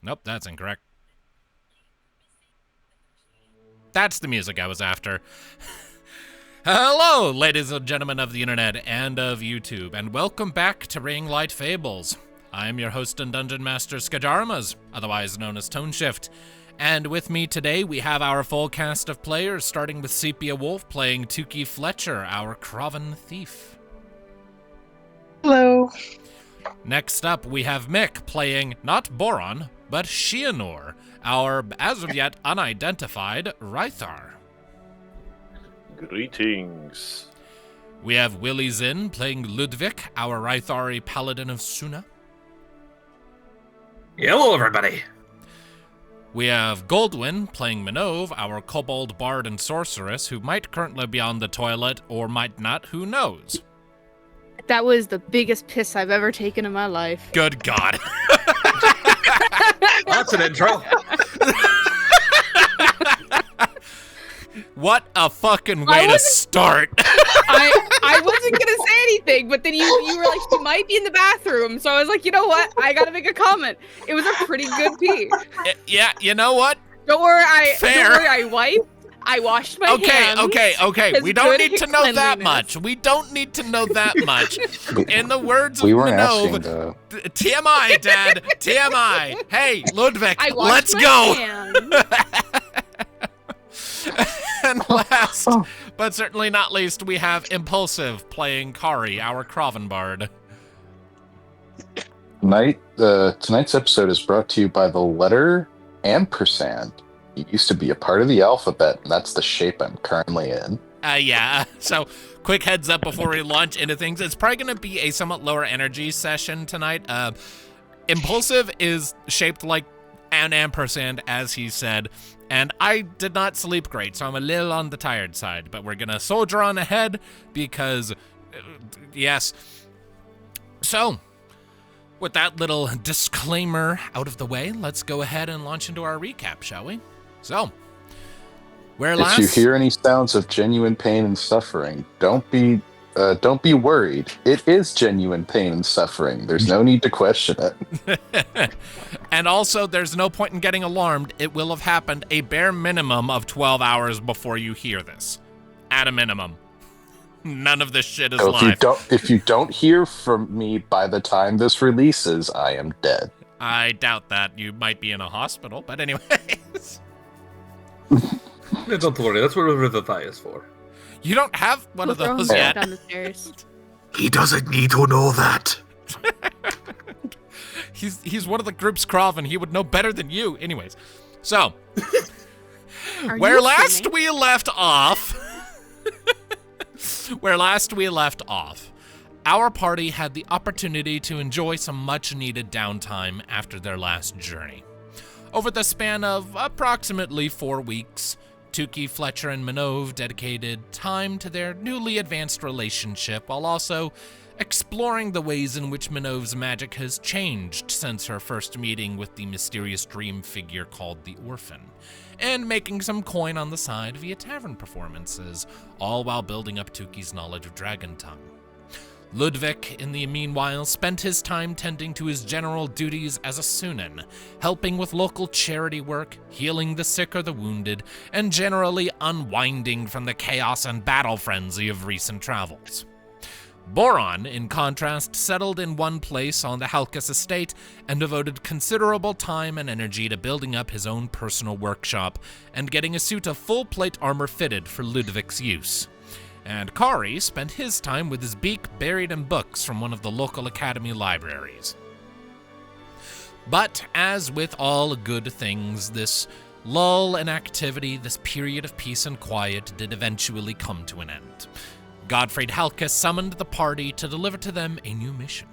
Nope, that's incorrect. That's the music I was after. Hello, ladies and gentlemen of the internet and of YouTube, and welcome back to Ringlight Fables. I am your host and dungeon master, Skijaramaz, otherwise known as Toneshift. And with me today, we have our full cast of players, starting with SepiaWolfe playing Tuki Fletcher, our Crovan thief. Hello. Next up, we have Mick playing not Boron, but Shianor, our as of yet unidentified Rythar. Greetings. We have Willyzin playing Ludviek, our Rythari paladin of Suna. Hello, everybody. We have Goldwyn playing Minnove, our kobold bard and sorceress, who might currently be on the toilet or might not, who knows. That was the biggest piss I've ever taken in my life. Good God. That's an intro. What a fucking way to start. I wasn't gonna say anything, but then you were like, she might be in the bathroom, so I was like, you know what? I gotta make a comment. It was a pretty good pee. Yeah, you know what? Don't worry, Fair. I wiped. I washed my hands. Okay. We don't need to know that much. We don't need to know that much. In the words of Minnove, TMI, Dad. TMI. Hey, Ludviek, let's go. And last, but certainly not least, we have Impulsive playing Kari, our Crovan bard. Tonight's episode is brought to you by the letter ampersand. It used to be a part of the alphabet, and that's the shape I'm currently in. Yeah. So, quick heads up before we launch into things. It's probably going to be a somewhat lower energy session tonight. Impulsive is shaped like an ampersand, as he said, and I did not sleep great, so I'm a little on the tired side. But we're going to soldier on ahead because, yes. So, with that little disclaimer out of the way, let's go ahead and launch into our recap, shall we? So, if you hear any sounds of genuine pain and suffering, don't be worried. It is genuine pain and suffering. There's no need to question it. And also, there's no point in getting alarmed. It will have happened a bare minimum of 12 hours before you hear this. At a minimum. None of this shit is live. If you don't hear from me by the time this releases, I am dead. I doubt that. You might be in a hospital, but anyways. Don't worry, that's what Rivify is for. You don't have one of those yet. Down the stairs. He doesn't need to know that. He's one of the group's Crovan. He would know better than you. Anyways, so where last we left off, our party had the opportunity to enjoy some much-needed downtime after their last journey. Over the span of approximately 4 weeks, Tuki, Fletcher, and Minnove dedicated time to their newly advanced relationship while also exploring the ways in which Minnove's magic has changed since her first meeting with the mysterious dream figure called the Orphan, and making some coin on the side via tavern performances, all while building up Tuki's knowledge of Dragon Tongue. Ludviek, in the meanwhile, spent his time tending to his general duties as a Sunan, helping with local charity work, healing the sick or the wounded, and generally unwinding from the chaos and battle frenzy of recent travels. Boron, in contrast, settled in one place on the Halkas estate and devoted considerable time and energy to building up his own personal workshop and getting a suit of full-plate armor fitted for Ludviek's use. And Kari spent his time with his beak buried in books from one of the local academy libraries. But as with all good things, this lull in activity, this period of peace and quiet, did eventually come to an end. Godfrey Halka summoned the party to deliver to them a new mission.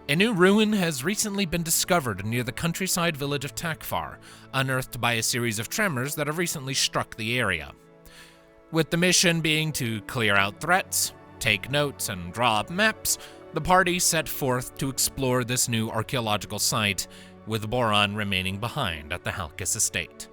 A new ruin has recently been discovered near the countryside village of Takfar, unearthed by a series of tremors that have recently struck the area. With the mission being to clear out threats, take notes, and draw up maps, the party set forth to explore this new archaeological site, with Boron remaining behind at the Halkas estate.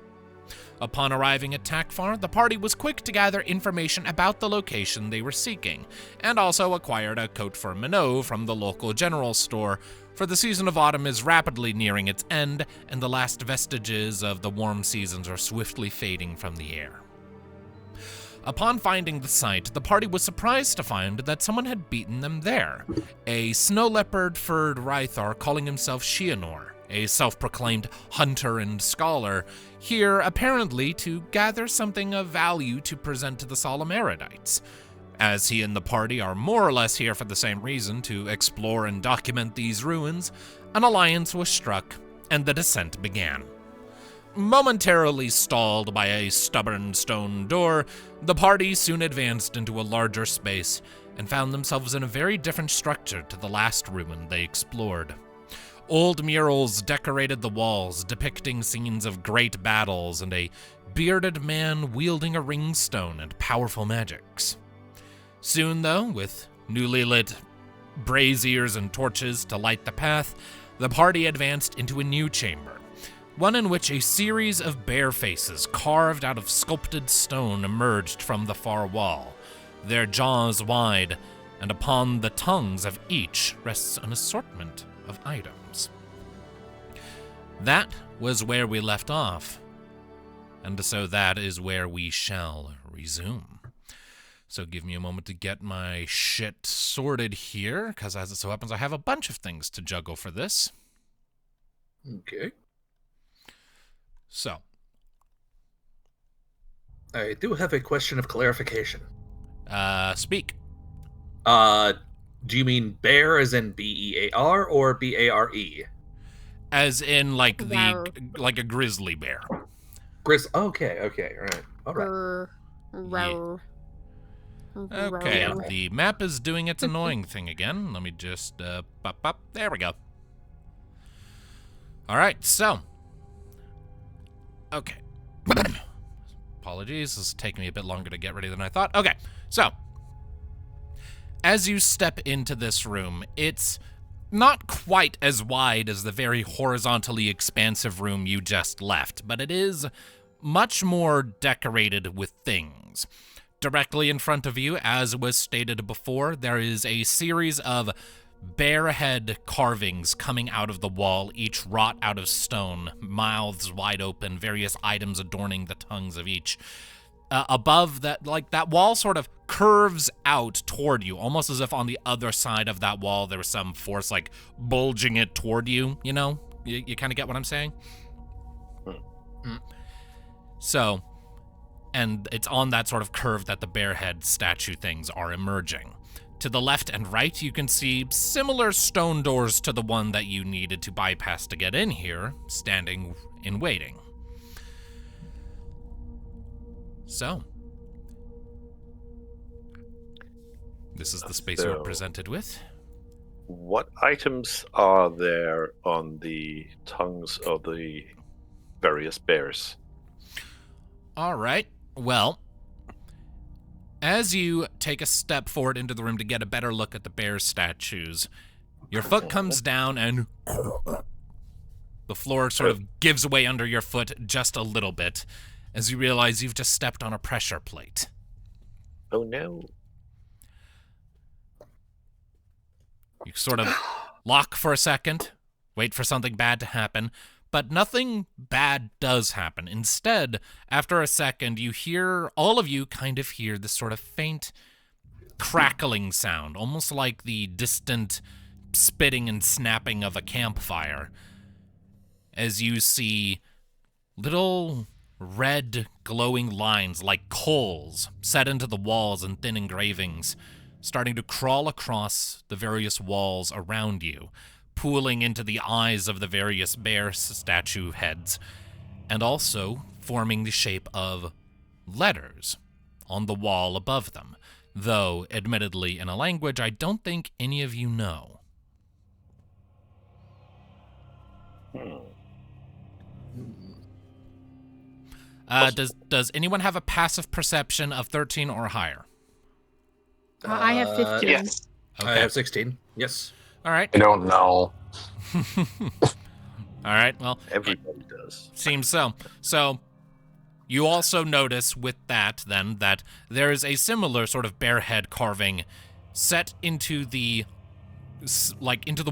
Upon arriving at Takfar, the party was quick to gather information about the location they were seeking, and also acquired a coat for Minnove from the local general store, for the season of autumn is rapidly nearing its end, and the last vestiges of the warm seasons are swiftly fading from the air. Upon finding the site, the party was surprised to find that someone had beaten them there, a snow leopard-furred Rythar calling himself Shianor, a self-proclaimed hunter and scholar, here apparently to gather something of value to present to the solemn erudites. As he and the party are more or less here for the same reason, to explore and document these ruins, an alliance was struck, and the descent began. Momentarily stalled by a stubborn stone door, the party soon advanced into a larger space and found themselves in a very different structure to the last ruin they explored. Old murals decorated the walls, depicting scenes of great battles and a bearded man wielding a ring stone and powerful magics. Soon, though, with newly lit braziers and torches to light the path, the party advanced into a new chamber, one in which a series of bear faces carved out of sculpted stone emerged from the far wall, their jaws wide, and upon the tongues of each rests an assortment of items. That was where we left off, and so that is where we shall resume. So give me a moment to get my shit sorted here, because as it so happens, I have a bunch of things to juggle for this. Okay. So. I do have a question of clarification. Speak. Do you mean bear as in B-E-A-R or B-A-R-E? As in, like, like a grizzly bear. Okay, all right. Yeah. Okay, the map is doing its annoying thing again. Let me just, there we go. All right, so. Okay. Apologies, this is taking me a bit longer to get ready than I thought. Okay, so. As you step into this room, it's not quite as wide as the very horizontally expansive room you just left, but it is much more decorated with things. Directly in front of you, as was stated before, there is a series of bear head carvings coming out of the wall, each wrought out of stone, mouths wide open, various items adorning the tongues of each. Above that, like, that wall sort of curves out toward you, almost as if on the other side of that wall there was some force, like, bulging it toward you, you know? You kind of get what I'm saying? So, and it's on that sort of curve that the bear head statue things are emerging. To the left and right, you can see similar stone doors to the one that you needed to bypass to get in here, standing in waiting. So, this is the space you are presented with. What items are there on the tongues of the various bears? All right, well, as you take a step forward into the room to get a better look at the bear statues, your foot comes down and the floor sort of gives way under your foot just a little bit, as you realize you've just stepped on a pressure plate. Oh no. You sort of lock for a second, wait for something bad to happen, but nothing bad does happen. Instead, after a second, all of you kind of hear this sort of faint crackling sound, almost like the distant spitting and snapping of a campfire, as you see little red glowing lines like coals set into the walls and thin engravings starting to crawl across the various walls around you, pooling into the eyes of the various bear statue heads, and also forming the shape of letters on the wall above them, though, admittedly, in a language I don't think any of you know. Does anyone have a passive perception of 13 or higher? I have 15. Yes. Okay. I have 16. Yes. All right. I don't know. All right. Well, Everybody does. seems so. So, you also notice with that, then, that there is a similar sort of bear head carving set into the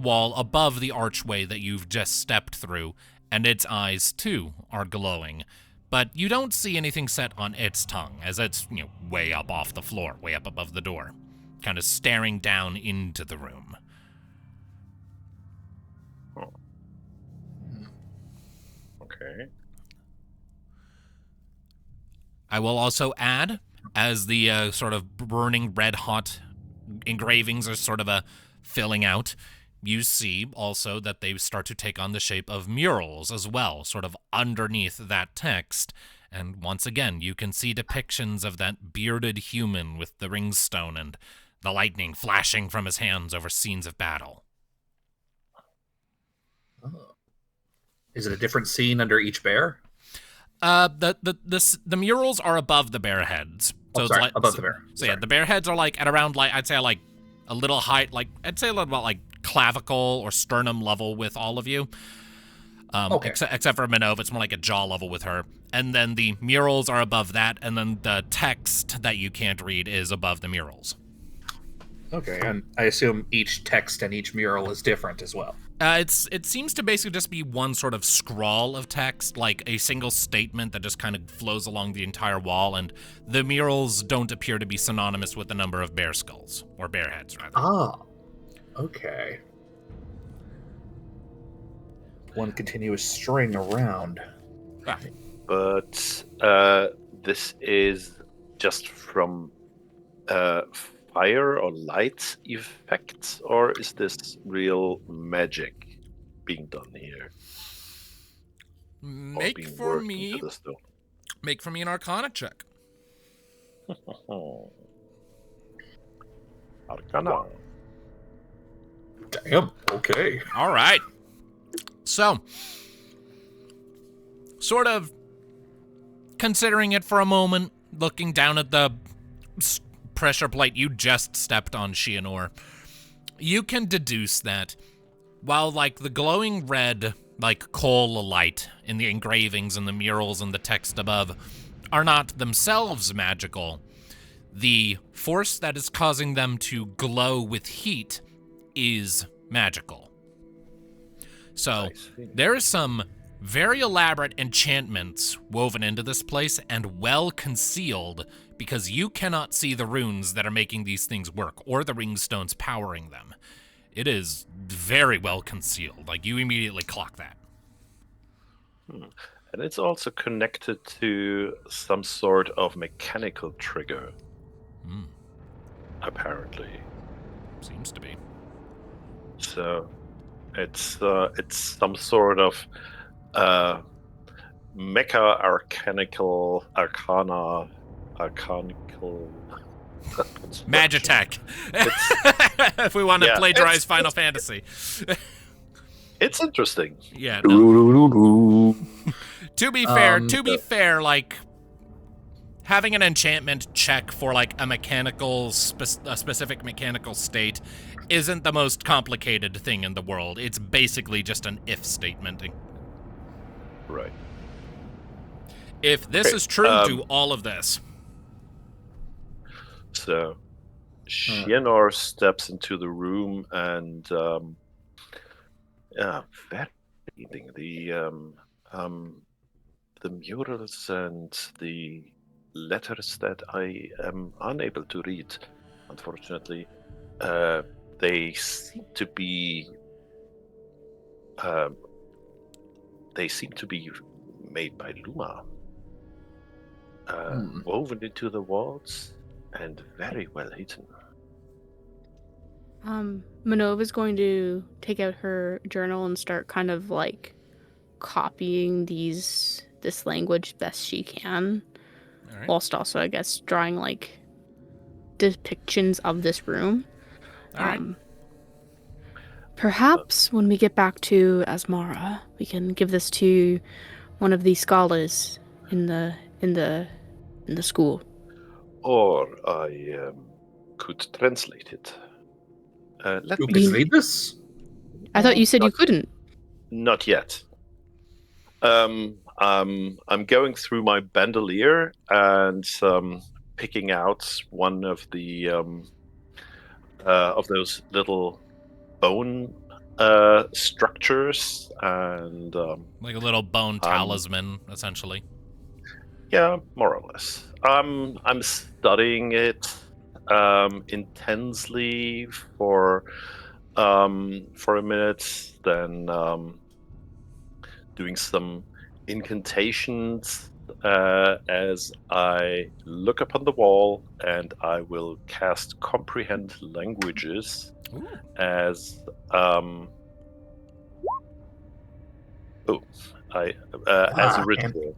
wall above the archway that you've just stepped through, and its eyes, too, are glowing. But you don't see anything set on its tongue, as it's, way up off the floor, way up above the door, kind of staring down into the room. Oh. Okay. I will also add, as the sort of burning red-hot engravings are sort of filling out, you see also that they start to take on the shape of murals as well, sort of underneath that text. And once again, you can see depictions of that bearded human with the ringstone and the lightning flashing from his hands over scenes of battle. Oh. Is it a different scene under each bear? The murals are above the bear heads. So Sorry, above the bear. So yeah, the bear heads are like at around I'd say a little height, I'd say a little about clavicle or sternum level with all of you. Okay. Except for Minnove, it's more like a jaw level with her. And then the murals are above that, and then the text that you can't read is above the murals. Okay, and I assume each text and each mural is different as well. It seems to basically just be one sort of scrawl of text, like a single statement that just kind of flows along the entire wall, and the murals don't appear to be synonymous with the number of bear skulls, or bear heads, rather. Ah, okay. One continuous string around. Ah. But this is just from fire or light effects, or is this real magic being done here? Make for me an Arcana check. Arcana. Damn, okay. All right. So, sort of considering it for a moment, looking down at the pressure plate you just stepped on, Shianor, you can deduce that while the glowing red coal light in the engravings and the murals and the text above are not themselves magical, the force that is causing them to glow with heat is magical. So there is some very elaborate enchantments woven into this place and well concealed, because you cannot see the runes that are making these things work or the ringstones powering them. It is very well concealed. You immediately clock that. And it's also connected to some sort of mechanical trigger. Apparently. Seems to be. So it's some sort of mecha arcanical Magitech. If we want to plagiarize Final Fantasy. It's interesting. Yeah. No. To be fair, having an enchantment check for a specific mechanical state isn't the most complicated thing in the world. It's basically just an if statement. Right. If this is true, do all of this. So, Shienor steps into the room and very interesting. The murals and the letters that I am unable to read, unfortunately, they seem to be made by Luma, woven into the walls and very well hidden. Minnove is going to take out her journal and start kind of like copying this language best she can, whilst also, I guess, drawing like depictions of this room. Perhaps when we get back to Asmara, we can give this to one of the scholars in the school. Or I could translate it. Let You me can read this? I thought you said you couldn't. Not yet. I'm going through my bandolier and picking out one of the of those little bone structures and like a little bone talisman, essentially. Yeah, more or less. I'm studying it intensely for a minute, then doing some incantations as I look upon the wall, and I will cast Comprehend Languages as as a ritual.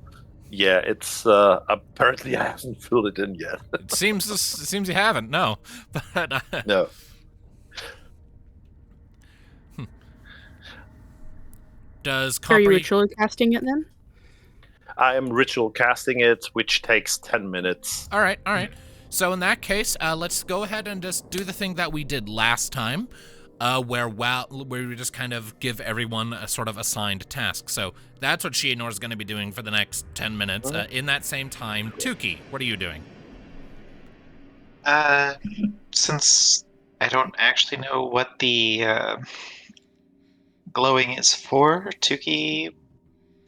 Yeah, it's apparently I haven't filled it in yet. It seems you haven't. No, but no. Are you ritual casting it then? I am ritual casting it, which takes 10 minutes. All right. So in that case, let's go ahead and just do the thing that we did last time, where we just kind of give everyone a sort of assigned task. So that's what Shienor is going to be doing for the next 10 minutes. In that same time, Tuki, what are you doing? Since I don't actually know what the glowing is for, Tuki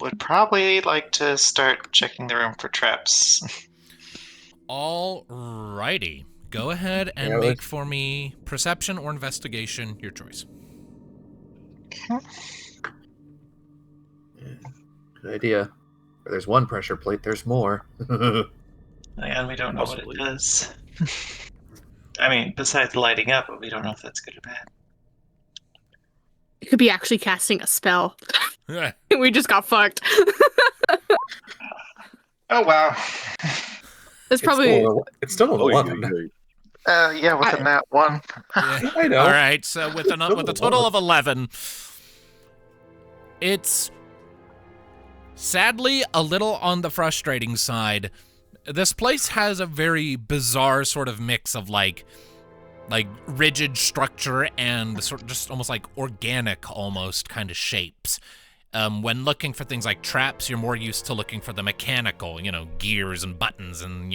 would probably like to start checking the room for traps. All righty. Go ahead and make for me perception or investigation, your choice. Okay. Good idea. Where there's one pressure plate, there's more. And we don't know what it does. I mean, besides lighting up, but we don't know if that's good or bad. It could be actually casting a spell. We just got fucked. Oh, wow. That's probably... It's still an 11. Yeah, with a nat 1. Yeah. I know. All right, so with a total of 11, it's sadly a little on the frustrating side. This place has a very bizarre sort of mix of like rigid structure and sort of just almost like organic almost kind of shapes. When looking for things like traps, you're more used to looking for the mechanical, gears and buttons and,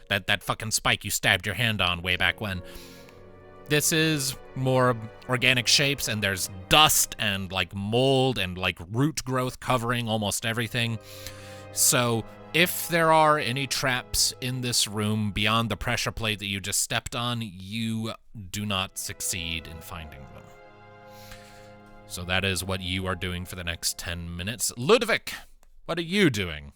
that fucking spike you stabbed your hand on way back when. This is more organic shapes, and there's dust and like mold and like root growth covering almost everything. So if there are any traps in this room beyond the pressure plate that you just stepped on, you do not succeed in finding them. So that is what you are doing for the next 10 minutes. Ludviek, what are you doing?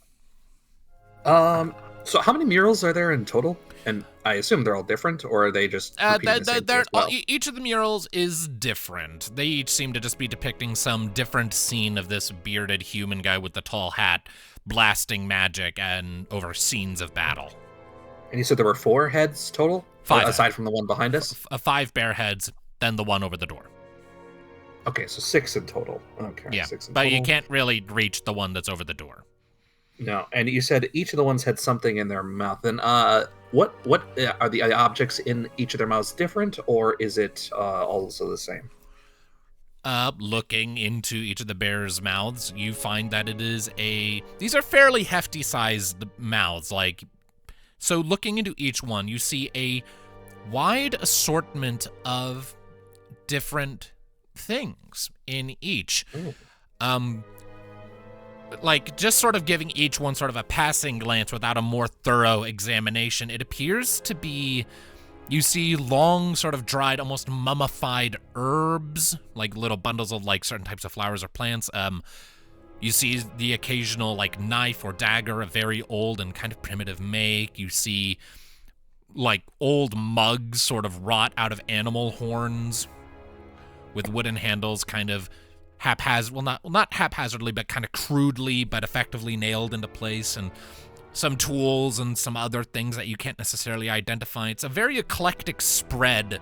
So how many murals are there in total? And I assume they're all different, or are they just repeating the same thing as well? Each of the murals is different. They each seem to just be depicting some different scene of this bearded human guy with the tall hat blasting magic and over scenes of battle. And you said there were 4 heads total? 5 aside from the one behind us? 5 bear heads, then the one over the door. Okay, so 6 in total. Okay, yeah, 6 in but total. You can't really reach the one that's over the door. No, and you said each of the ones had something in their mouth. And what are the objects in each of their mouths different, or is it also the same? Looking into each of the bears' mouths, you find that these are fairly hefty sized mouths. So looking into each one, you see a wide assortment of different things in each. Like, just sort of giving each one sort of a passing glance without a more thorough examination, it appears to be, you see long, sort of dried, almost mummified herbs, like little bundles of, like, certain types of flowers or plants. You see the occasional, like, knife or dagger, a very old and kind of primitive make. You see, like, old mugs sort of wrought out of animal horns with wooden handles, kind of not haphazardly, but kind of crudely, but effectively nailed into place, and some tools and some other things that you can't necessarily identify. It's a very eclectic spread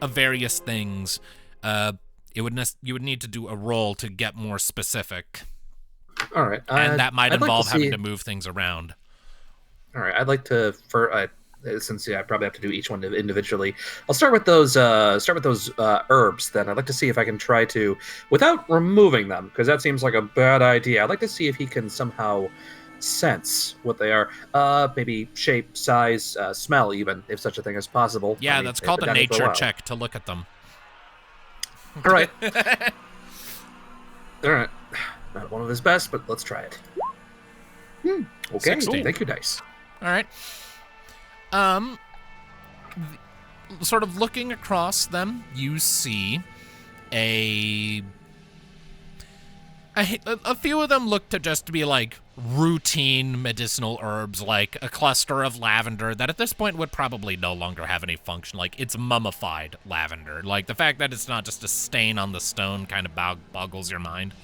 of various things. You would need to do a roll to get more specific. All right, and that might involve having to move things around. All right, I'd like to since I probably have to do each one individually. I'll start with those herbs. Then I'd like to see if I can try to, without removing them, because that seems like a bad idea. I'd like to see if he can somehow sense what they are. Maybe shape, size, smell, even, if such a thing is possible. Yeah, that's called a nature check to look at them. All right. All right. Not one of his best, but let's try it. Okay. 16. Thank you, dice. All right. Sort of looking across them, you see a few of them look to just be like routine medicinal herbs, like a cluster of lavender that at this point would probably no longer have any function. Like, it's mummified lavender. Like, the fact that it's not just a stain on the stone kind of boggles your mind.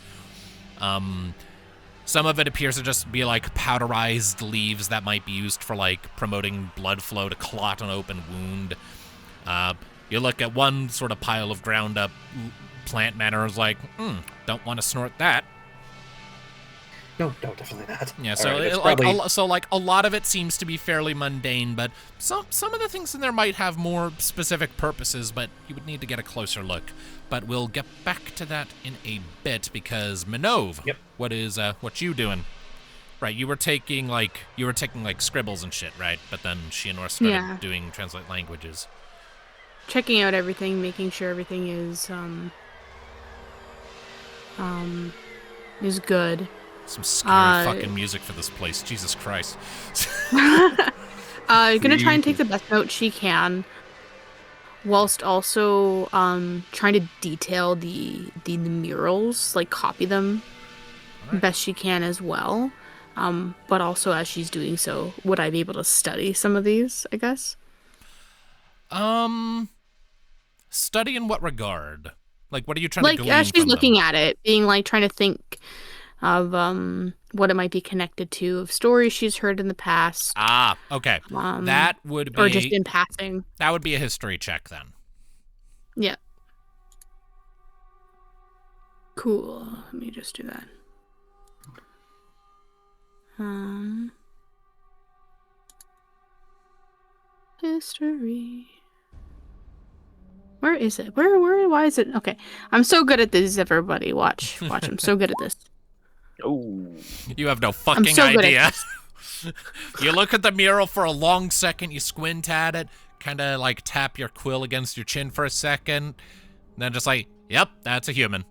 Some of it appears to just be like powderized leaves that might be used for like promoting blood flow to clot an open wound. You look at one sort of pile of ground up plant matter and is like, don't want to snort that. No, definitely not. Yeah, so right, a lot of it seems to be fairly mundane, but some of the things in there might have more specific purposes, but you would need to get a closer look. But we'll get back to that in a bit, because Minnove, Yep. What you doing? Right, you were taking like scribbles and shit, right? But then Shianor started doing translate languages. Checking out everything, making sure everything is good. Some scary fucking music for this place. Jesus Christ. Gonna try and take the best note she can, whilst also trying to detail the murals, like copy them best she can as well. But also, as she's doing so, would I be able to study some of these, I guess? Study in what regard? Like, what are you trying to glean as she's from looking them? at it, being like trying to think of what it might be connected to, of stories she's heard in the past. Ah, okay. That would be... Or just in passing. That would be a history check, then. Yeah. Cool. Let me just do that. History. Where is it? Why is it? Okay. I'm so good at this, everybody. Watch. I'm so good at this. Oh. You have no fucking idea. You look at the mural for a long second, you squint at it, kind of like tap your quill against your chin for a second, then just like, yep, that's a human.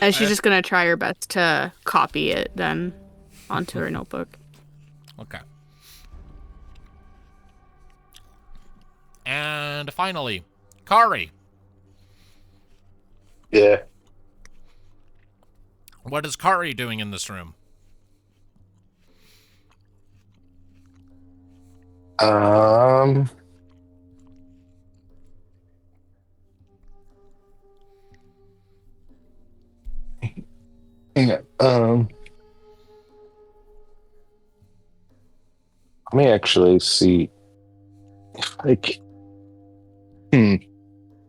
And she's just going to try her best to copy it then onto her notebook. Okay. And finally, Kari. Yeah. What is Kari doing in this room? Hang on. Let me actually see if I can...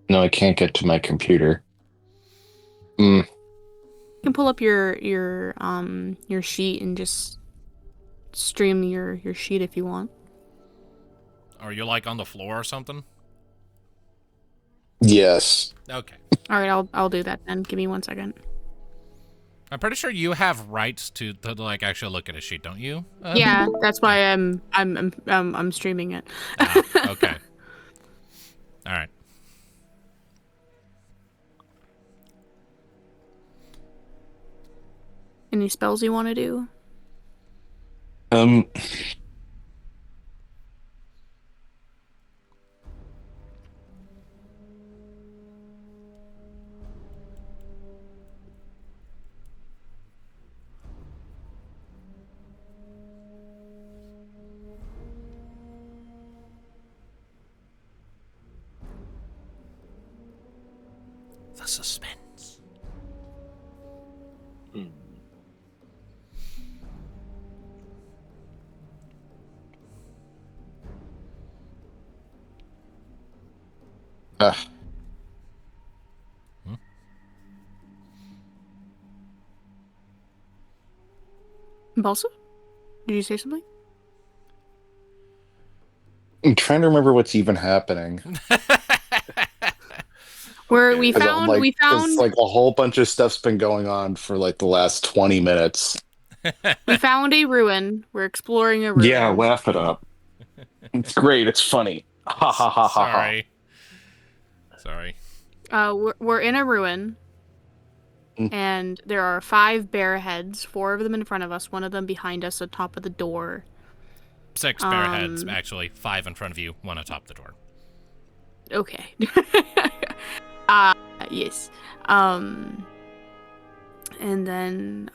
No, I can't get to my computer. You can pull up your sheet and just stream your sheet if you want. Are you like on the floor or something? Yes. Okay. All right, I'll do that then. Give me 1 second. I'm pretty sure you have rights to like actually look at a sheet, don't you? Yeah, that's why I'm streaming it. Okay. All right. Any spells you want to do? The suspense. Impulsive? Did you say something? I'm trying to remember what's even happening. Where we found it's like a whole bunch of stuff's been going on for like the last 20 minutes. We found a ruin. We're exploring a ruin. Yeah, laugh it up. It's great. It's funny. Ha ha ha ha. Sorry. We're in a ruin, and there are 5 bear heads. 4 of them in front of us. 1 of them behind us, at the top of the door. 6 bear heads, actually. 5 in front of you. 1 atop the door. Okay. Yes. And then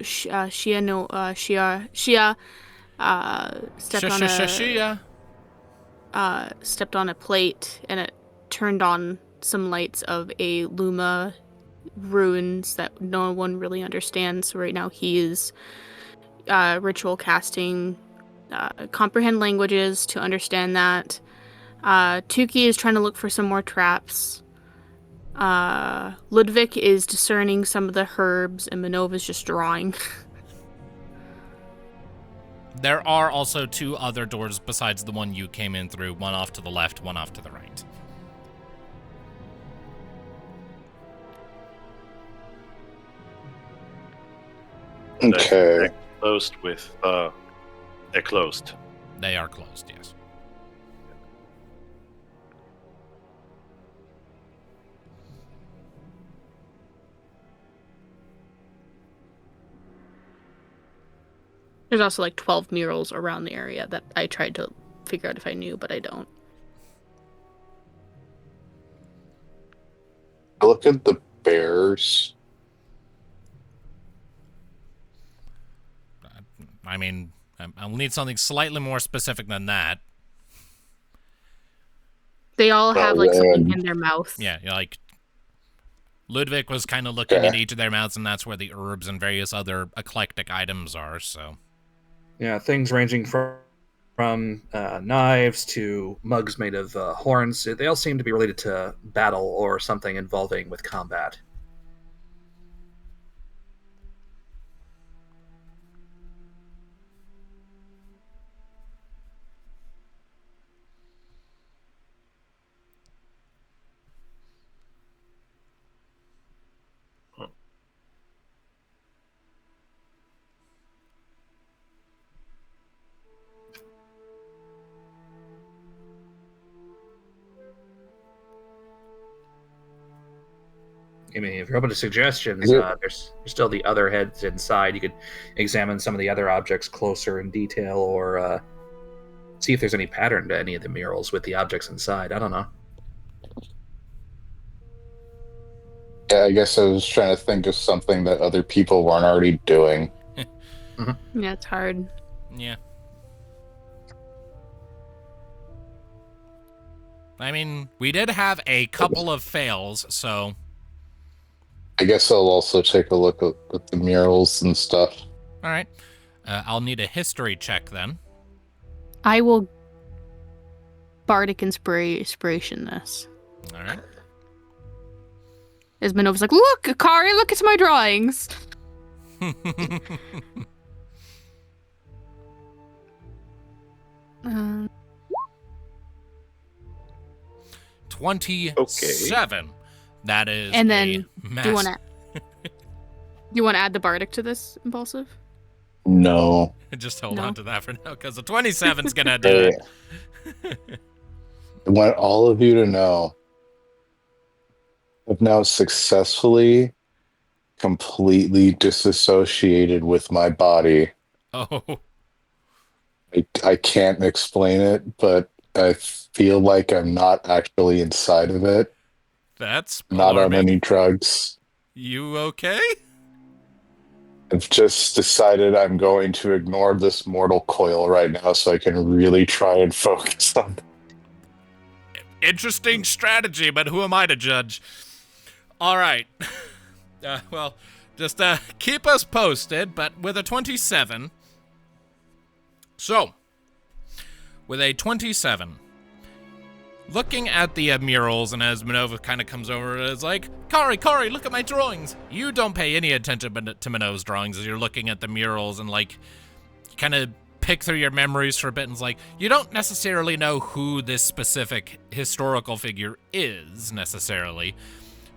Shia stepped on a plate, and it turned on some lights of a Luma ruins that no one really understands. So right now he is ritual casting comprehend languages to understand that. Tuki is trying to look for some more traps. Ludviek is discerning some of the herbs, and Minnove is just drawing. There are also 2 other doors besides the one you came in through. 1 off to the left, 1 off to the right. Okay. They're closed with they're closed. They are closed, yes. There's also like 12 murals around the area that I tried to figure out if I knew, but I don't. I look at the bears. I mean, I'll need something slightly more specific than that. They all have like something in their mouth. Yeah, like Ludviek was kind of looking at each of their mouths, and that's where the herbs and various other eclectic items are, so. Yeah, things ranging from knives to mugs made of horns. They all seem to be related to battle or something involving with combat. I mean, if you're open to suggestions, there's still the other heads inside. You could examine some of the other objects closer in detail, or see if there's any pattern to any of the murals with the objects inside. I don't know. Yeah, I guess I was trying to think of something that other people weren't already doing. Mm-hmm. Yeah, it's hard. Yeah. I mean, we did have a couple of fails, so... I guess I'll also take a look at the murals and stuff. All right. I'll need a history check then. I will bardic inspiration this. All right. As Minnove's like, look, Kari, look at my drawings. 27. That is And then, mass... do you want to add the bardic to this, Impulsive? No. Just hold on to that for now, because the 27's going to do it. I want all of you to know I've now successfully completely disassociated with my body. Oh. I can't explain it, but I feel like I'm not actually inside of it. That's not alarming. on any drugs. You okay? I've just decided I'm going to ignore this mortal coil right now so I can really try and focus on it. Interesting strategy, but who am I to judge? All right. Well, just keep us posted, but with a 27. So, with a 27, looking at the murals, and as Minnove kind of comes over, it's like, Kari, look at my drawings. You don't pay any attention to Minnove's drawings as you're looking at the murals and, like, kind of pick through your memories for a bit, and it's like, you don't necessarily know who this specific historical figure is, necessarily.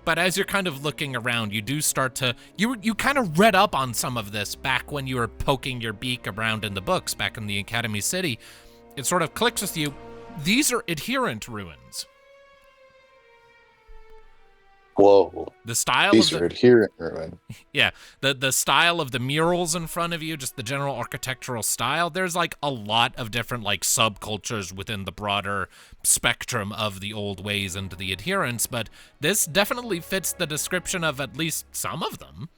But as you're kind of looking around, you do start to... You kind of read up on some of this back when you were poking your beak around in the books back in the Academy City. It sort of clicks with you. These are adherent ruins. Whoa. The style These of the... are adherent ruins. Yeah, the style of the murals in front of you, just the general architectural style, there's like a lot of different like subcultures within the broader spectrum of the old ways and the adherents, but this definitely fits the description of at least some of them.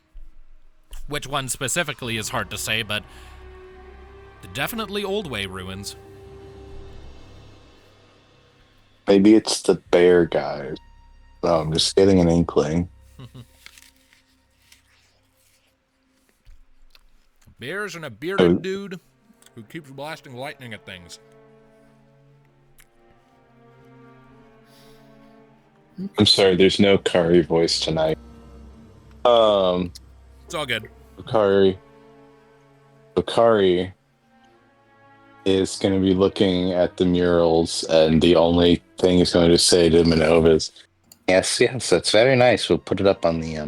Which one specifically is hard to say, but definitely old way ruins. Maybe it's the bear guys. Oh, I'm just getting an inkling. Bears and a bearded dude who keeps blasting lightning at things. I'm sorry, there's no Kari voice tonight. It's all good. Kari is going to be looking at the murals, and the only thing he's going to say to Minnove is, yes, that's very nice. We'll put it up on the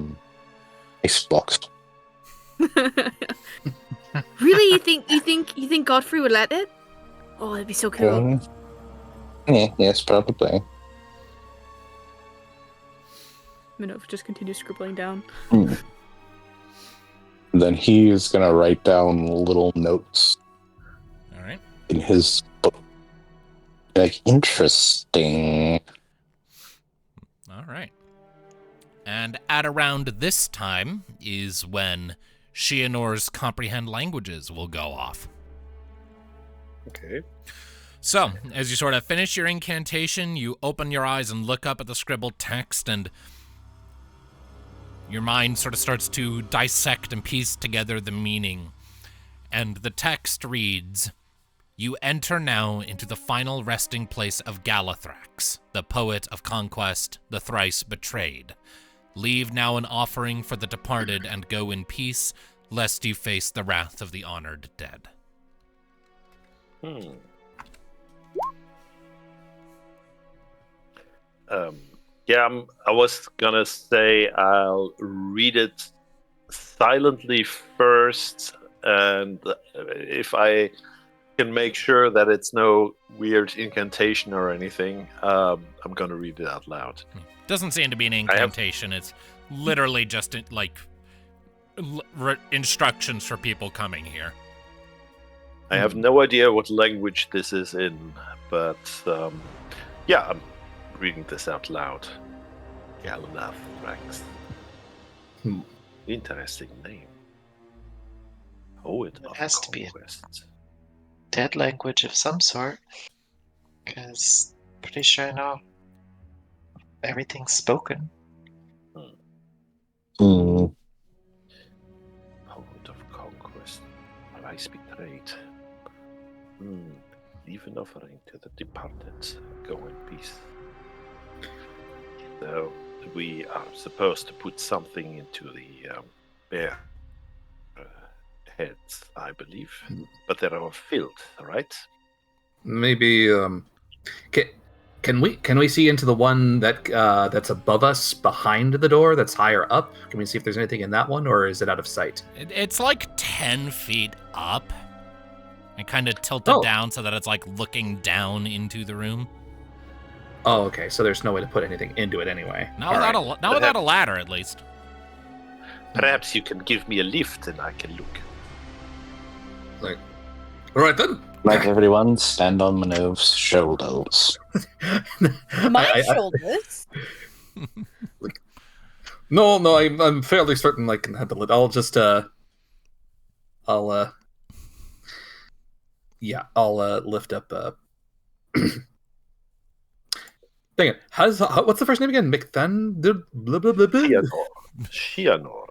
ice blocks. Really? You think Godfrey would let it? Oh, that'd be so cool. Yes, probably. Minnove just continues scribbling down. Then he is going to write down little notes. All right. In his book. Like, interesting. All right. And at around this time is when Shianor's Comprehend Languages will go off. Okay. So, as you sort of finish your incantation, you open your eyes and look up at the scribbled text, and your mind sort of starts to dissect and piece together the meaning. And the text reads, "You enter now into the final resting place of Galathrax, the poet of conquest, the thrice betrayed. Leave now an offering for the departed and go in peace, lest you face the wrath of the honored dead." I was gonna say I'll read it silently first, and if I can make sure that it's no weird incantation or anything, I'm gonna read it out loud. Doesn't seem to be an incantation. It's literally just instructions for people coming here. I have no idea what language this is in, but I'm reading this out loud. Galathrax. Interesting name. Poet of has to be conquest. Dead language of some sort, because pretty sure I know everything's spoken. Poet of conquest. Thrice betrayed. Leave an offering to the departed. Go in peace. So we are supposed to put something into the bear heads, I believe, but they are filled, right? Maybe Can we see into the one that's above us, behind the door, that's higher up? Can we see if there's anything in that one, or is it out of sight? It's like 10 feet up, and kind of tilted down so that it's like looking down into the room. Oh, okay. So there's no way to put anything into it anyway. Not without a ladder, at least. Perhaps you can give me a lift and I can look. Like, all right then. Like everyone, stand on Minnove's shoulders. My shoulders? No, I'm fairly certain I can handle it. I'll just I'll lift up Dang it. What's the first name again? Shianor.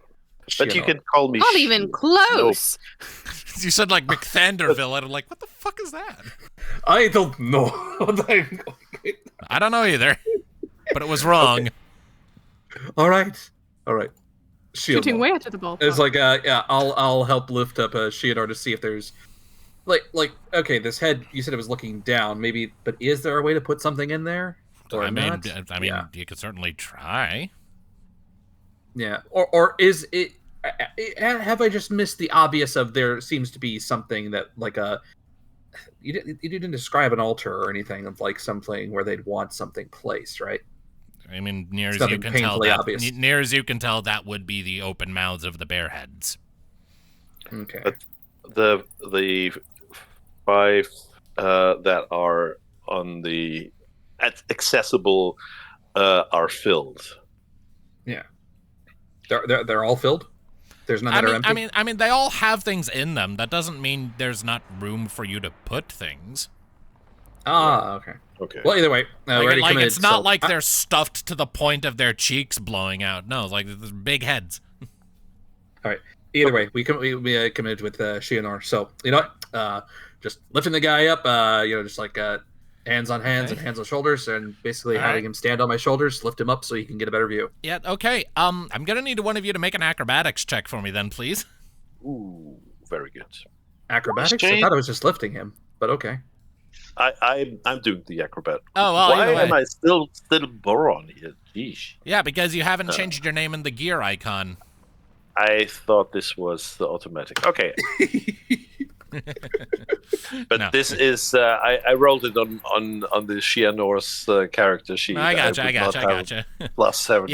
But you can call me... Not even close! You said like McThanderville, and I'm like, what the fuck is that? I don't know. I don't know either, but it was wrong. Okay. All right. Shooting way out of the ball. It's like, I'll help lift up Shianor to see if there's... Like, okay, this head, you said it was looking down, maybe, but is there a way to put something in there? I mean, you could certainly try. Yeah, or is it? Have I just missed the obvious of there seems to be something that like you didn't describe an altar or anything of like something where they'd want something placed, right? I mean, near as you can tell, that would be the open mouths of the bear heads. Okay. But the 5 that are on the accessible are filled. Yeah. They're all filled? There's none that are empty? I mean, they all have things in them. That doesn't mean there's not room for you to put things. Ah, okay. Okay. Well, either way, it's not like they're stuffed to the point of their cheeks blowing out. No, like there's big heads. All right. Either way, we committed with Shianor. So you know what? Just lifting the guy up. Just like hands on hands and hands on shoulders, and basically having him stand on my shoulders, lift him up so he can get a better view. Yeah, okay. I'm gonna need one of you to make an acrobatics check for me then, please. Ooh, very good. Acrobatics? I thought I was just lifting him, but okay. I'm doing the acrobat. Oh, well, why am I still Boron here? Jeez. Yeah, because you haven't changed your name in the gear icon. I thought this was the automatic. Okay. But no. This is I rolled it on the Shianor's character sheet. I gotcha. +7.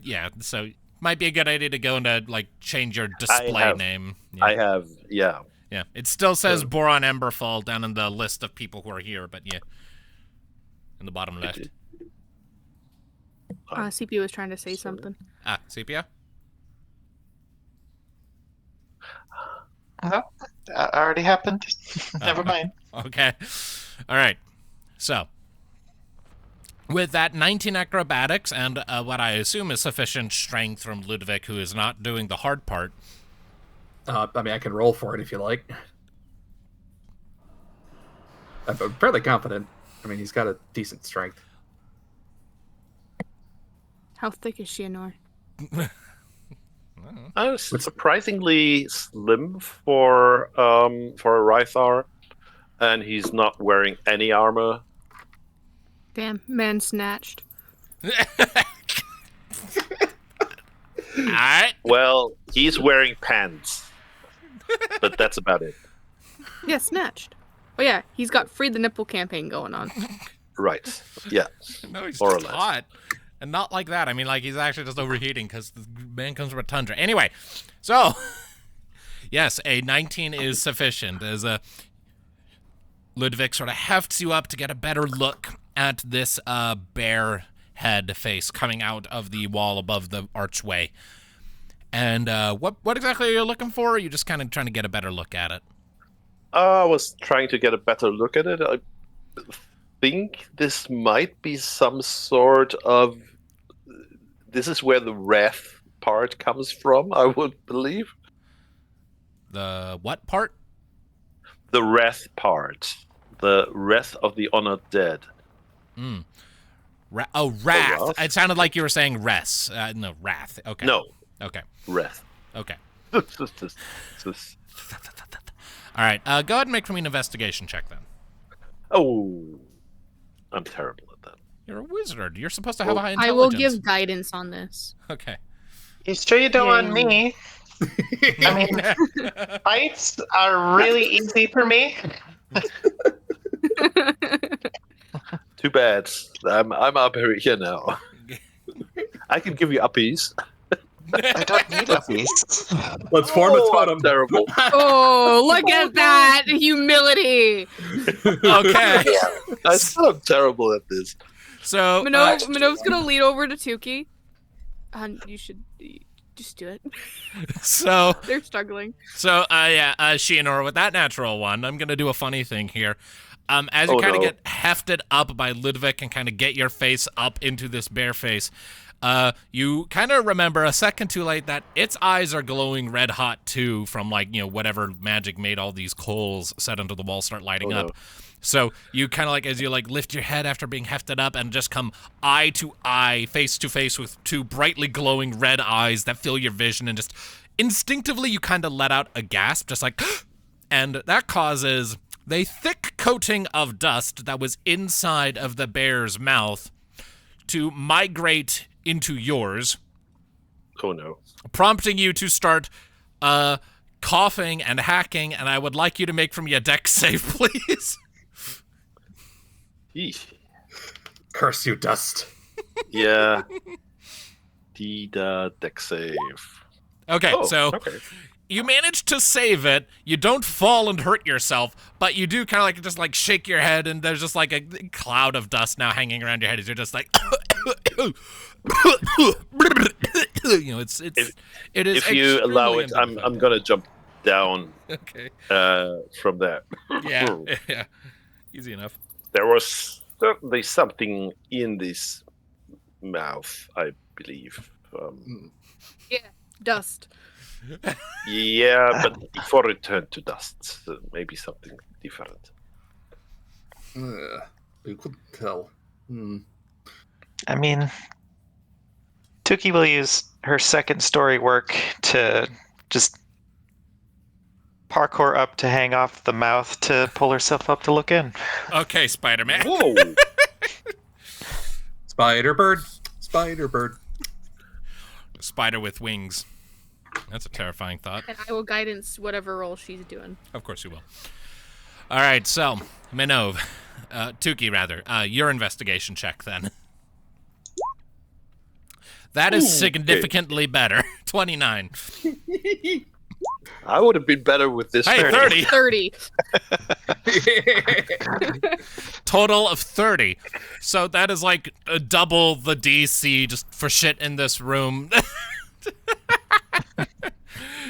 Yeah. So might be a good idea to go into like change your display name. Yeah. I have. Yeah. It still says Boron Emberfall down in the list of people who are here, but yeah, in the bottom left. Sepia was trying to say something. Sepia. No, already happened. Never mind. Okay. All right. So, with that 19 acrobatics and what I assume is sufficient strength from Ludviek, who is not doing the hard part. I can roll for it if you like. I'm fairly confident. I mean, he's got a decent strength. How thick is Shianor? Surprisingly slim for a Rythar, and he's not wearing any armor. Damn, man snatched. Alright. Well, he's wearing pants, but that's about it. Yeah, snatched. Oh yeah, he's got Free the Nipple campaign going on. Right. Yeah. No, he's just hot. And not like that. I mean, like, he's actually just overheating because the man comes from a tundra. Anyway, so, yes, a 19 is sufficient as Ludviek sort of hefts you up to get a better look at this bear head face coming out of the wall above the archway. And what exactly are you looking for? Or are you just kind of trying to get a better look at it? I was trying to get a better look at it. I think this might be some sort of... This is where the wrath part comes from, I would believe. The what part? The wrath part. The wrath of the honored dead. Wrath. Wrath? It sounded like you were saying res. No, wrath. Okay. No. Okay. Wrath. Okay. All right. Go ahead and make for me an investigation check then. Oh. I'm terrible at that. You're a wizard. You're supposed to have a high intelligence. I will give guidance on this. Okay. You sure you don't want me? I mean, fights are really easy for me. Too bad. I'm up here now. I can give you uppies. I don't need a beast. Let's form a totem. Terrible. Oh, look at that humility! Okay. I still am terrible at this. So Minnove's gonna lead over to Tuki. You should just do it. So They're struggling. So Shianor, with that natural one, I'm gonna do a funny thing here. As you kind of get hefted up by Ludviek and kind of get your face up into this bear face, you kind of remember a second too late that its eyes are glowing red hot too from whatever magic made all these coals set into the wall start lighting up. So you kind of as you lift your head after being hefted up and just come eye to eye, face to face with two brightly glowing red eyes that fill your vision, and just instinctively you kind of let out a gasp, just and that causes the thick coating of dust that was inside of the bear's mouth to migrate into yours. Oh no. Prompting you to start coughing and hacking, and I would like you to make from your dex save, please. Eesh. Curse you, dust. Yeah. Dex save. Okay, okay. You manage to save it. You don't fall and hurt yourself, but you do kind of just shake your head, and there's just a cloud of dust now hanging around your head as you're just it is. If you allow it, I'm gonna jump down. Okay. From there. Yeah. Easy enough. There was certainly something in this mouth, I believe. Yeah, dust. Yeah, but before it turned to dust, maybe something different. You couldn't tell. I mean, Tuki will use her second story work to just parkour up to hang off the mouth to pull herself up to look in. Okay, Spider-Man. Whoa! Spider-Bird. Spider with wings. That's a terrifying thought. And I will guidance whatever role she's doing. Of course you will. All right, so, Minnove. Tuki, rather. Your investigation check, then. That is significantly better. 29. I would have been better with this. Hey, 30. 30. Total of 30. So that is double the DC just for shit in this room.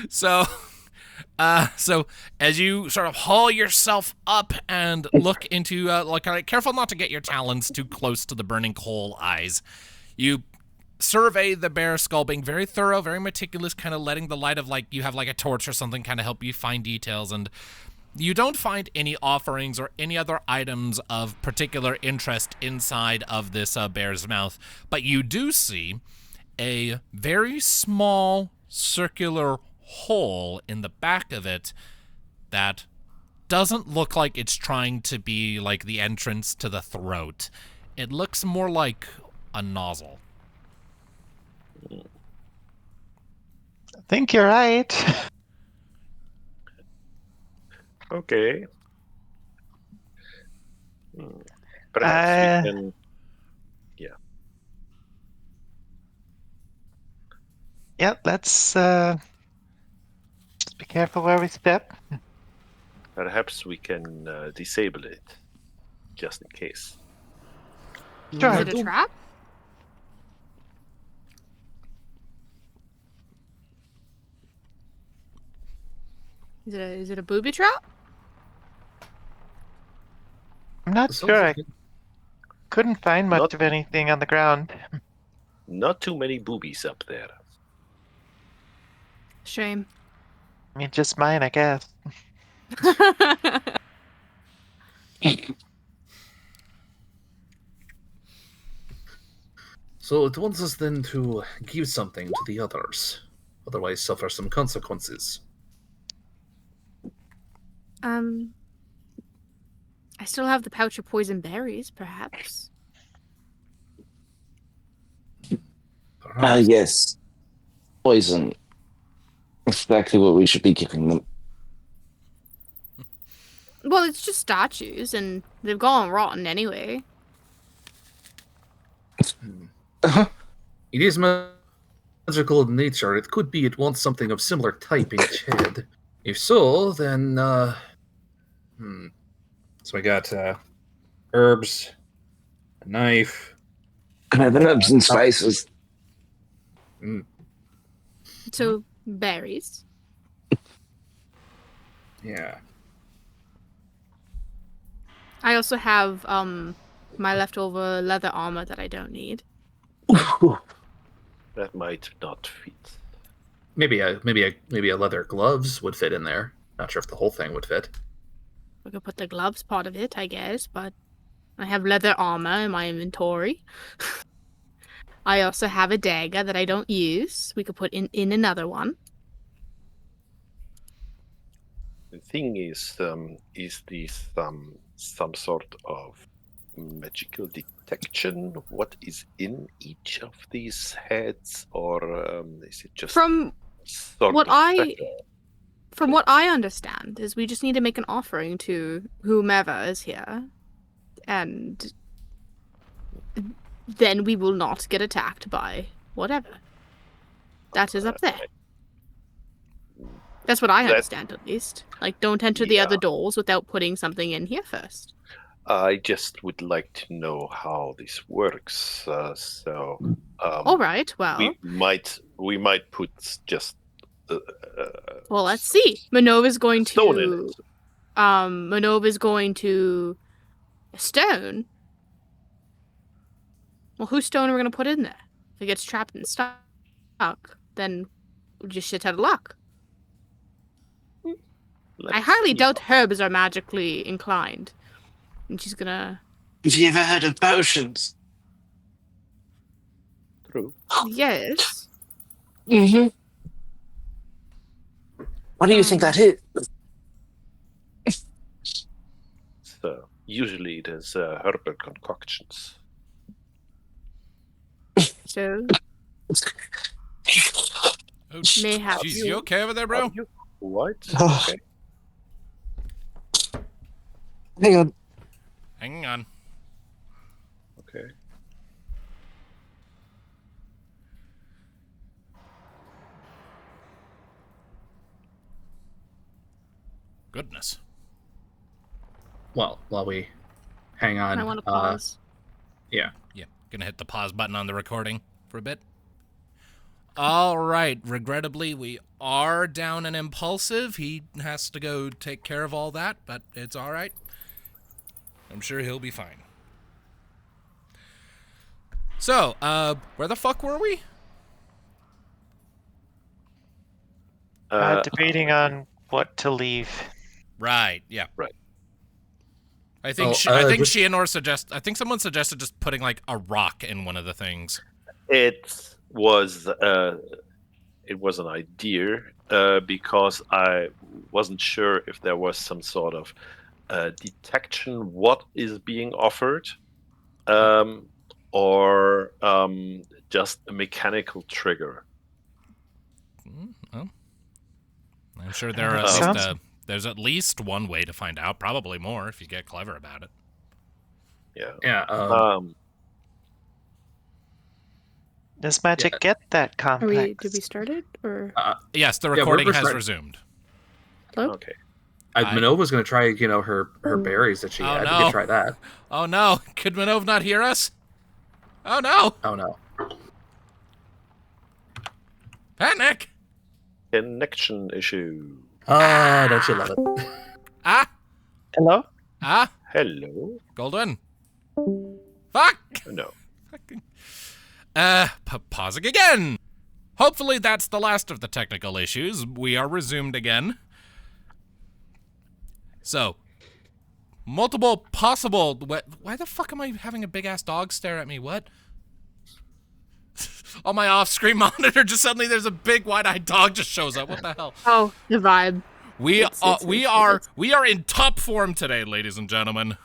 So as you sort of haul yourself up and look into, careful not to get your talons too close to the burning coal eyes, you survey the bear skull, being very thorough, very meticulous, kind of letting the light of you have a torch or something kind of help you find details, and you don't find any offerings or any other items of particular interest inside of this bear's mouth, but you do see a very small circular hole in the back of it that doesn't look like it's trying to be the entrance to the throat. It looks more like a nozzle. I think you're right. Okay. Perhaps we can... Yeah. Yep, let's be careful where we step. Perhaps we can disable it, just in case. Is it a trap? Is it a booby trap? I'm not sure. I couldn't find much of anything on the ground. Not too many boobies up there. Shame. I mean, just mine, I guess. So it wants us then to give something to the others, otherwise suffer some consequences. I I still have the pouch of poison berries, perhaps. Yes. Poison. Exactly what we should be giving them. Well, it's just statues, and they've gone rotten anyway. It is magical in nature. It could be it wants something of similar type in its head. If so, then, So we got, herbs, a knife. Herbs and spices. So, berries. Yeah. I also have, my leftover leather armor that I don't need. That might not fit. Maybe a leather gloves would fit in there. Not sure if the whole thing would fit. We could put the gloves part of it, I guess, but I have leather armor in my inventory. I also have a dagger that I don't use. We could put in another one. The thing is this some sort of magical detection? What is in each of these heads, or is it just From sort what of From what I understand, is we just need to make an offering to whomever is here, and then we will not get attacked by whatever. That is up there. That's what I understand, at least. Like, don't enter the other doors without putting something in here first. I just would like to know how this works. All right. Well, we might put just. Well, let's see. Minnove is going Stone in to. it. Minnove is going to. Stone. Well, whose stone are we going to put in there? If it gets trapped and stuck, then we just shit out of luck. I highly doubt herbs are magically inclined. And she's gonna. Have you ever heard of potions? True. Yes. Mm-hmm. What do you think that is? So usually it is herbal concoctions. So. Oh, Mayhaps. Jeez, you okay over there, bro? What? Oh. Okay. Hang on. Hang on. Okay. Goodness. Well, while we hang on. I want to pause. Yeah. Yeah, gonna hit the pause button on the recording for a bit. All right, regrettably, we are down an Impulsive. He has to go take care of all that, but it's all right. I'm sure he'll be fine. So, where the fuck were we? Debating on what to leave. Right, yeah. Right. I think I think someone suggested just putting like a rock in one of the things. It was an idea because I wasn't sure if there was some sort of detection what is being offered, or just a mechanical trigger. Well, I'm sure there's at least one way to find out. Probably more if you get clever about it. Yeah. Yeah. Does magic get that complex? Did we start it? Or? Yes, the recording has starting. resumed. Hello? Okay. Minnove was going to try, her berries that she had. no. We could try that. Oh no, could Minnove not hear us? Oh no! Oh no. Panic! Connection issue. Don't you love it? Ah! Hello? Ah! Hello. Goldwyn! Fuck! No. Pausing again! Hopefully that's the last of the technical issues. We are resumed again. So, multiple possible... Why the fuck am I having a big-ass dog stare at me? What? On my off-screen monitor, just suddenly there's a big wide-eyed dog just shows up. What the hell? Oh, the vibe. We are in top form today, ladies and gentlemen.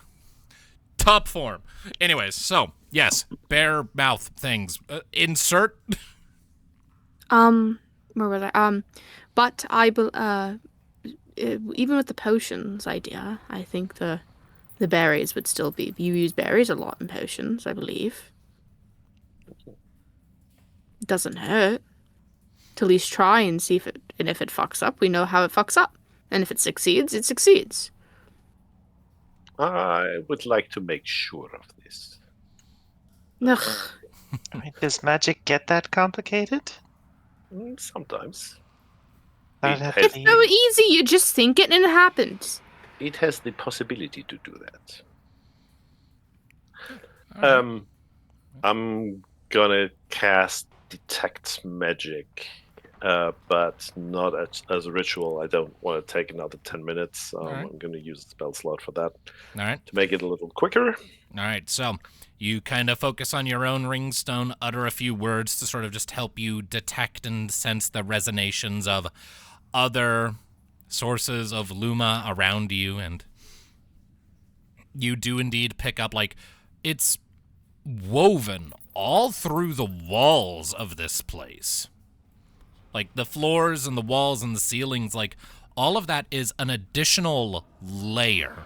Top form. Anyways, so yes, bear mouth things. Insert. Where was I? But even with the potions idea, I think the berries would still be. You use berries a lot in potions, I believe. It doesn't hurt to at least try and see if it fucks up, we know how it fucks up, and if it succeeds, it succeeds. I would like to make sure of this. Ugh. I mean, does magic get that complicated? Sometimes. It's so easy. You just think it and it happens. It has the possibility to do that. I'm gonna cast Detect Magic, but not as a ritual. I don't want to take another 10 minutes. I'm gonna use the spell slot for that. All right. To make it a little quicker. All right, so you kind of focus on your own ringstone, utter a few words to sort of just help you detect and sense the resonations of other sources of Luma around you, and you do indeed pick up, like, it's woven all through the walls of this place. Like, the floors and the walls and the ceilings, like, all of that is an additional layer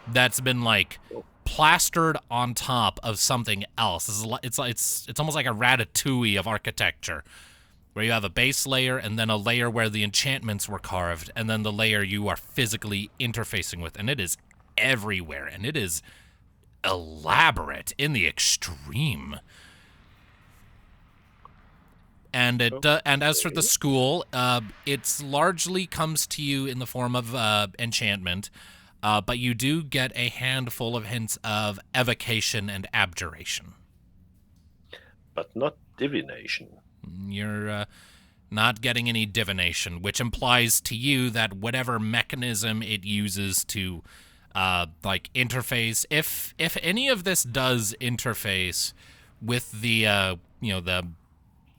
that's been, like, plastered on top of something else. It's almost like a ratatouille of architecture, where you have a base layer and then a layer where the enchantments were carved, and then the layer you are physically interfacing with, and it is everywhere, and it is elaborate in the extreme. And and as for the school, it's largely comes to you in the form of enchantment, but you do get a handful of hints of evocation and abjuration. But not divination. You're not getting any divination, which implies to you that whatever mechanism it uses to like interface, if any of this does interface with the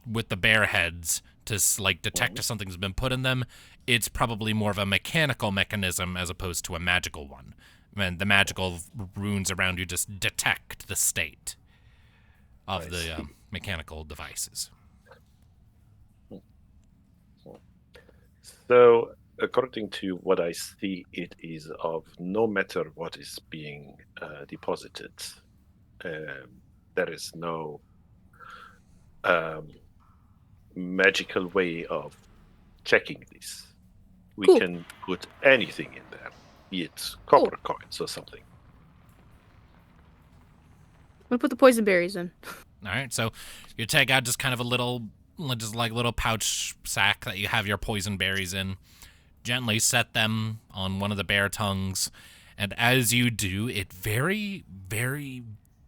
with the bear heads to like detect if something's been put in them, it's probably more of a mechanical mechanism as opposed to a magical one. And the magical runes around you just detect the state of the mechanical devices. So, according to what I see, it is of no matter what is being deposited. There is no magical way of checking this. We can put anything in there, be it copper coins or something. I'm gonna put the poison berries in. All right, so you take out just kind of a little pouch sack that you have your poison berries in. Gently set them on one of the bear tongues, and as you do, it very, very,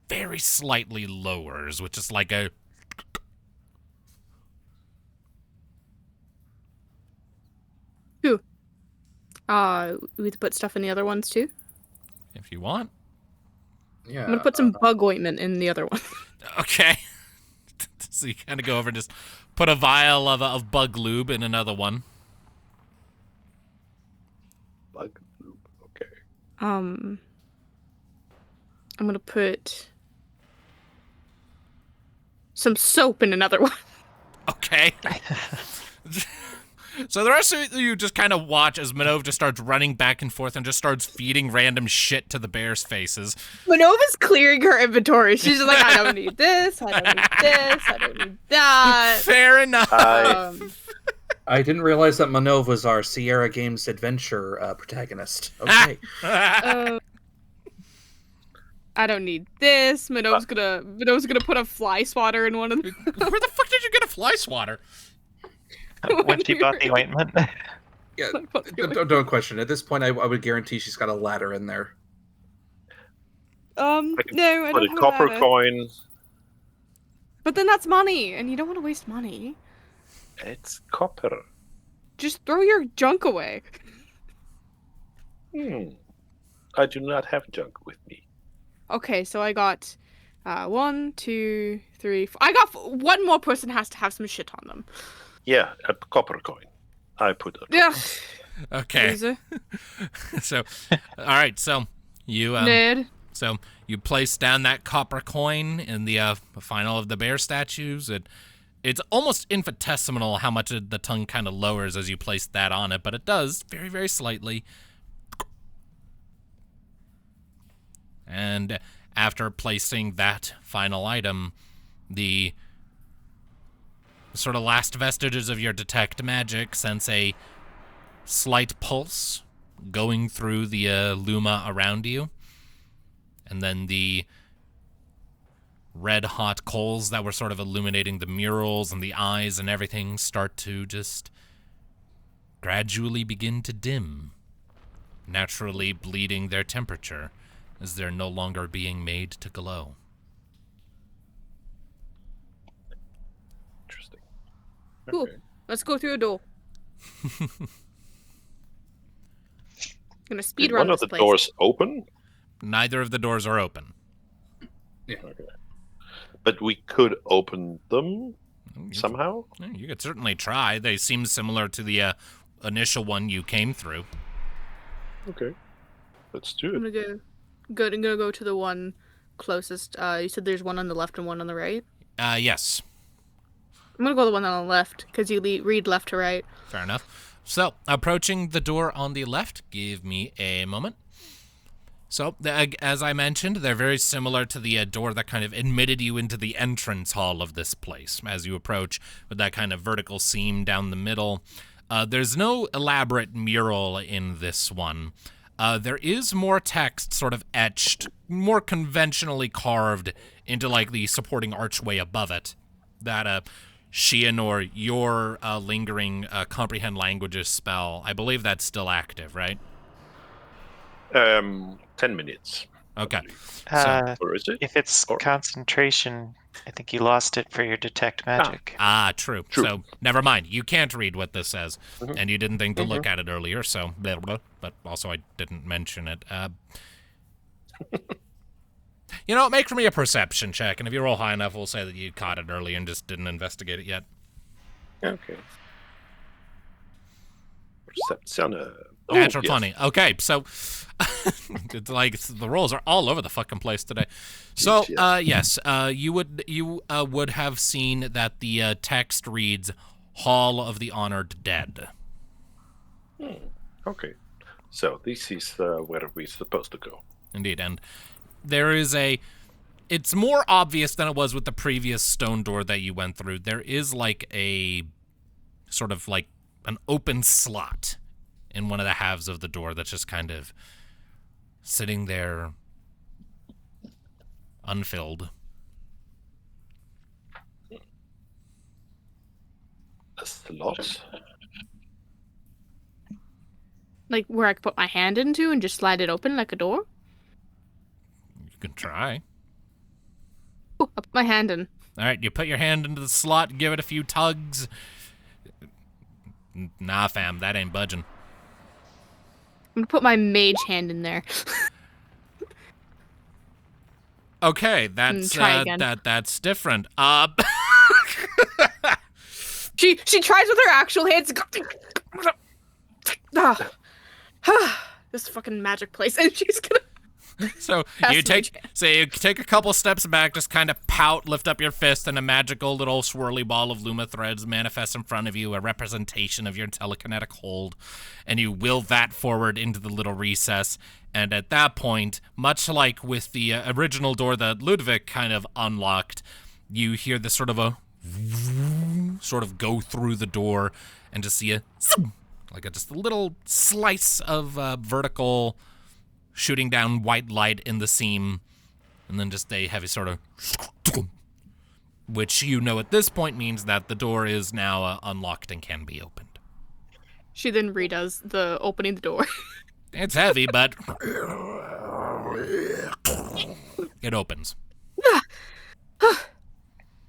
very slightly lowers, which is like a... Ooh. We put stuff in the other ones too? If you want. Yeah. I'm gonna put some bug ointment in the other one. Okay. So you kind of go over and just put a vial of bug lube in another one. Bug lube, okay. I'm gonna put some soap in another one. Okay. So the rest of you just kind of watch as Minnove just starts running back and forth and just starts feeding random shit to the bears' faces. Minnove's clearing her inventory. She's just like, I don't need this, I don't need this, I don't need that. Fair enough. I didn't realize that Minnove was our Sierra Games adventure protagonist. Okay. I don't need this. Minnove's gonna put a fly swatter in one of them. Where the fuck did you get a fly swatter? When she bought the ointment. Yeah, don't question. At this point, I would guarantee she's got a ladder in there. No, I put don't a copper have coin. But then that's money, and you don't want to waste money. It's copper. Just throw your junk away. I do not have junk with me. Okay, so I got 1, 2, 3, 4. I got one more person has to have some shit on them. Yeah, a copper coin. I put it. Yeah. Okay. So, all right. So you Nerd. So you place down that copper coin in the final of the bear statues. It's almost infinitesimal how much the tongue kind of lowers as you place that on it, but it does very, very slightly. And after placing that final item, the sort of last vestiges of your detect magic sense a slight pulse going through the luma around you. And then the red-hot coals that were sort of illuminating the murals and the eyes and everything start to just gradually begin to dim, naturally bleeding their temperature as they're no longer being made to glow. Interesting. Cool. Okay. Let's go through a door. Gonna speed Did run one of this the place. doors open? Neither of the doors are open. Okay. But we could open them somehow? You could certainly try. They seem similar to the initial one you came through. Okay. Let's do I'm it. gonna go to the one closest. You said there's one on the left and one on the right. Yes. I'm gonna go the one on the left because you read left to right. Fair enough. So, approaching the door on the left, give me a moment. So, as I mentioned, they're very similar to the door that kind of admitted you into the entrance hall of this place. As you approach with that kind of vertical seam down the middle, there's no elaborate mural in this one. There is more text sort of etched, more conventionally carved into like the supporting archway above it. That Shianor, your lingering comprehend languages spell, I believe that's still active, right? 10 minutes. Okay. Or is it? If it's concentration, I think you lost it for your detect magic. True. True. So, never mind. You can't read what this says, Mhm. and you didn't think to look at it earlier, so, blah, blah, but also I didn't mention it. You know, make me a perception check, and if you roll high enough, we'll say that you caught it early and just didn't investigate it yet. Okay. Perception. Natural yes. 20. Okay, so it's like the rolls are all over the fucking place today. So, yes, you would have seen that the text reads Hall of the Honored Dead. Okay. So this is where we're supposed to go. Indeed, and there is it's more obvious than it was with the previous stone door that you went through. There is like a sort of like an open slot in one of the halves of the door that's just kind of sitting there unfilled. A slot? Like where I could put my hand into and just slide it open like a door? You can try. Ooh, I put my hand in. All right, you put your hand into the slot, give it a few tugs. Nah, fam, that ain't budging. I'm gonna put my mage hand in there. Okay, that's try again. that's different. She tries with her actual hands. This fucking magic place, and she's gonna. So you take a couple steps back, just kind of pout, lift up your fist, and a magical little swirly ball of Luma threads manifests in front of you, a representation of your telekinetic hold, and you will that forward into the little recess. And at that point, much like with the original door that Ludviek kind of unlocked, you hear this sort of go through the door, and just see just a little slice of vertical shooting down white light in the seam, and then just a heavy sort of, which you know at this point means that the door is now unlocked and can be opened. She then redoes the opening the door. It's heavy, but it opens.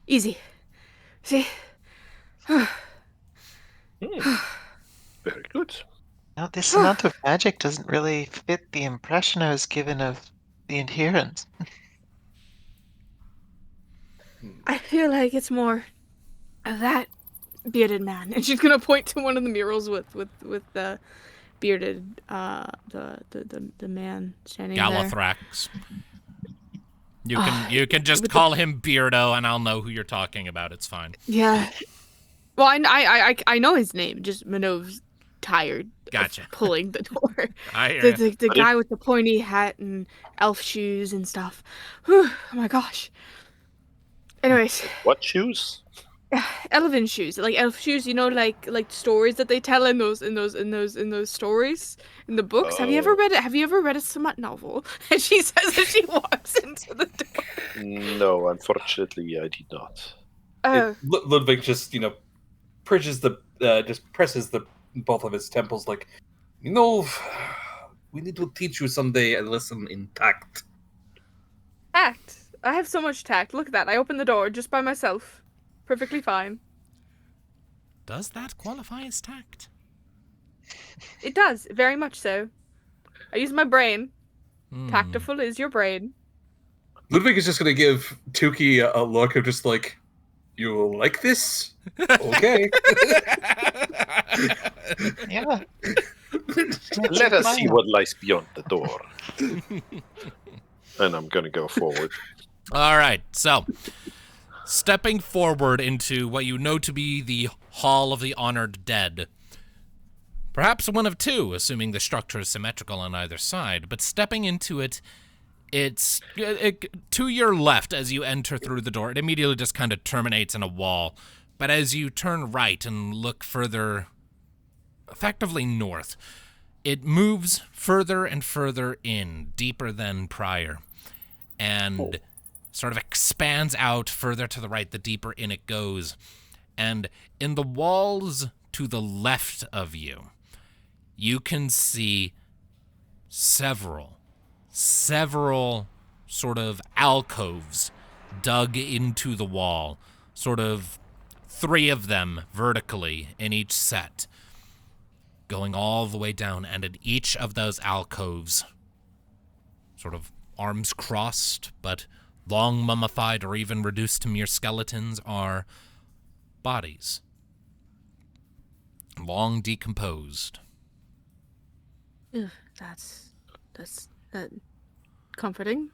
Easy. See? Very good. Now, this amount of magic doesn't really fit the impression I was given of the adherents. I feel like it's more of that bearded man, and she's gonna point to one of the murals with the bearded the man standing there. Galathrax. You can just call him Beardo, and I'll know who you're talking about. It's fine. Yeah. Well, I know his name. Just Minnove's tired. Gotcha. Of pulling the door. I hear The guy with the pointy hat and elf shoes and stuff. Whew, oh my gosh. Anyways. What shoes? Elven shoes, like elf shoes, like stories that they tell in those stories in the books. Have you ever read it? Have you ever read a smut novel? And she says as she walks into the door. No, unfortunately, I did not. Ludviek just presses the both of his temples like, we need to teach you someday a lesson in tact. Tact. I have so much tact. Look at that. I opened the door just by myself. Perfectly fine. Does that qualify as tact? It does, very much so. I use my brain. Tactful is your brain. Ludviek is just going to give Tuki a look of just like, you like this? Okay. Yeah. Let us see what lies beyond the door. And I'm going to go forward. All right, so stepping forward into what you know to be the Hall of the Honored Dead. Perhaps one of two, assuming the structure is symmetrical on either side, but stepping into it, it's to your left as you enter through the door. It immediately just kind of terminates in a wall, but as you turn right and look further, effectively north, it moves further and further in, deeper than prior, and sort of expands out further to the right the deeper in it goes. And in the walls to the left of you, you can see several sort of alcoves dug into the wall, sort of 3 of them vertically in each set, going all the way down, and in each of those alcoves, sort of arms crossed, but long mummified or even reduced to mere skeletons, are bodies. Long decomposed. Ugh, that's comforting.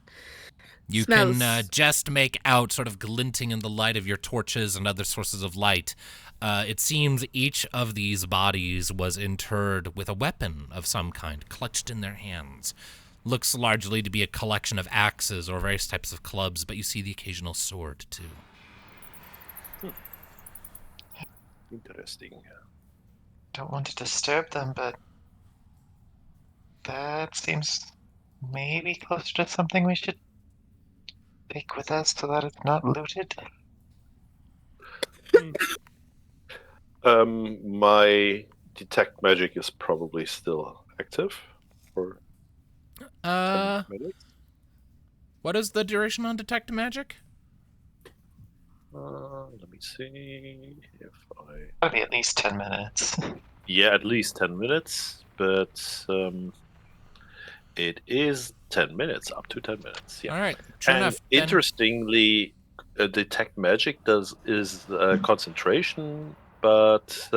You Smells. can just make out, sort of glinting in the light of your torches and other sources of light. It seems each of these bodies was interred with a weapon of some kind, clutched in their hands. Looks largely to be a collection of axes or various types of clubs, but you see the occasional sword, too. Interesting. Don't want to disturb them, but that seems maybe closer to something we should take with us so that it's not looted. My detect magic is probably still active for 10 minutes. What is the duration on detect magic? Let me see if I... That'll be at least 10 minutes. Yeah, at least 10 minutes, but it is 10 minutes, up to 10 minutes. Yeah. All right, sure and enough. Interestingly, detect magic is concentration, but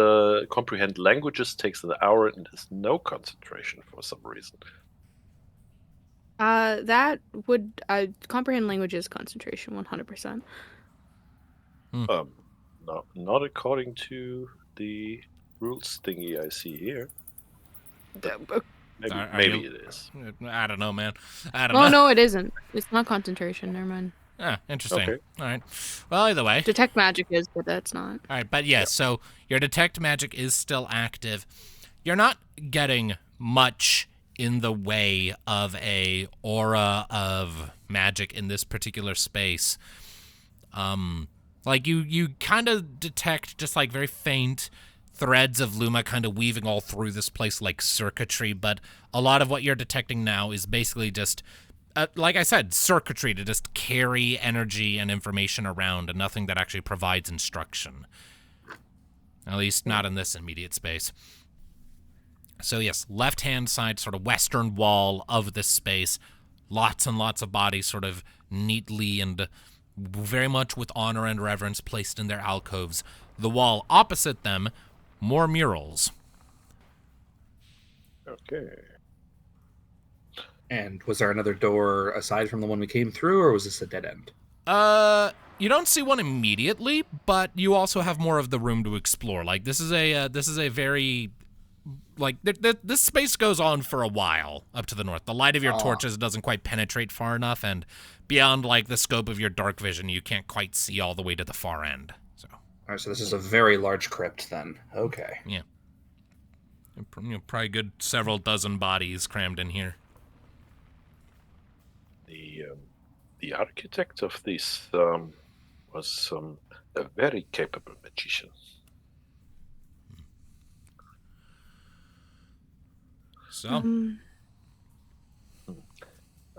comprehend languages takes an hour and has no concentration for some reason. That would comprehend languages concentration 100%. Not according to the rules thingy I see here. Maybe it is. I don't know, man. I don't know. Oh, no, it isn't. It's not concentration. Never mind. Ah, interesting. Okay. All right. Well, either way. Detect magic is, but that's not. All right, but yes, so your detect magic is still active. You're not getting much in the way of a aura of magic in this particular space. Like you kind of detect just like very faint threads of Luma kind of weaving all through this place like circuitry, but a lot of what you're detecting now is basically just, like I said, circuitry to just carry energy and information around, and nothing that actually provides instruction. At least not in this immediate space. So yes, left-hand side, sort of western wall of this space, lots and lots of bodies sort of neatly and very much with honor and reverence placed in their alcoves. The wall opposite them, more murals. Okay. And was there another door aside from the one we came through, or was this a dead end? You don't see one immediately, but you also have more of the room to explore. Like, this is a very, like, this space goes on for a while up to the north. The light of your torches doesn't quite penetrate far enough, and beyond, like, the scope of your dark vision, you can't quite see all the way to the far end. So. All right, so this is a very large crypt, then. Okay. Yeah. Probably a good several dozen bodies crammed in here. The architect of this was a very capable magician. So.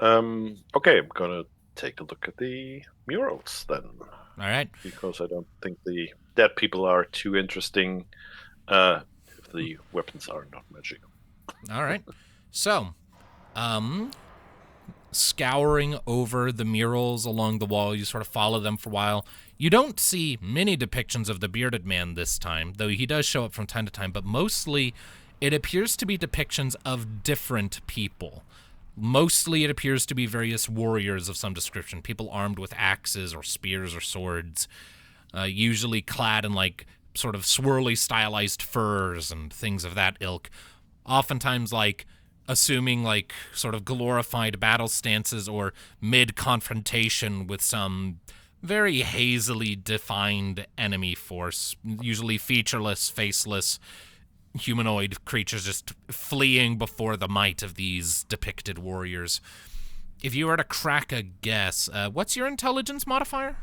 Okay, I'm gonna take a look at the murals then. All right. Because I don't think the dead people are too interesting if the weapons are not magical. All right. So, scouring over the murals along the wall, you sort of follow them for a while. You don't see many depictions of the bearded man this time, though he does show up from time to time, but mostly it appears to be depictions of different people. Mostly it appears to be various warriors of some description, people armed with axes or spears or swords, usually clad in like sort of swirly stylized furs and things of that ilk. Oftentimes like assuming like sort of glorified battle stances or mid-confrontation with some very hazily defined enemy force, usually featureless, faceless, humanoid creatures just fleeing before the might of these depicted warriors. If you were to crack a guess, what's your intelligence modifier?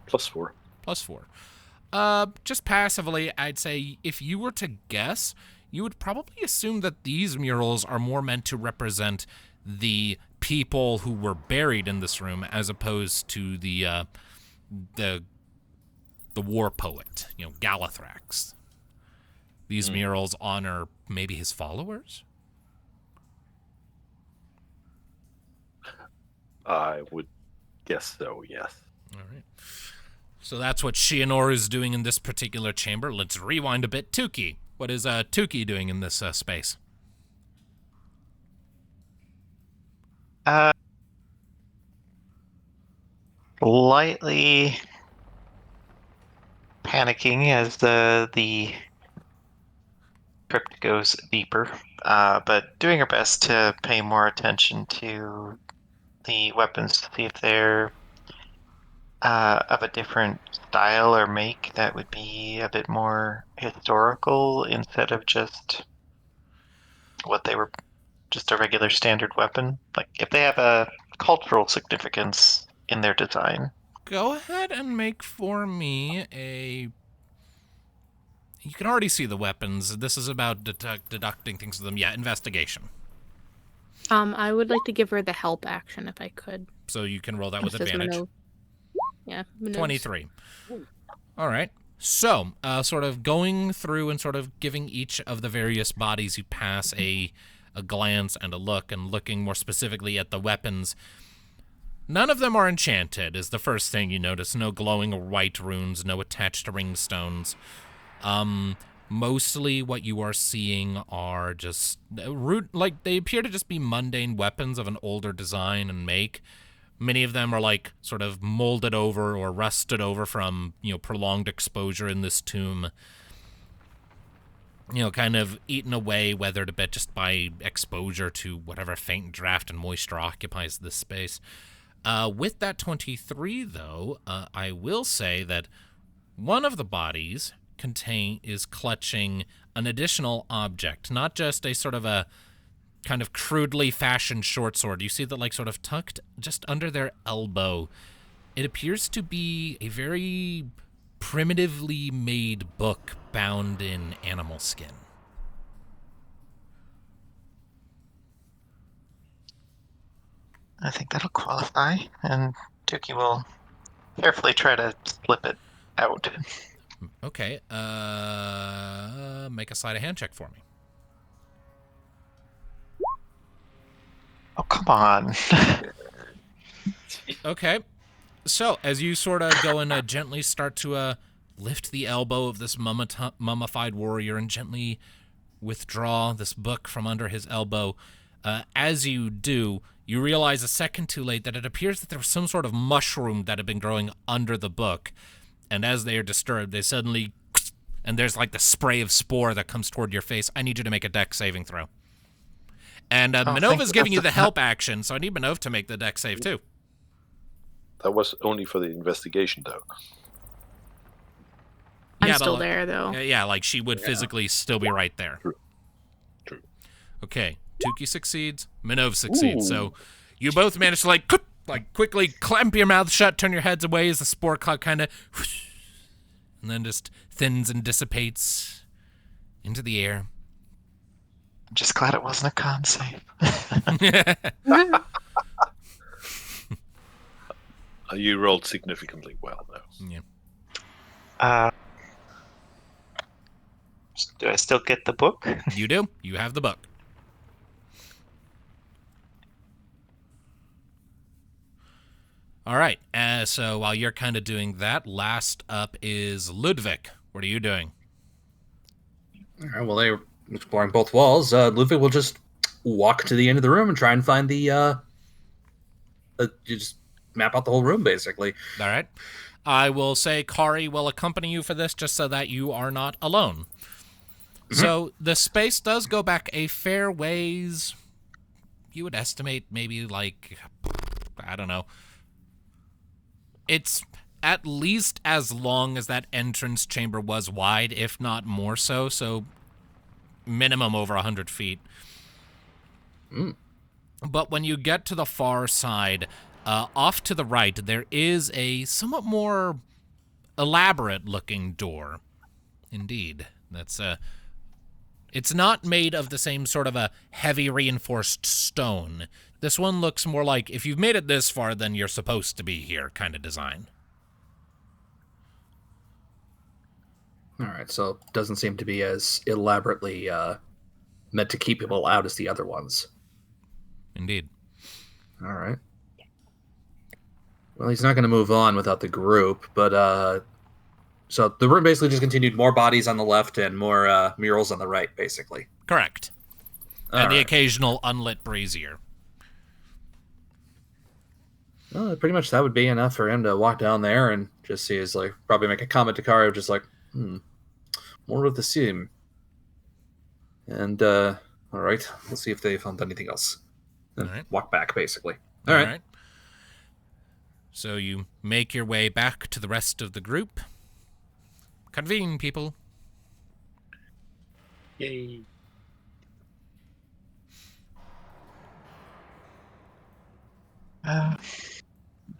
+4. +4. Just passively, I'd say if you were to guess, you would probably assume that these murals are more meant to represent the people who were buried in this room as opposed to the Warpoet, Galathrax. These murals honor maybe his followers? I would guess so, yes. All right. So that's what Shianor is doing in this particular chamber. Let's rewind a bit. Tuki. What is Tuki doing in this space? Slightly panicking as the crypt goes deeper, but doing her best to pay more attention to the weapons to see if they're of a different style or make that would be a bit more historical instead of just what they were, just a regular standard weapon. Like if they have a cultural significance in their design. Go ahead and make for me a... You can already see the weapons. This is about deducting things from them. Yeah, investigation. I would like to give her the help action if I could. So you can roll that with advantage. Minnove. Yeah, Minnove's. 23. All right. So, sort of going through and sort of giving each of the various bodies you pass a glance and a look, and looking more specifically at the weapons. None of them are enchanted, is the first thing you notice. No glowing white runes, no attached ringstones. Mostly what you are seeing are just they appear to just be mundane weapons of an older design and make. Many of them are like sort of molded over or rusted over from, prolonged exposure in this tomb. Kind of eaten away, weathered a bit just by exposure to whatever faint draft and moisture occupies this space. With that 23, though, I will say that one of the bodies is clutching an additional object, not just a sort of a kind of crudely fashioned short sword. You see that like sort of tucked just under their elbow. It appears to be a very primitively made book bound in animal skin. I think that'll qualify, and Tuki will carefully try to slip it out. Okay, make a sleight of hand check for me. Oh, come on. Okay, so as you sort of go and gently start to lift the elbow of this mummified warrior and gently withdraw this book from under his elbow, As you do, you realize a second too late that it appears that there was some sort of mushroom that had been growing under the book. And as they are disturbed, they suddenly... And there's like the spray of spore that comes toward your face. I need you to make a dex saving throw. And Minnove is giving you the help action, so I need Minnove to make the dex save too. That was only for the investigation, though. I'm still there, though. Yeah, like she would physically still be right there. True. Okay, Tuki succeeds, Minnove succeeds. So you both manage to like quickly clamp your mouth shut, turn your heads away as the spore cloud kind of... and then just thins and dissipates into the air. I'm just glad it wasn't a con save. You rolled significantly well, though. Yeah. Do I still get the book? You do. You have the book. All right. So while you're kind of doing that, last up is Ludviek. What are you doing? All right, well, they're exploring both walls. Ludviek will just walk to the end of the room and try and find you just map out the whole room, basically. All right. I will say Kari will accompany you for this just so that you are not alone. Mm-hmm. So the space does go back a fair ways. You would estimate maybe like, I don't know. It's at least as long as that entrance chamber was wide, if not more so. So minimum over 100 feet. Mm. But when you get to the far side, off to the right, there is a somewhat more elaborate-looking door. Indeed. That's it's not made of the same sort of a heavy reinforced stone. This one looks more like, if you've made it this far, then you're supposed to be here kind of design. All right, so it doesn't seem to be as elaborately meant to keep people out as the other ones. Indeed. All right. Well, he's not going to move on without the group, but so the room basically just continued more bodies on the left and more murals on the right, basically. Correct. And the occasional unlit brazier. Well, pretty much that would be enough for him to walk down there and just see his, like, probably make a comment to Kari of just like, more of the same. And, all right, we'll see if they found anything else. And all right. Walk back, basically. All right. So you make your way back to the rest of the group. Convene, people. Yay.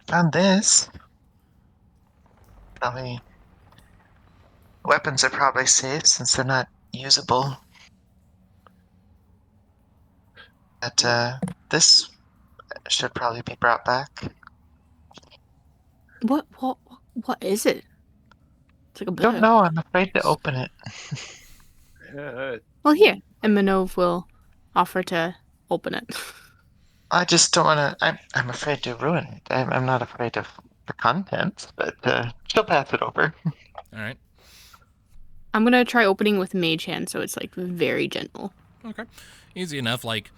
Found this. Probably weapons are probably safe since they're not usable. But this should probably be brought back. What is it? It's like a book. I don't know. I'm afraid to open it. Well, here. And Minnove will offer to open it. I just don't want to... I'm afraid to ruin it. I'm not afraid of the contents, but she'll pass it over. All right. I'm going to try opening with Mage Hand, so it's, like, very gentle. Okay. Easy enough. Like,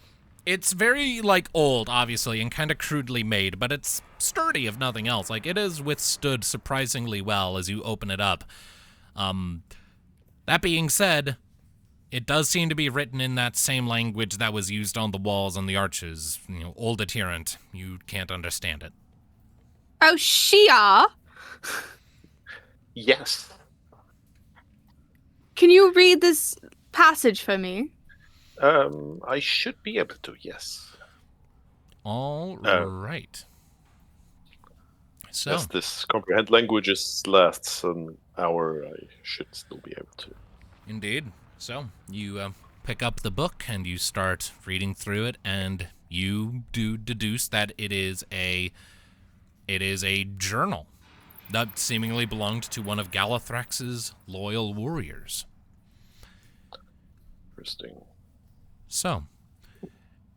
it's very, like, old, obviously, and kind of crudely made, but it's sturdy, if nothing else. Like, it has withstood surprisingly well as you open it up. That being said, it does seem to be written in that same language that was used on the walls and the arches. You know, old adherent. You can't understand it. Oh, Shia! Yes. Can you read this passage for me? I should be able to, yes. All right. So, as this comprehend languages lasts an hour, I should still be able to. Indeed. So, you pick up the book and you start reading through it, and you do deduce that it is a journal that seemingly belonged to one of Galathrax's loyal warriors. Interesting. So,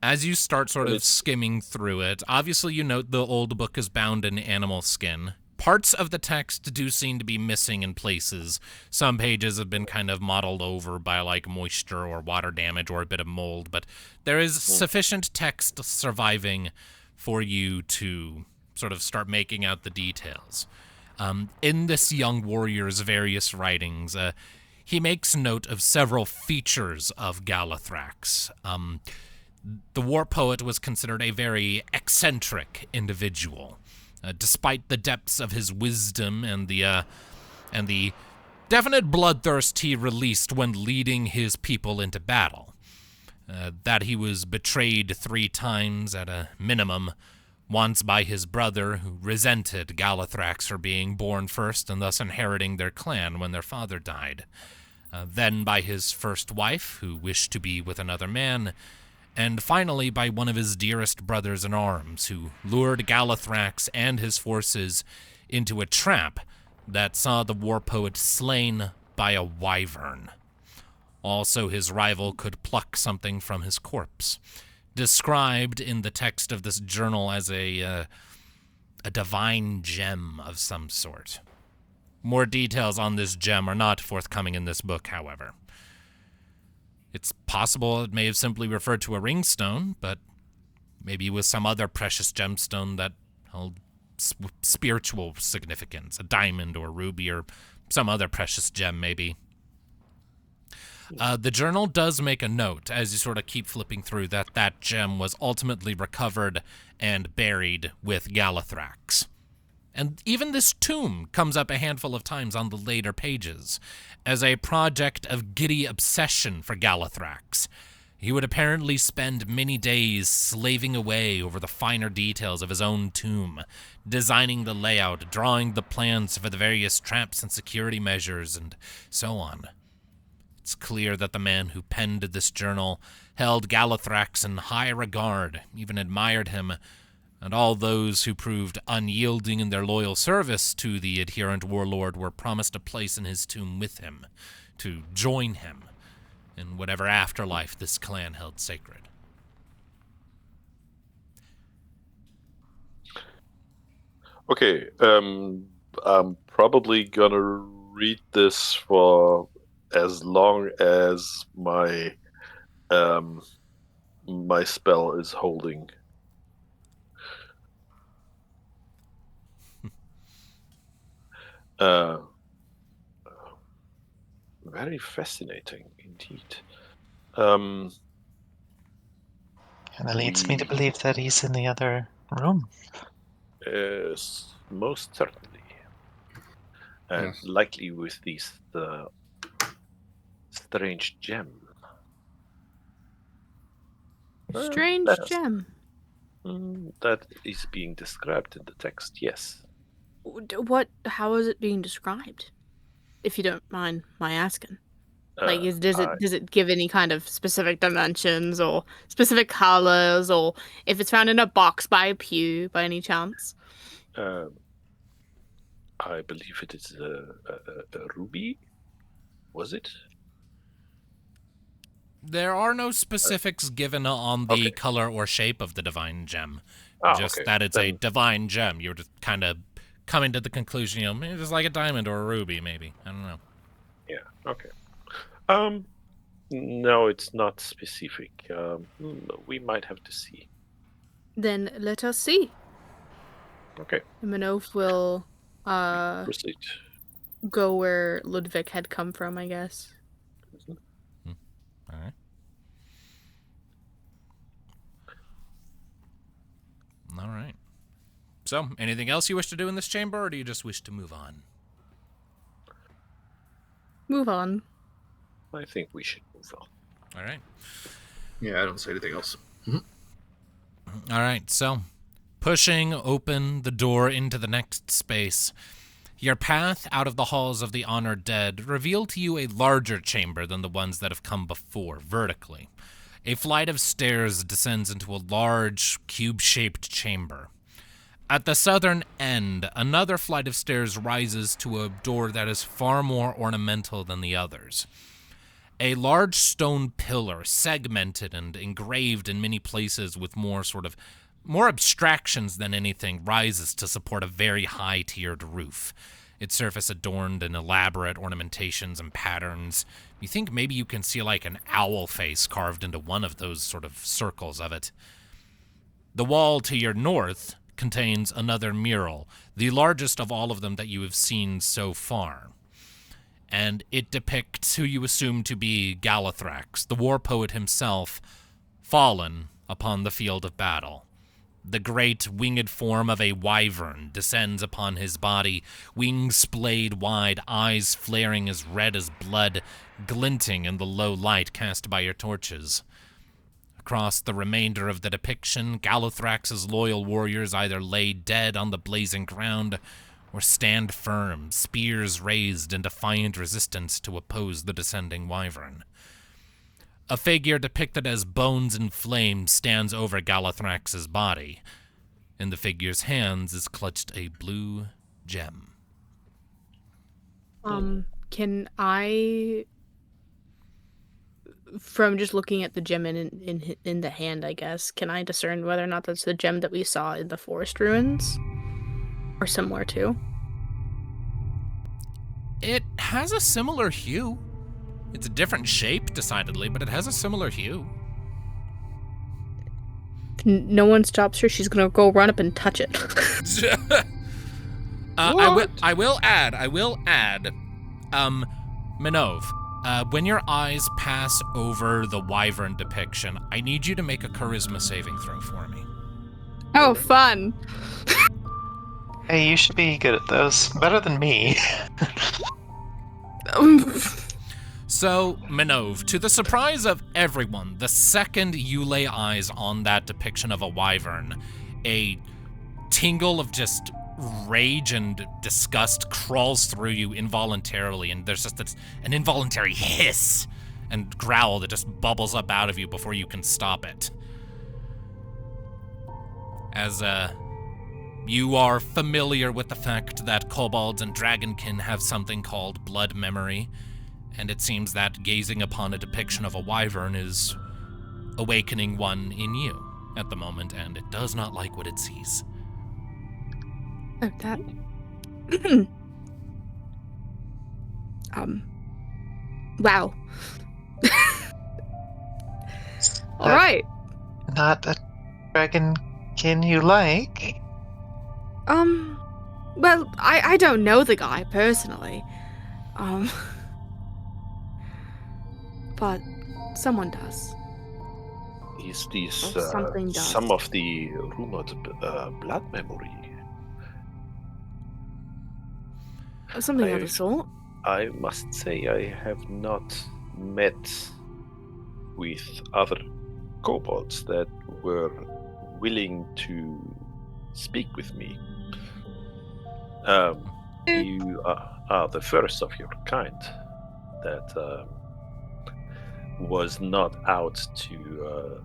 as you start sort of skimming through it, obviously you note the old book is bound in animal skin, Parts of the text do seem to be missing in places. Some pages have been kind of mottled over by like moisture or water damage or a bit of mold, but there is sufficient text surviving for you to sort of start making out the details. In this young warrior's various writings, he makes note of several features of Galathrax. The Warpoet was considered a very eccentric individual. Despite the depths of his wisdom and the definite bloodthirst he released when leading his people into battle. That he was betrayed 3 times at a minimum, once by his brother, who resented Galathrax for being born first and thus inheriting their clan when their father died. Then by his first wife, who wished to be with another man, and finally by one of his dearest brothers-in-arms, who lured Galathrax and his forces into a trap that saw the Warpoet slain by a wyvern. Also, his rival could pluck something from his corpse, described in the text of this journal as a divine gem of some sort. More details on this gem are not forthcoming in this book, however. It's possible it may have simply referred to a ringstone, but maybe it was some other precious gemstone that held spiritual significance, a diamond or ruby or some other precious gem, maybe. The journal does make a note, as you sort of keep flipping through, that gem was ultimately recovered and buried with Galathrax. And even this tomb comes up a handful of times on the later pages, as a project of giddy obsession for Galathrax. He would apparently spend many days slaving away over the finer details of his own tomb, designing the layout, drawing the plans for the various traps and security measures, and so on. It's clear that the man who penned this journal held Galathrax in high regard, even admired him, and all those who proved unyielding in their loyal service to the adherent warlord were promised a place in his tomb with him, to join him in whatever afterlife this clan held sacred. Okay, I'm probably gonna read this for as long as my my spell is holding. Very fascinating indeed. And it leads me to believe that he's in the other room. Yes, most certainly. And Yes. likely with this strange gem. Strange That's- gem. That is being described in the text, yes. What? How is it being described? If you don't mind my asking. Like, does it give any kind of specific dimensions or specific colors, or if it's found in a box by a pew by any chance? I believe it is a ruby. Was it? There are no specifics given on the color or shape of the divine gem. Just that it's a divine gem. You're just kind of coming to the conclusion, maybe it's like a diamond or a ruby, maybe. I don't know. Yeah, okay. No, it's not specific. We might have to see. Then let us see. Okay. Minnove will Proceed. go where Ludviek had come from, I guess. All right. All right. So, anything else you wish to do in this chamber, or do you just wish to move on? Move on. I think we should move on. All right. Yeah, I don't say anything else. All right, so pushing open the door into the next space, your path out of the halls of the honored dead revealed to you a larger chamber than the ones that have come before, vertically. A flight of stairs descends into a large, cube-shaped chamber. At the southern end, another flight of stairs rises to a door that is far more ornamental than the others. A large stone pillar, segmented and engraved in many places with more sort of more abstractions than anything, rises to support a very high-tiered roof. Its surface adorned in elaborate ornamentations and patterns. You think maybe you can see like an owl face carved into one of those sort of circles of it. The wall to your north contains another mural, the largest of all of them that you have seen so far. And it depicts who you assume to be Galathrax, the Warpoet himself, fallen upon the field of battle. The great winged form of a wyvern descends upon his body, wings splayed wide, eyes flaring as red as blood, glinting in the low light cast by your torches. Across the remainder of the depiction, Galathrax's loyal warriors either lay dead on the blazing ground or stand firm, spears raised in defiant resistance to oppose the descending wyvern. A figure depicted as bones and flames stands over Galathrax's body. In the figure's hands is clutched a blue gem. Can I, from just looking at the gem in the hand, I guess, can I discern whether or not that's the gem that we saw in the forest ruins? Or somewhere too? It has a similar hue. It's a different shape, decidedly, but it has a similar hue. No one stops her. She's gonna go run up and touch it. I will add, Minnove, when your eyes pass over the wyvern depiction, I need you to make a charisma saving throw for me. Oh, fun. Hey, you should be good at those. Better than me. So, Minnove, to the surprise of everyone, the second you lay eyes on that depiction of a wyvern, a tingle of just rage and disgust crawls through you involuntarily, and there's just an involuntary hiss and growl that just bubbles up out of you before you can stop it. As, you are familiar with the fact that kobolds and dragonkin have something called blood memory, and it seems that gazing upon a depiction of a wyvern is awakening one in you at the moment, and it does not like what it sees. Oh, that... Wow. Alright. Not a dragonkin you like? Well, I don't know the guy personally. But someone does. Is this something does. some of the rumored blood memory? Something of the sort. I must say I have not met with other kobolds that were willing to speak with me. You are the first of your kind that was not out to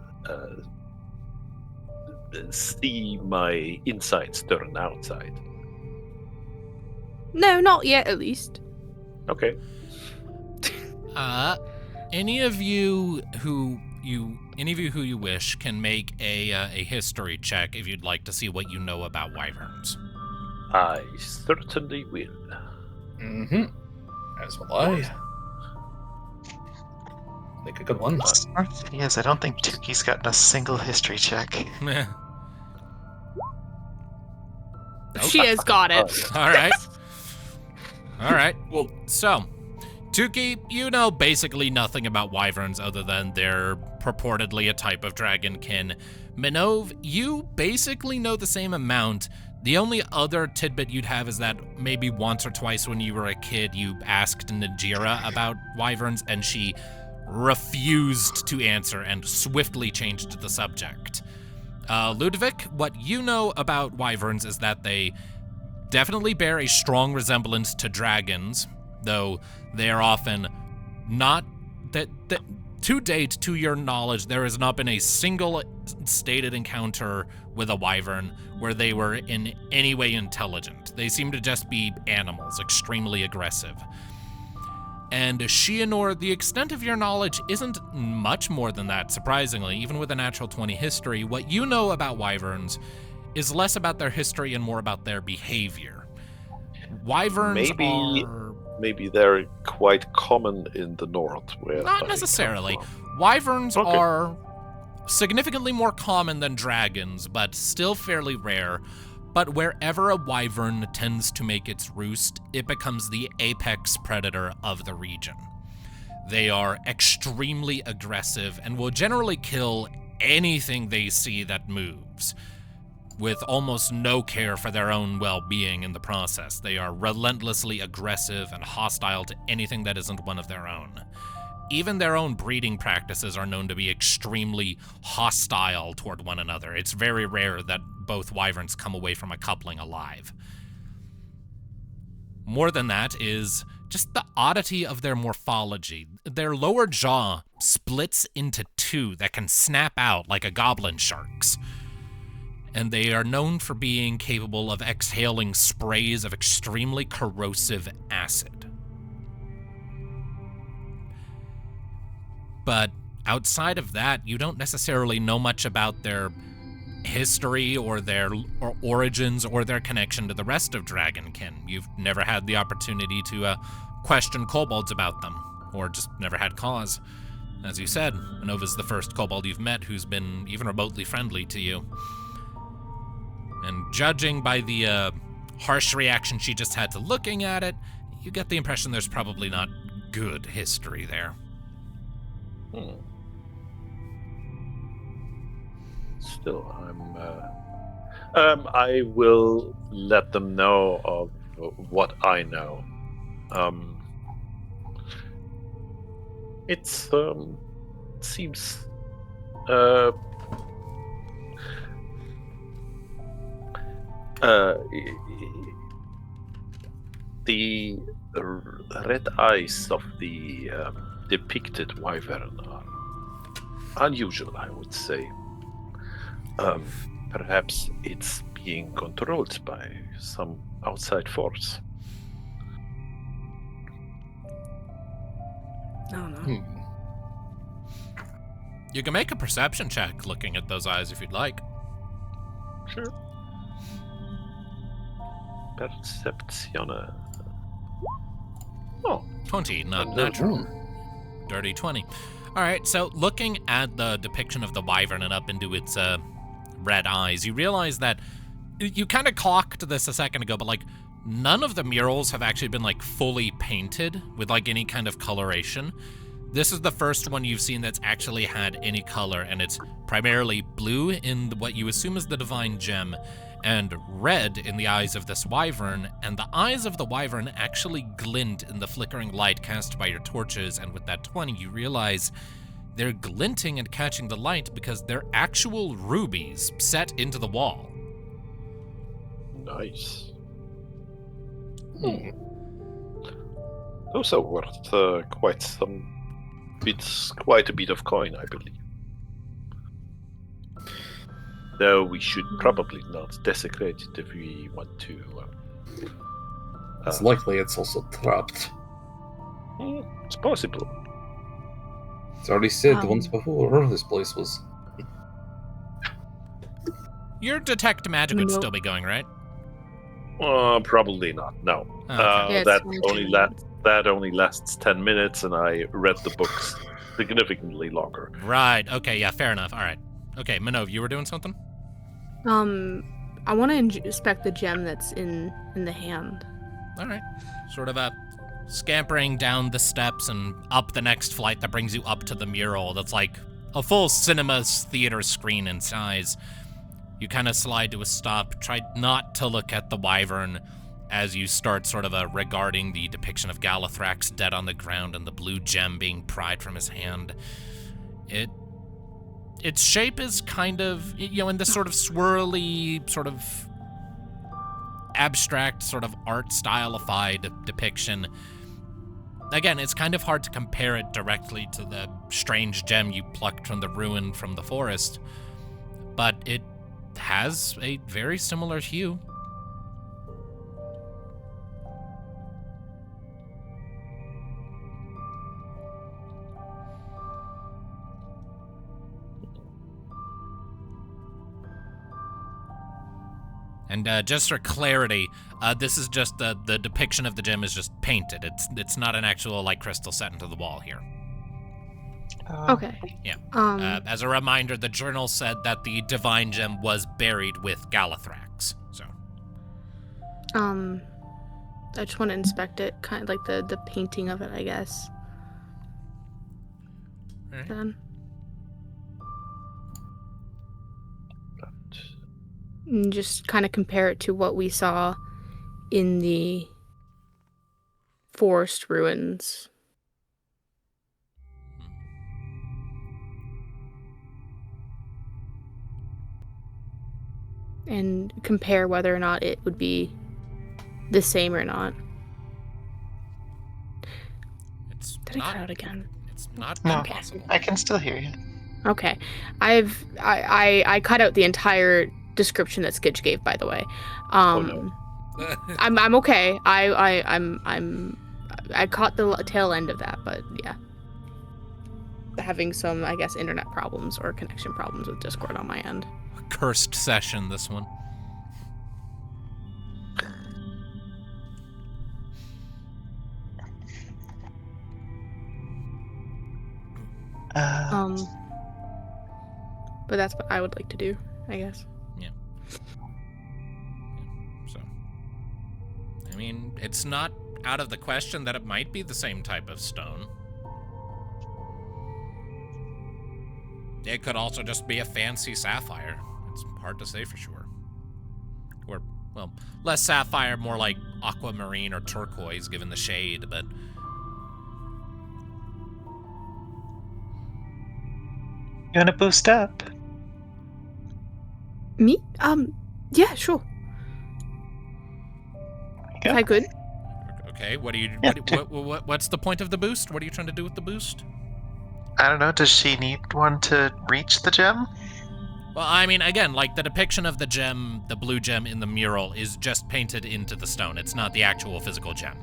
see my insides turn outside. No, not yet, at least. Okay. Any of you who you wish can make a history check if you'd like to see what you know about wyverns. I certainly will. Mm-hmm. As will I. Make a good one. Yes, I don't think Tuki's gotten a single history check. Nope. She has got it. All right. Well, so, Tuki, you know basically nothing about wyverns other than they're purportedly a type of dragonkin. Minnove, you basically know the same amount. The only other tidbit you'd have is that maybe once or twice when you were a kid, you asked Najira about wyverns, and she refused to answer and swiftly changed the subject. Ludviek, what you know about wyverns is that they definitely bear a strong resemblance to dragons, though they are often not that to date, to your knowledge, there has not been a single stated encounter with a wyvern where they were in any way intelligent. They seem to just be animals, extremely aggressive. And Shianor, the extent of your knowledge isn't much more than that, surprisingly. Even with a natural 20 history, what you know about wyverns is less about their history and more about their behavior. Wyverns Maybe they're quite common in the north. Where not necessarily. Wyverns are significantly more common than dragons, but still fairly rare. But wherever a wyvern tends to make its roost, it becomes the apex predator of the region. They are extremely aggressive and will generally kill anything they see that moves, with almost no care for their own well-being in the process. They are relentlessly aggressive and hostile to anything that isn't one of their own. Even their own breeding practices are known to be extremely hostile toward one another. It's very rare that both wyverns come away from a coupling alive. More than that is just the oddity of their morphology. Their lower jaw splits into two that can snap out like a goblin shark's. And they are known for being capable of exhaling sprays of extremely corrosive acid. But outside of that, you don't necessarily know much about their history or their origins or their connection to the rest of Dragonkin. You've never had the opportunity to question kobolds about them, or just never had cause. As you said, Minnove's the first kobold you've met who's been even remotely friendly to you. And judging by the harsh reaction she just had to looking at it, you get the impression there's probably not good history there. Still, I will let them know of what I know. It seems the red eyes of the depicted wyvern are unusual, I would say. Perhaps it's being controlled by some outside force. I don't know. You can make a perception check looking at those eyes if you'd like. Sure. Perception. Oh. 20, not natural. Dirty 20. All right, so looking at the depiction of the wyvern and up into its red eyes, you realize that you kind of clocked this a second ago, but like none of the murals have actually been like fully painted with like any kind of coloration. This is the first one you've seen that's actually had any color, and it's primarily blue in what you assume is the divine gem, and red in the eyes of this wyvern, and the eyes of the wyvern actually glint in the flickering light cast by your torches, and with that 20, you realize they're glinting and catching the light because they're actual rubies set into the wall. Nice. Those are worth quite a bit of coin, I believe. Though we should probably not desecrate it if we want to. It's likely it's also trapped. It's possible. It's already said once before this place was. Your detect magic would still be going, right? Probably not. No. Okay. That only lasts 10 minutes, and I read the books significantly longer. Right. Okay. Yeah. Fair enough. All right. Okay, Minnove, you were doing something? I want to inspect the gem that's in the hand. All right. Sort of scampering down the steps and up the next flight that brings you up to the mural that's like a full cinema's theater screen in size. You kind of slide to a stop, try not to look at the wyvern as you start sort of regarding the depiction of Galathrax dead on the ground and the blue gem being pried from his hand. Its shape is kind of, in this sort of swirly, sort of abstract, sort of art stylified depiction. Again, it's kind of hard to compare it directly to the strange gem you plucked from the ruin from the forest, but it has a very similar hue. And just for clarity, this is just the depiction of the gem is just painted. It's not an actual like crystal set into the wall here. Okay. Yeah. As a reminder, the journal said that the divine gem was buried with Galathrax. So. I just want to inspect it, kind of like the painting of it, I guess. Right. Then. And just kind of compare it to what we saw in the forest ruins. And compare whether or not it would be the same or not. Did I cut out again? It's not No, impossible. I can still hear you. Okay. I cut out the entire description that Skitch gave, by the way. No. I'm okay. I caught the tail end of that, but yeah. Having some, I guess, internet problems or connection problems with Discord on my end. Cursed session, this one. But that's what I would like to do, I guess. Yeah. So, I mean, it's not out of the question that it might be the same type of stone. It could also just be a fancy sapphire. It's hard to say for sure. Or, well, less sapphire, more like aquamarine or turquoise, given the shade, but... You want to boost up? Me? Yeah, sure. Yeah. If I could. Okay, what are you... Yeah, what's the point of the boost? What are you trying to do with the boost? I don't know. Does she need one to reach the gem? Well, I mean, again, like the depiction of the gem, the blue gem in the mural is just painted into the stone. It's not the actual physical gem.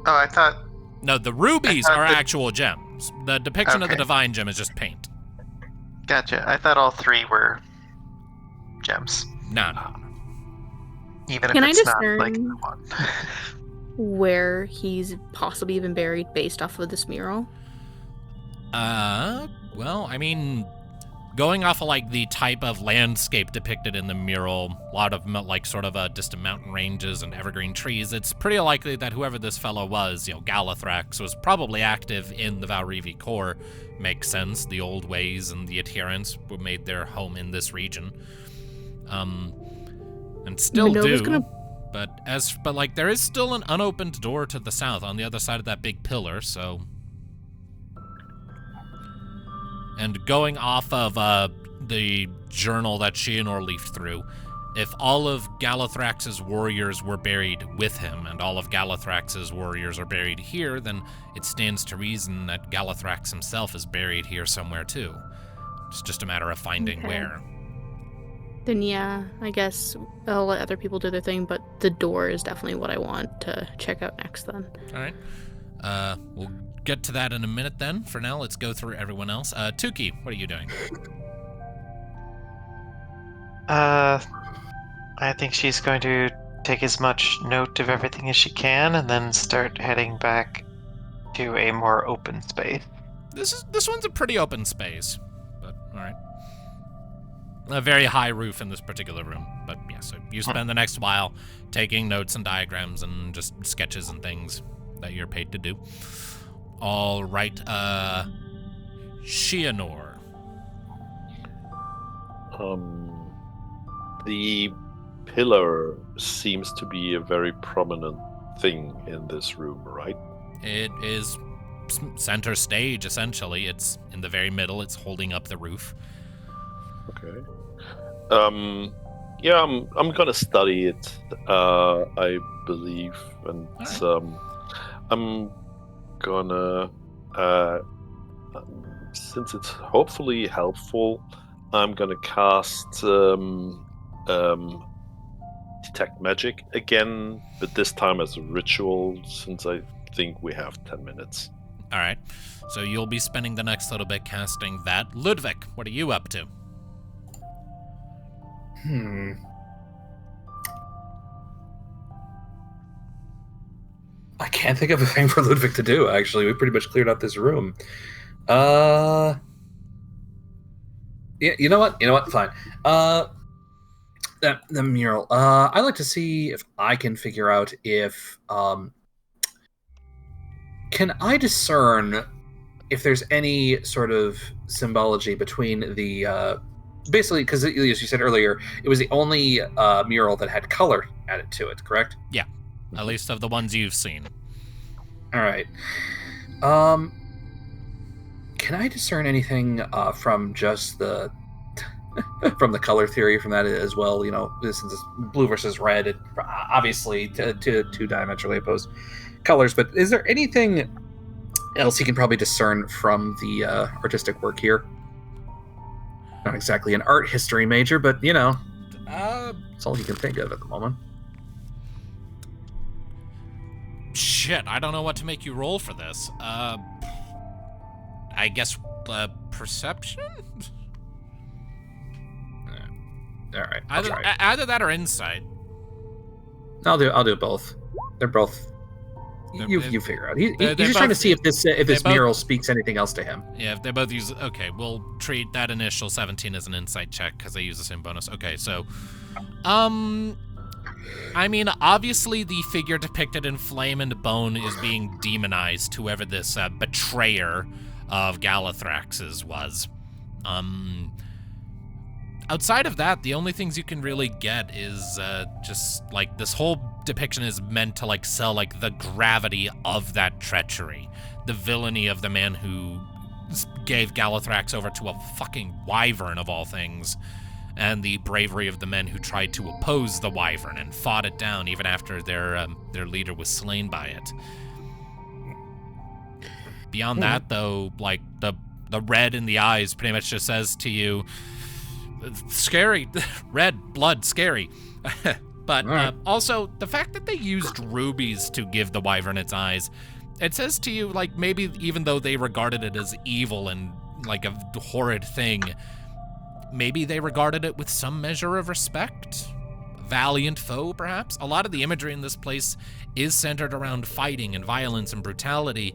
Oh, I thought... No, the rubies are actual gems. The depiction of the Okay. divine gem is just paint. Gotcha. I thought all three were gems. No. Even Can if I it's not discern- like the one. Where he's possibly even buried based off of this mural. Well, I mean, going off of like the type of landscape depicted in the mural, a lot of like sort of distant mountain ranges and evergreen trees, it's pretty likely that whoever this fellow was, Galathrax, was probably active in the Valrivi core. Makes sense. The old ways and the adherents were made their home in this region. And still Minnove's do. gonna- But like there is still an unopened door to the south on the other side of that big pillar, so. And going off of the journal that Shianor leafed through, if all of Galathrax's warriors were buried with him, and all of Galathrax's warriors are buried here, then it stands to reason that Galathrax himself is buried here somewhere too. It's just a matter of finding Okay. where. Then yeah, I guess I'll let other people do their thing, but the door is definitely what I want to check out next then. All right. We'll get to that in a minute then. For now, let's go through everyone else. Tuki, what are you doing? I think she's going to take as much note of everything as she can and then start heading back to a more open space. This one's a pretty open space, but all right. A very high roof in this particular room, but yeah, so you spend the next while taking notes and diagrams and just sketches and things that you're paid to do. All right, Shianor. The pillar seems to be a very prominent thing in this room, right? It is center stage, essentially. It's in the very middle. It's holding up the roof. Okay. Yeah, I'm gonna study it. I believe, and I'm gonna since it's hopefully helpful, I'm gonna cast detect magic again, but this time as a ritual, since I think we have 10 minutes. All right. So you'll be spending the next little bit casting that. Ludviek, what are you up to? can't think of a thing for Ludviek to do, actually. We pretty much cleared out this room. Yeah, you know what? Fine. The mural. I'd like to see if I can figure out if can I discern if there's any sort of symbology between the basically, because as you said earlier, it was the only mural that had color added to it, correct? Yeah, at least of the ones you've seen. All right. Can I discern anything from just the from the color theory from that as well? You know, since it's blue versus red, it obviously two diametrically opposed colors. But is there anything else you can probably discern from the artistic work here? Not exactly an art history major, but you know, it's all you can think of at the moment. Shit, I don't know what to make you roll for this. I guess perception? All right. Either that or insight. I'll do both. They're both. You figure out. He's just trying to see if this mural speaks anything else to him. Yeah, if they both use. Okay, we'll treat that initial 17 as an insight check because they use the same bonus. Okay, so, I mean, obviously the figure depicted in flame and bone is being demonized. Whoever this betrayer of Galathrax's was. Outside of that, the only things you can really get is just like this whole depiction is meant to like sell like the gravity of that treachery, the villainy of the man who gave Galathrax over to a fucking wyvern of all things, and the bravery of the men who tried to oppose the wyvern and fought it down even after their leader was slain by it. Beyond that, though, like the red in the eyes pretty much just says to you, scary, red blood, scary. But also the fact that they used rubies to give the wyvern its eyes, it says to you like maybe even though they regarded it as evil and like a horrid thing, maybe they regarded it with some measure of respect. Valiant foe, perhaps. A lot of the imagery in this place is centered around fighting and violence and brutality.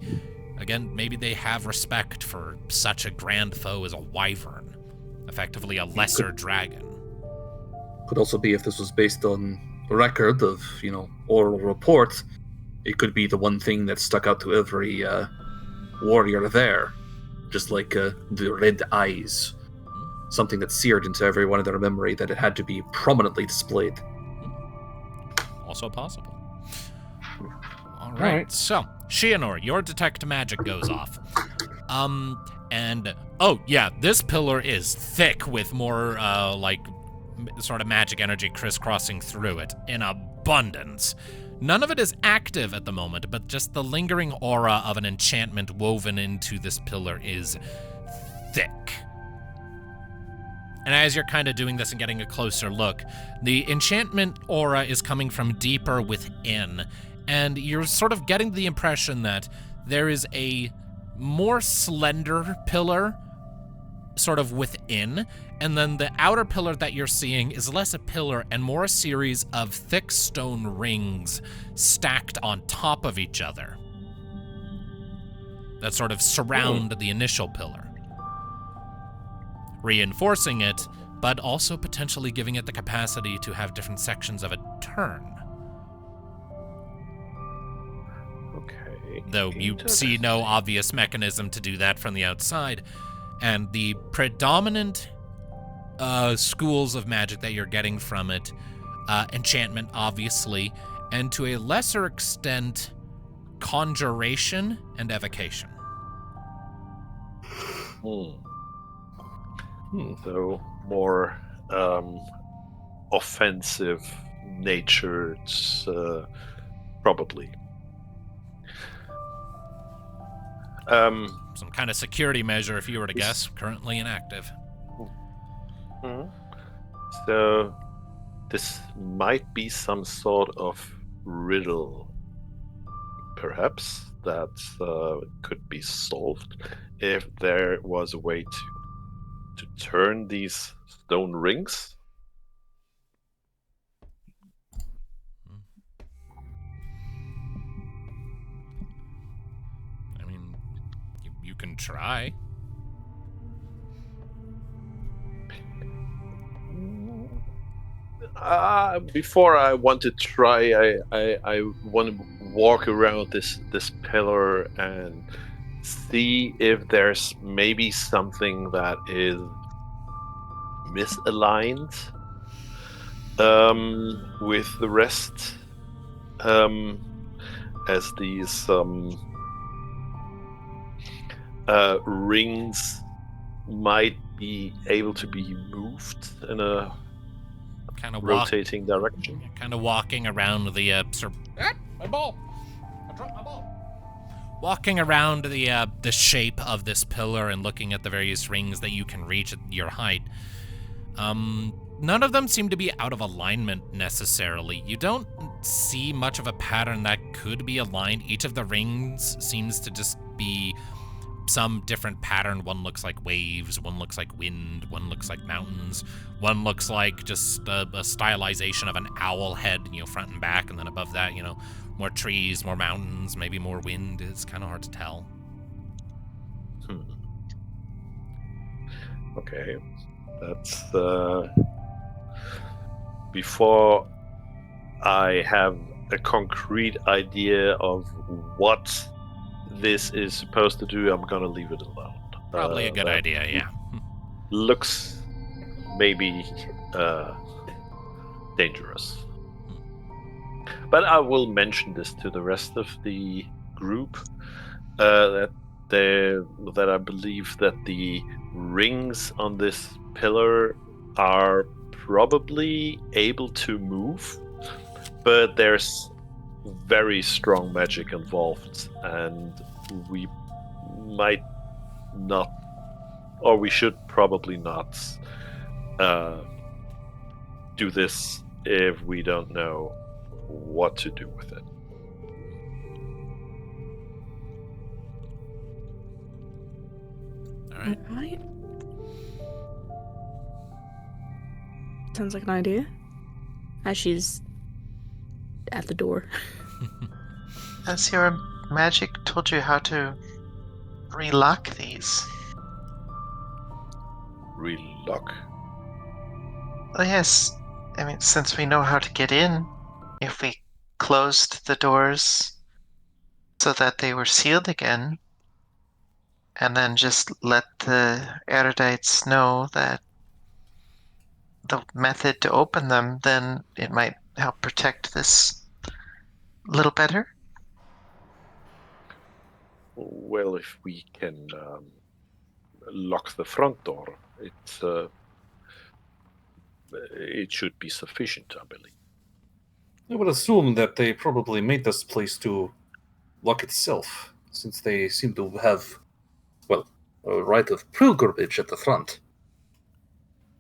Again, maybe they have respect for such a grand foe as a wyvern, effectively a lesser dragon. Could also be if this was based on a record of, you know, oral reports, it could be the one thing that stuck out to every warrior there, just like the red eyes. Something that seared into every one of their memory that it had to be prominently displayed. Also possible. All right. So, Shianor, your detect magic goes off. And oh yeah, this pillar is thick with more like sort of magic energy crisscrossing through it in abundance. None of it is active at the moment, but just the lingering aura of an enchantment woven into this pillar is thick. And as you're kind of doing this and getting a closer look, the enchantment aura is coming from deeper within, and you're sort of getting the impression that there is a more slender pillar sort of within, and then the outer pillar that you're seeing is less a pillar and more a series of thick stone rings stacked on top of each other that sort of surround the initial pillar, reinforcing it, but also potentially giving it the capacity to have different sections of it turn. Okay. Though you see no obvious mechanism to do that from the outside, and the predominant schools of magic that you're getting from it, enchantment, obviously, and to a lesser extent, conjuration and evocation. So more offensive natured, probably. Some kind of security measure, if you were to guess, currently inactive. So this might be some sort of riddle, perhaps, that could be solved if there was a way to turn these stone rings. can try. Before I want to try, I want to walk around this pillar and see if there's maybe something that is misaligned with the rest, as these rings might be able to be moved in a Kind of rotating direction. Kind of walking around the my ball. I dropped my ball. Walking around the shape of this pillar and looking at the various rings that you can reach at your height. None of them seem to be out of alignment necessarily. You don't see much of a pattern that could be aligned. Each of the rings seems to just be some different pattern. One looks like waves, one looks like wind, one looks like mountains, one looks like just a stylization of an owl head, front and back, and then above that, more trees, more mountains, maybe more wind. It's kind of hard to tell. Okay, that's before I have a concrete idea of what this is supposed to do, I'm gonna leave it alone. Probably a good idea, yeah. Looks maybe dangerous. But I will mention this to the rest of the group, that I believe that the rings on this pillar are probably able to move, but there's very strong magic involved, and we might not, or we should probably not do this if we don't know what to do with it. All right. Sounds like an idea. As she's at the door. Has your magic told you how to relock these? Relock? Oh, yes. I mean, since we know how to get in, if we closed the doors so that they were sealed again, and then just let the erudites know that the method to open them, then it might help protect this a little better. Well, if we can lock the front door, it should be sufficient, I believe. I would assume that they probably made this place to lock itself, since they seem to have, well, a right of pilgrimage at the front.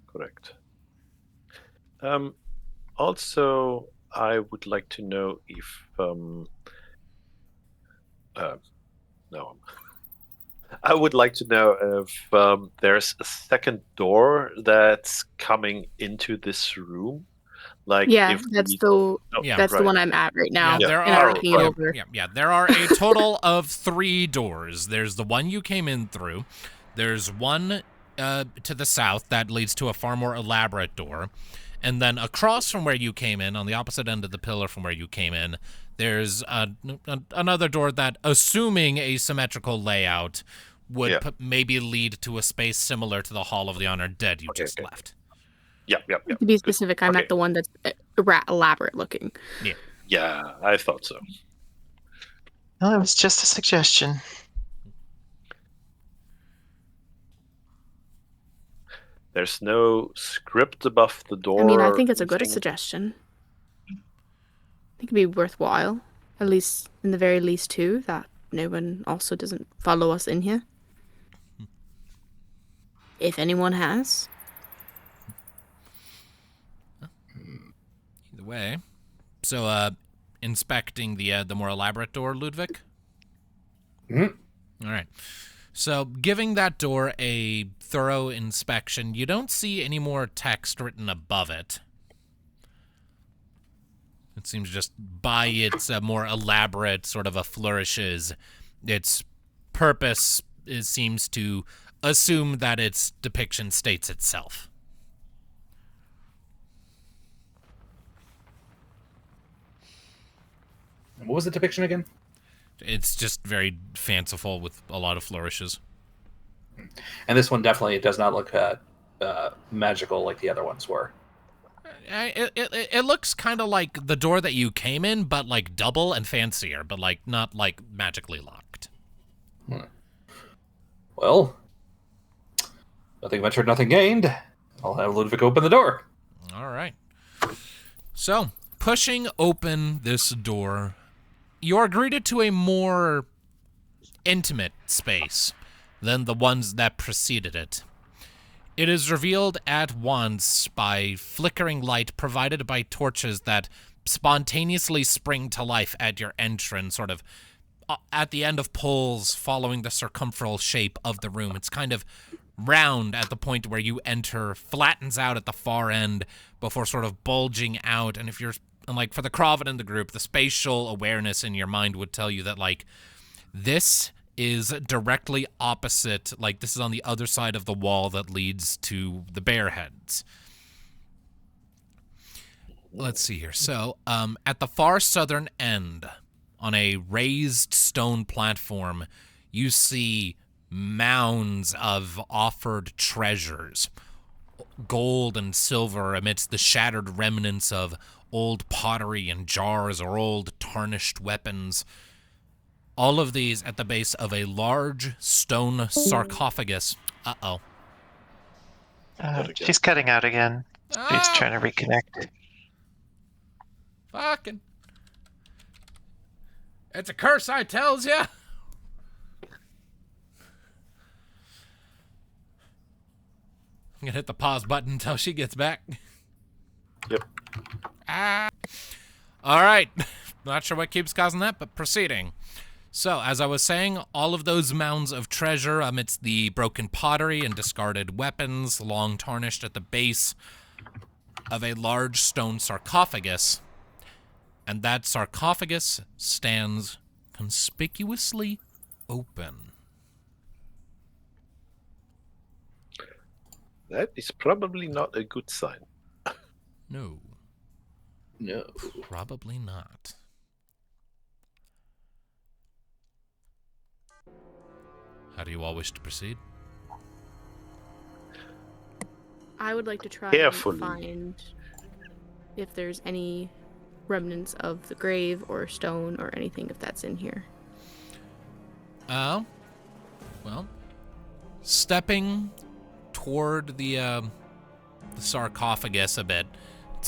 Correct. Also, I would like to know if I would like to know if there's a second door that's coming into this room. Like, yeah, if that's we... the one I'm at right now. Yeah, there and are. I'm looking it over. There are a total of 3 doors. There's the one you came in through. There's one to the south that leads to a far more elaborate door. And then across from where you came in, on the opposite end of the pillar from where you came in, there's another door that, assuming a symmetrical layout, would maybe lead to a space similar to the Hall of the Honored Dead you just left. Yep. To be specific, I'm at the one that's elaborate looking. Yeah, I thought so. Well, it was just a suggestion. There's no script above the door. I mean, I think it's a good suggestion. I think it'd be worthwhile, at least in the very least too, that no one also doesn't follow us in here. If anyone has. Either way. So, inspecting the more elaborate door, Ludviek? Mm-hmm. All right. So, giving that door a thorough inspection, you don't see any more text written above it. It seems just by its more elaborate sort of a flourishes, its purpose seems to assume that its depiction states itself. What was the depiction again? It's just very fanciful with a lot of flourishes. And this one definitely does not look magical like the other ones were. It looks kind of like the door that you came in, but like double and fancier, but like not like magically locked. Well, nothing ventured, nothing gained. I'll have Ludviek open the door. All right. So, pushing open this door, you're greeted to a more intimate space than the ones that preceded it. It is revealed at once by flickering light provided by torches that spontaneously spring to life at your entrance, sort of at the end of poles following the circumferential shape of the room. It's kind of round at the point where you enter, flattens out at the far end before sort of bulging out. And if you're, like, for the Kraven in the group, the spatial awareness in your mind would tell you that, like, this is directly opposite, like, this is on the other side of the wall that leads to the bear heads. Let's see here. So, at the far southern end, on a raised stone platform, you see mounds of offered treasures, gold and silver amidst the shattered remnants of old pottery and jars or old tarnished weapons. All of these at the base of a large stone sarcophagus. Uh-oh. She's cutting out again. She's trying to reconnect. Fucking. It's a curse, I tells ya. I'm gonna hit the pause button until she gets back. Yep. All right. Not sure what keeps causing that, but proceeding. So, as I was saying, all of those mounds of treasure amidst the broken pottery and discarded weapons, long tarnished at the base of a large stone sarcophagus. And that sarcophagus stands conspicuously open. That is probably not a good sign. No. No. Probably not. How do you all wish to proceed? I would like to try Carefully. and find if there's any remnants of the grave or stone or anything, if that's in here. Well, stepping toward the sarcophagus a bit,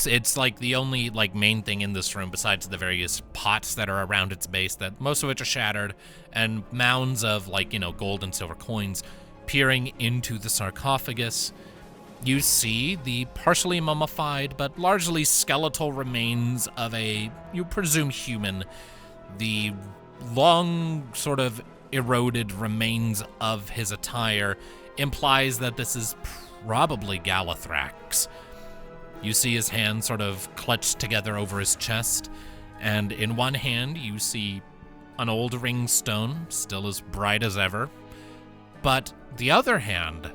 it's like the only like main thing in this room besides the various pots that are around its base, that most of which are shattered, and mounds of like, gold and silver coins peering into the sarcophagus. You see the partially mummified but largely skeletal remains of a, you presume, human. The long sort of eroded remains of his attire implies that this is probably Galathrax. You see his hand sort of clutched together over his chest, and in one hand you see an old ring stone, still as bright as ever. But the other hand,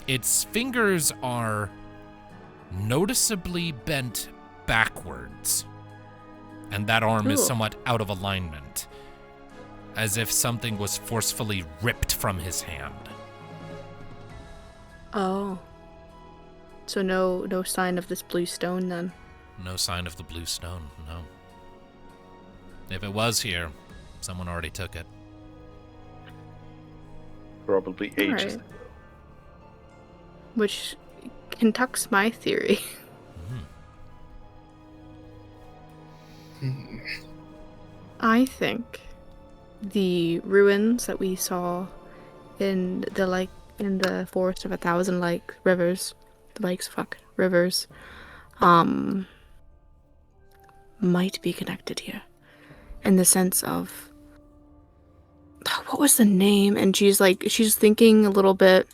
its fingers are noticeably bent backwards, and that arm is somewhat out of alignment, as if something was forcefully ripped from his hand. Oh. So no sign of this blue stone then? No sign of the blue stone, no. If it was here, someone already took it. Probably ages ago. Which conducts my theory. I think the ruins that we saw in the forest of 1,000 rivers, rivers, might be connected here, in the sense of, what was the name? And she's thinking a little bit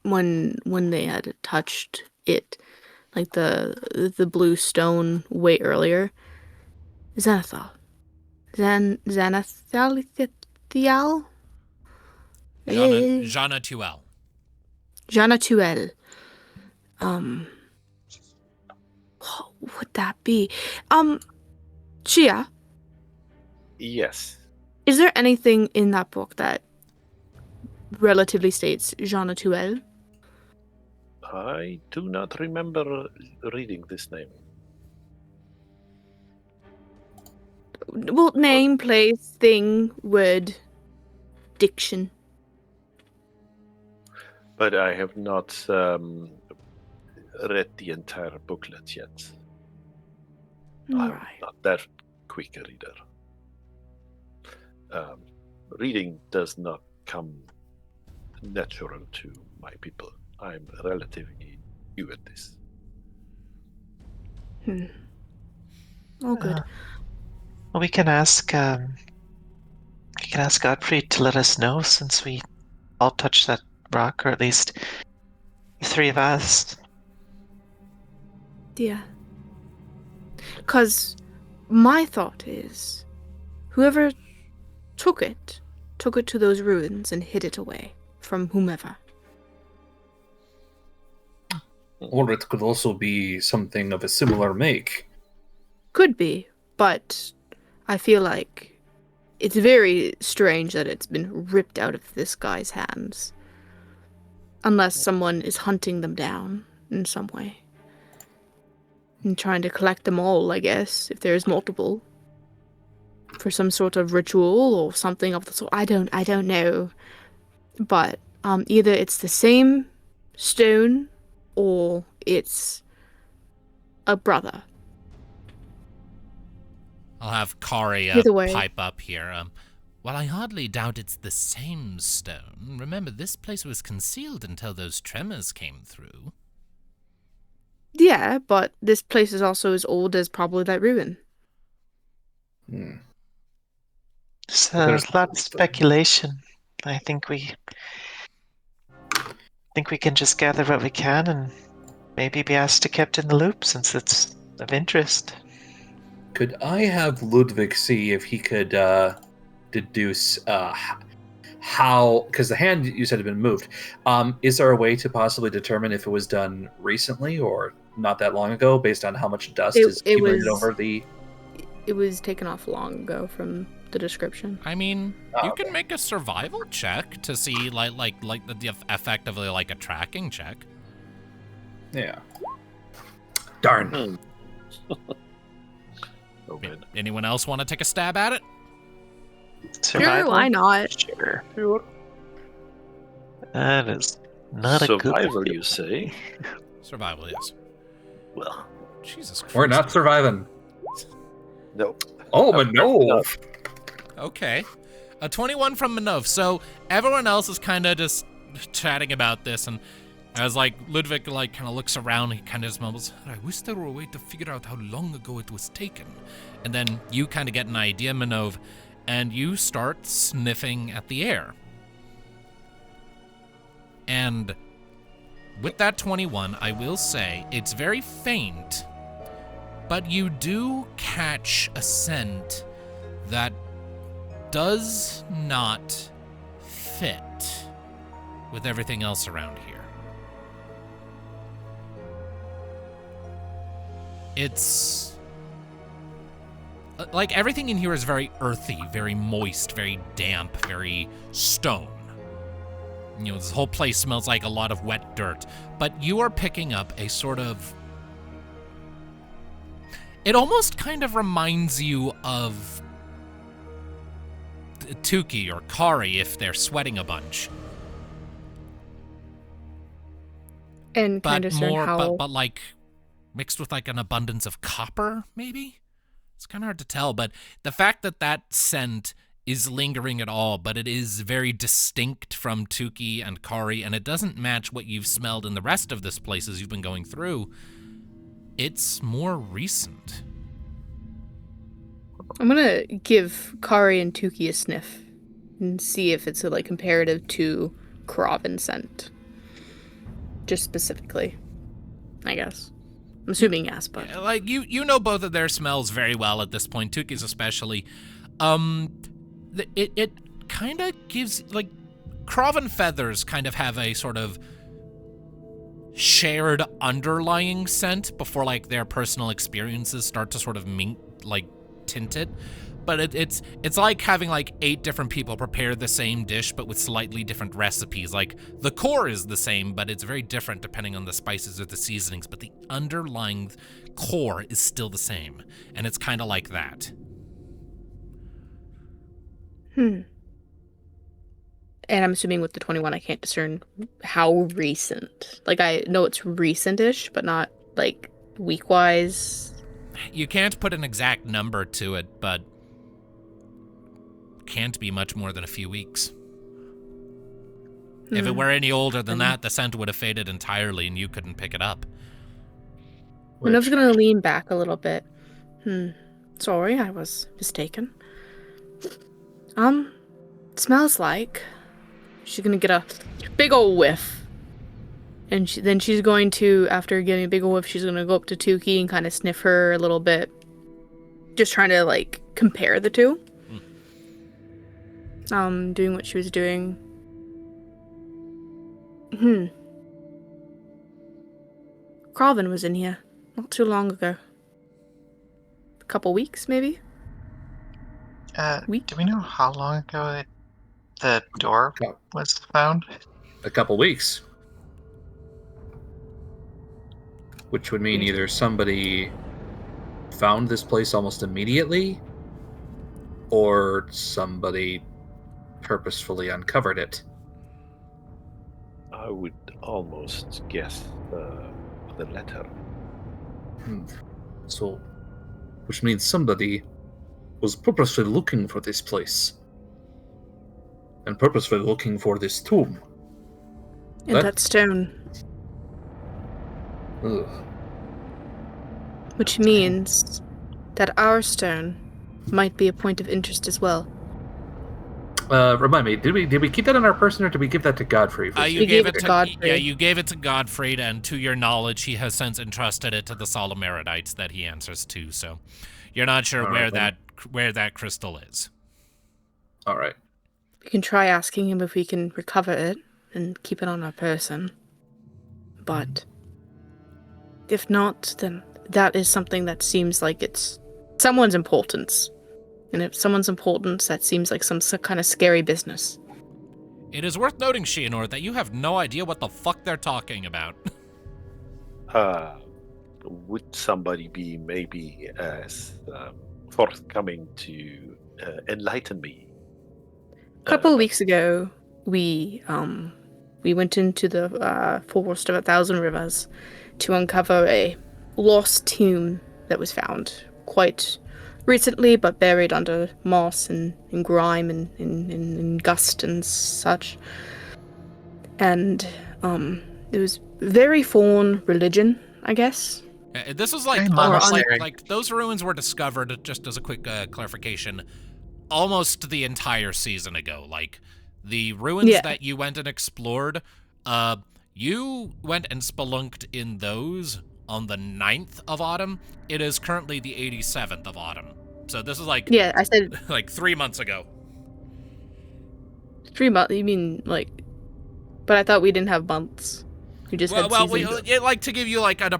when they had touched it, like the blue stone way earlier. Xanathal. Xanathal? Jana Tuel. Jana Tuel. What would that be? Chia? Yes. Is there anything in that book that relatively states Jana Tuel? I do not remember reading this name. Well, name, place, thing, word, diction. But I have not read the entire booklet yet. I'm Right. not that quick a reader. Reading does not come natural to my people. I'm relatively new at this. Oh, good. Well, we can ask Godfrey to let us know, since we all touched that rock, or at least the three of us. Yeah. Because my thought is, whoever took it to those ruins and hid it away from whomever. Or it could also be something of a similar make. Could be, but I feel like it's very strange that it's been ripped out of this guy's hands. Unless someone is hunting them down in some way. And trying to collect them all, I guess, if there's multiple. For some sort of ritual or something of the sort. I don't know. But either it's the same stone or it's a brother. I'll have Kari Either way. pipe up here. Well, I hardly doubt it's the same stone. Remember, this place was concealed until those tremors came through. Yeah, but this place is also as old as probably that ruin. So there's a lot of speculation. I think we can just gather what we can and maybe be asked to kept in the loop, since it's of interest. Could I have Ludviek see if he could deduce how, because the hand you said had been moved. Is there a way to possibly determine if it was done recently or not that long ago, based on how much dust is accumulated over the... It was taken off long ago from the description. I mean, you can make a survival check to see like the effectively like a tracking check. Yeah. Darn. Okay. Anyone else want to take a stab at it? Sure, why not? Sure. That is not a good Survival, idea. you say? Survival, yes. Well, Jesus Christ. We're not surviving. no. Oh, but no. Okay. A 21 from Minnove. So everyone else is kind of just chatting about this, and as Ludviek kind of looks around, he kind of just mumbles, I wish there were a way to figure out how long ago it was taken. And then you kind of get an idea, Minnove, and you start sniffing at the air. And with that 21, I will say it's very faint, but you do catch a scent that does not fit with everything else around here. It's like everything in here is very earthy, very moist, very damp, very stone. You know, this whole place smells like a lot of wet dirt, but you are picking up a sort of... It almost kind of reminds you of Tuki or Kari if they're sweating a bunch. And kind of more, how... but like mixed with like an abundance of copper, maybe? It's kind of hard to tell, but the fact that that scent is lingering at all, but it is very distinct from Tuki and Kari, and it doesn't match what you've smelled in the rest of this place as you've been going through. It's more recent. I'm gonna give Kari and Tuki a sniff and see if it's a comparative to Kraven scent. Just specifically, I guess. I'm assuming yes, but you know both of their smells very well at this point. Tuki's especially. It kind of gives Kraven feathers kind of have a sort of shared underlying scent before like their personal experiences start to sort of tint it. But it's like having like 8 different people prepare the same dish but with slightly different recipes. Like the core is the same, but it's very different depending on the spices or the seasonings, but the underlying core is still the same. And it's kind of like that. And I'm assuming with the 21 I can't discern how recent. Like I know it's recent-ish, but not like week-wise. You can't put an exact number to it, but can't be much more than a few weeks. If it were any older than that, the scent would have faded entirely and you couldn't pick it up. Minnove's gonna lean back a little bit. Sorry, I was mistaken. Smells like... She's gonna get a big ol' whiff. And then she's going to, after getting a big ol' whiff, she's gonna go up to Tuki and kind of sniff her a little bit. Just trying to, like, compare the two. Doing what she was doing. Kraven was in here not too long ago. A couple weeks, maybe? Do we know how long ago the door was found? A couple weeks. Which would mean either somebody found this place almost immediately, or somebody purposefully uncovered it. I would almost guess the latter. So, which means somebody was purposefully looking for this place. And purposefully looking for this tomb. And that stone. Ugh. Which means that our stone might be a point of interest as well. Remind me, did we keep that in our person, or did we give that to Godfrey? You gave it to Godfrey. Yeah, you gave it to Godfrey, and to your knowledge, he has since entrusted it to the Solemn Erudites that he answers to. So, you're not sure where that crystal is. All right. We can try asking him if we can recover it and keep it on our person. But if not, then that is something that seems like it's someone's importance. And if someone's importance, that seems like some kind of scary business. It is worth noting, Shianor, that you have no idea what the fuck they're talking about. Would somebody be maybe as forthcoming to enlighten me? A couple of weeks ago, we went into the Forest of 1,000 Rivers to uncover a lost tomb that was found quite recently, but buried under moss and grime and gust and such. And it was very foreign religion, I guess. This was like those ruins were discovered, just as a quick clarification, almost the entire season ago. Like the ruins that you went and explored, you went and spelunked in those on the 9th of autumn. It is currently the 87th of autumn. So this is like... Yeah, I said... like 3 months ago. 3 months? You mean, like... But I thought we didn't have months. We just had seasons. Like, to give you, like, an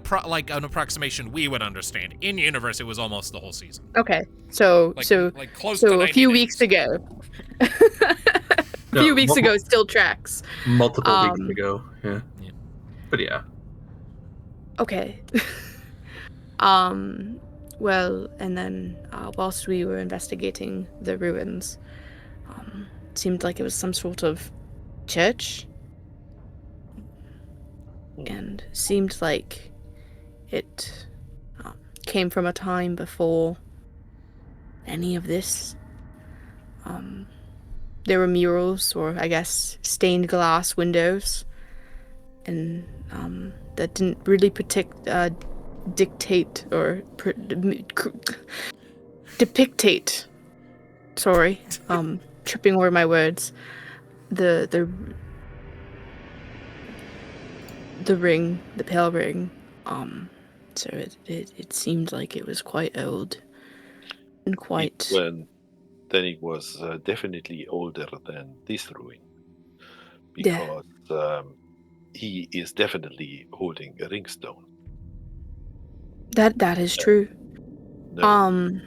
approximation we would understand. In universe, it was almost the whole season. Okay. So close to a few weeks ago. A few weeks ago still tracks. Multiple weeks ago, yeah. But yeah. Okay. Well, and then whilst we were investigating the ruins, it seemed like it was some sort of church. And seemed like it came from a time before any of this. There were murals, or I guess stained glass windows, and that didn't really dictate or depictate. Sorry, tripping over my words. The ring, the pale ring. So it seemed like it was quite old and quite. Then it was definitely older than this ruin. because he is definitely holding a ringstone. That is true. No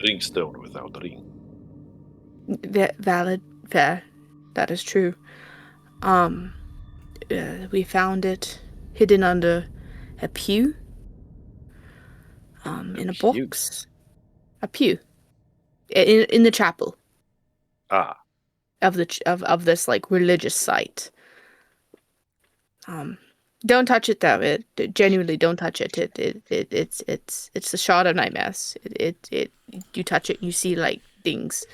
ringstone without ring. Valid, fair. That is true. We found it hidden under a pew. In a box. A pew. In the chapel. Ah. Of this like religious site. Don't touch it though. It genuinely don't touch it. It's a shard of nightmares. You touch it, you see like things.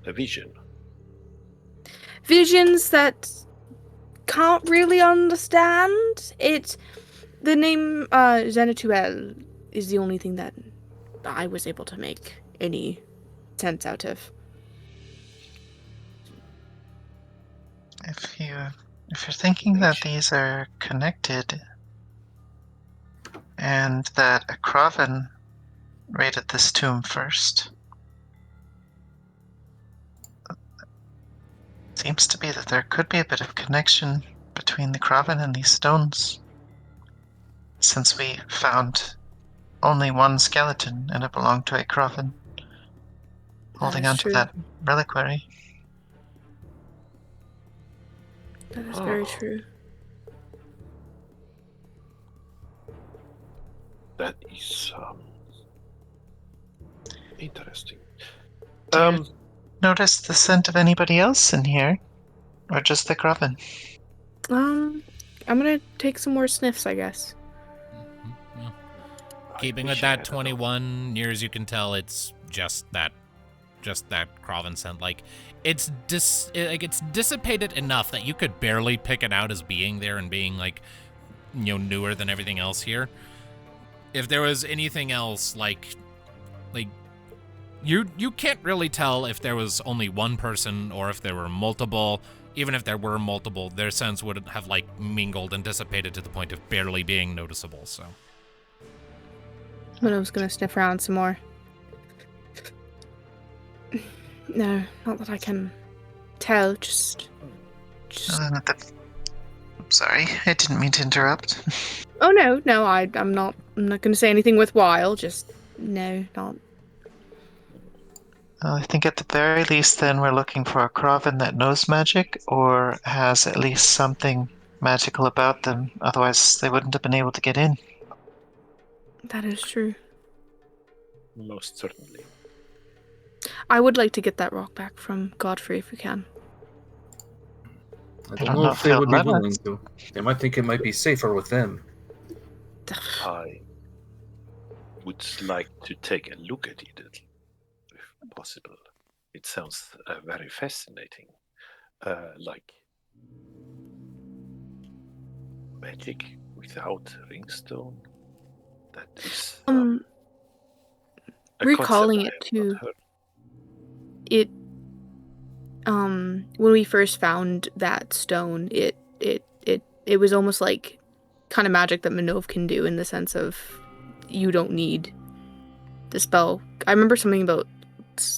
A vision. Visions that can't really understand. The name Zenituel is the only thing that I was able to make any sense out of. If you're thinking that these are connected, and that a Kraven raided this tomb first, seems to be that there could be a bit of connection between the Kraven and these stones, since we found only one skeleton and it belonged to a Kraven holding onto that reliquary. That is very true. That is interesting. Notice the scent of anybody else in here, or just the Kraven? I'm gonna take some more sniffs, I guess. Well, keeping with that 21, near as you can tell, it's just that Kraven scent. Like it's dissipated enough that you could barely pick it out as being there and being like, newer than everything else here. If there was anything else, like you can't really tell if there was only one person or if there were multiple. Even if there were multiple, their scents would have like mingled and dissipated to the point of barely being noticeable. So, Minnove was gonna sniff around some more. No, not that I can tell. Just. I'm sorry, I didn't mean to interrupt. Oh no, I'm not gonna say anything worthwhile. Just no, not. Well, I think at the very least, then we're looking for a Kraven that knows magic or has at least something magical about them. Otherwise, they wouldn't have been able to get in. That is true. Most certainly. I would like to get that rock back from Godfrey if we can. I don't know if they would be willing to. They might think it might be safer with them. I would like to take a look at it, if possible. It sounds very fascinating. Like magic without ringstone. That is recalling it too. When we first found that stone, it was almost like kind of magic that Minnove can do, in the sense of you don't need the spell. I remember something about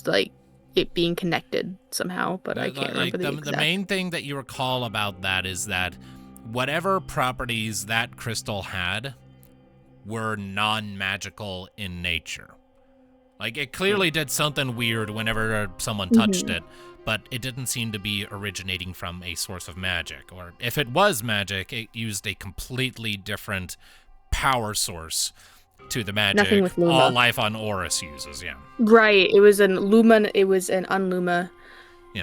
like it being connected somehow, but I can't remember the exact. The main thing that you recall about that is that whatever properties that crystal had were non-magical in nature. Like, it clearly did something weird whenever someone touched it, but it didn't seem to be originating from a source of magic. Or if it was magic, it used a completely different power source to the magic. Nothing with Luma. All life on Oris uses, yeah. Right, it was an unluma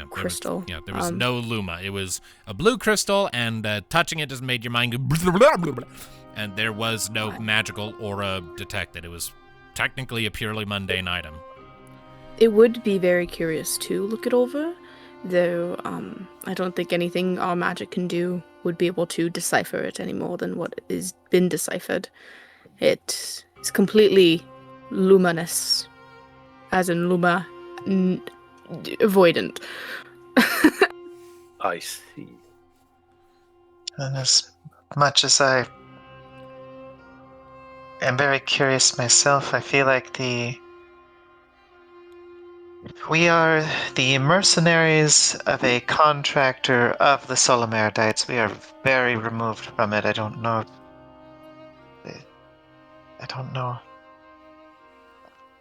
crystal. There was no Luma. It was a blue crystal, and touching it just made your mind go blah, blah, blah, blah, and there was no magical aura detected. It was technically a purely mundane item. It would be very curious to look it over, though I don't think anything our magic can do would be able to decipher it any more than what has been deciphered. It is completely luminous, as in luma, avoidant. I see. And as much as I am very curious myself, I feel like the We are the mercenaries of a contractor of the Solomardites. We are very removed from it. I don't know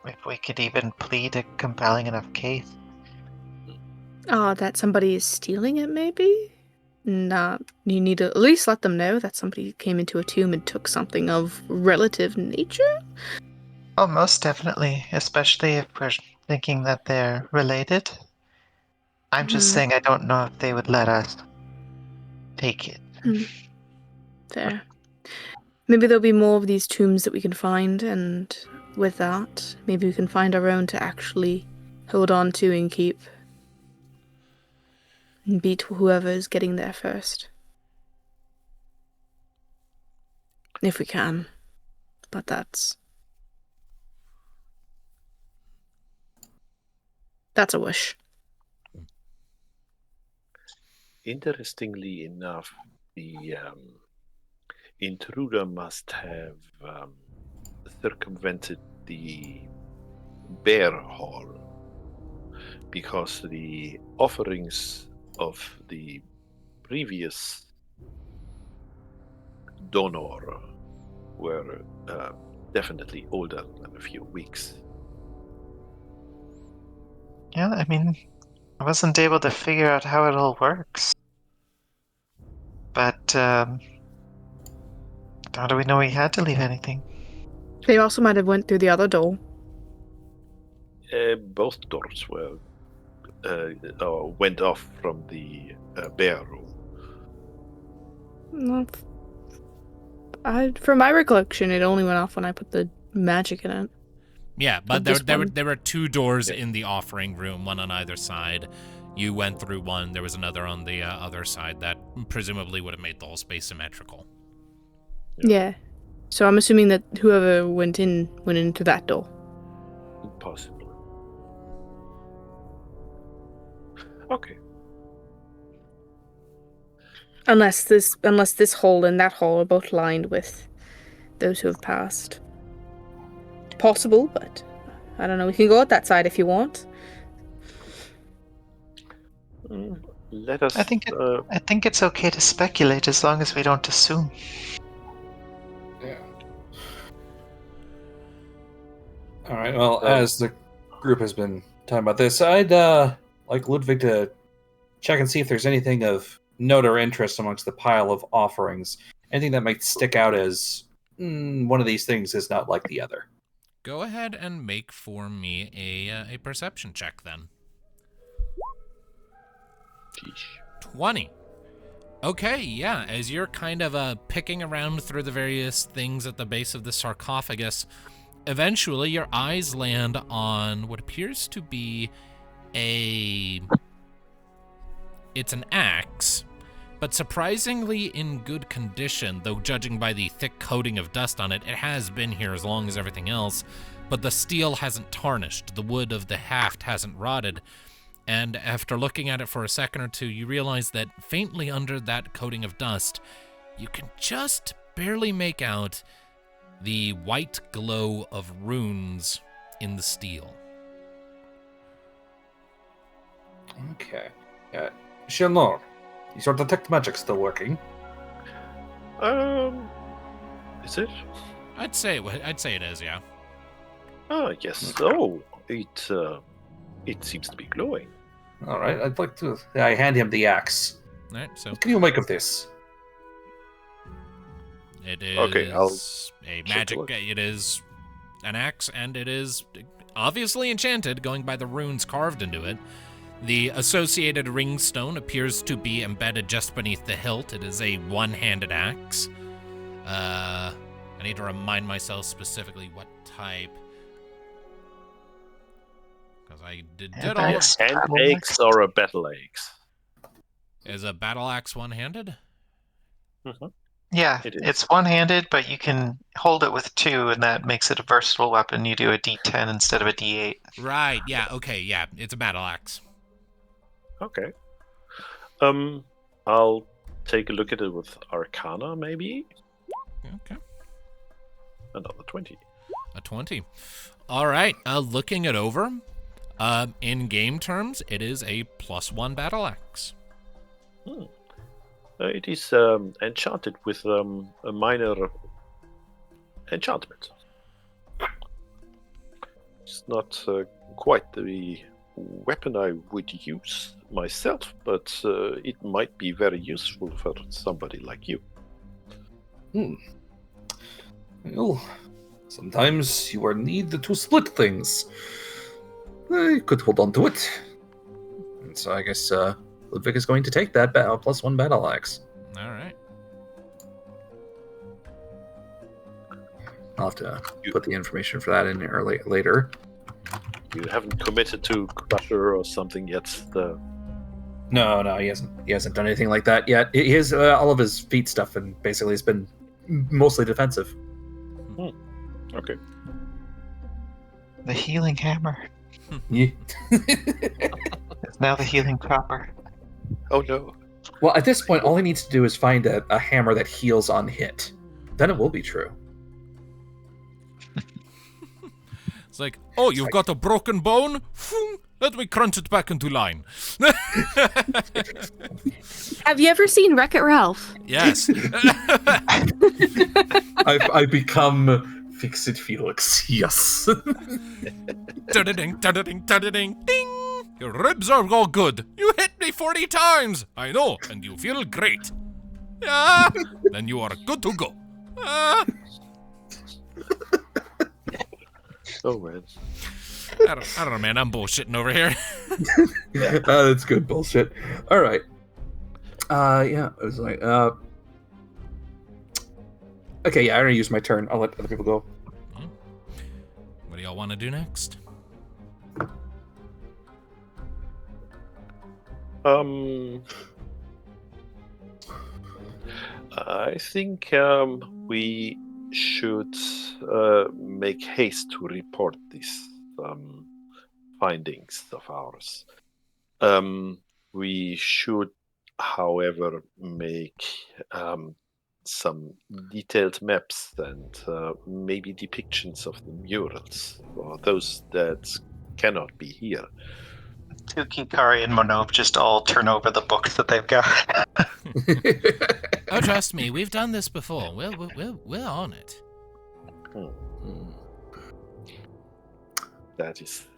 if we could even plead a compelling enough case. Oh, that somebody is stealing it, maybe? Nah, you need to at least let them know that somebody came into a tomb and took something of relative nature? Oh, most definitely, especially if we're thinking that they're related. I'm just saying I don't know if they would let us take it. Fair. Maybe there'll be more of these tombs that we can find, and with that, maybe we can find our own to actually hold on to and keep. And beat whoever is getting there first. If we can. But that's a wish. Interestingly enough, the intruder must have circumvented the bear hall, because the offerings of the previous donor were definitely older than a few weeks. Yeah, I mean, I wasn't able to figure out how it all works. But how do we know he had to leave anything? They also might have went through the other door. Both doors were went off from the bear room. Well, from my recollection, it only went off when I put the magic in it. Yeah, but there were two doors in the offering room, one on either side. You went through one, there was another on the other side that presumably would have made the whole space symmetrical. Yeah. So I'm assuming that whoever went into that door. Possibly. Okay. Unless this hole and that hole are both lined with those who have passed. Possible, but I don't know. We can go out that side if you want. Let us. I think it's okay to speculate as long as we don't assume. Yeah. All right. Well, as the group has been talking about this, I'd like Ludviek to check and see if there's anything of note or interest amongst the pile of offerings. Anything that might stick out as one of these things is not like the other. Go ahead and make for me a perception check then. 20. Okay, yeah, as you're kind of picking around through the various things at the base of the sarcophagus, eventually your eyes land on what appears to be it's an axe, but surprisingly in good condition, though judging by the thick coating of dust on it, it has been here as long as everything else, but the steel hasn't tarnished, the wood of the haft hasn't rotted, and after looking at it for a second or two, you realize that faintly under that coating of dust, you can just barely make out the white glow of runes in the steel. Okay. Shalor, is your detect magic still working? Is it? I'd say it is, yeah. Ah, yes. Oh, it seems to be glowing. All right, I'd like to. I hand him the axe. All right, so What can you make of this? it is Okay, I'll a take magic. a look. It is an axe, and it is obviously enchanted, going by the runes carved into it. The associated ringstone appears to be embedded just beneath the hilt. It is a one-handed axe. I need to remind myself specifically what type. Because I did all of... Hand axe or a battle axe? Is a battle axe one-handed? Mm-hmm. Yeah, it's one-handed, but you can hold it with two, and that makes it a versatile weapon. You do a D10 instead of a D8. Right, yeah, okay, yeah. It's a battle axe. Okay. I'll take a look at it with Arcana, maybe? Okay. Another 20. A 20. All right, looking it over, In game terms, it is a +1 battle axe. It is enchanted with a minor enchantment. It's not quite the weapon I would use myself, but it might be very useful for somebody like you. Well, sometimes you are need to split things. I could hold on to it. And so I guess Ludviek is going to take that +1 battle axe. All right. I'll have to put the information for that in there later. You haven't committed to Crusher or something yet. No, he hasn't done anything like that yet. He has all of his feat stuff, and basically has been mostly defensive. Okay. The healing hammer. Yeah. It's now the healing chopper. Oh no. Well, at this point, all he needs to do is find a hammer that heals on hit. Then it will be true. It's like, oh, you've got a broken bone? Let me crunch it back into line. Have you ever seen Wreck-It Ralph? Yes. I become Fix-It Felix. Yes. Da-da-ding, da-da-ding, da-da-ding, ding! Your ribs are all good. You hit me 40 times. I know, and you feel great. Yeah, then you are good to go. Oh man. I don't know, man. I'm bullshitting over here. That's good bullshit. All right. Yeah, it was like, okay, yeah, I already used my turn. I'll let other people go. What do y'all want to do next? I think we should make haste to report these findings of ours. We should, however, make some detailed maps and maybe depictions of the murals for those that cannot be here. Tuki, Kari, and Minnove just all turn over the books that they've got. Oh, trust me, we've done this before. We're on it. That is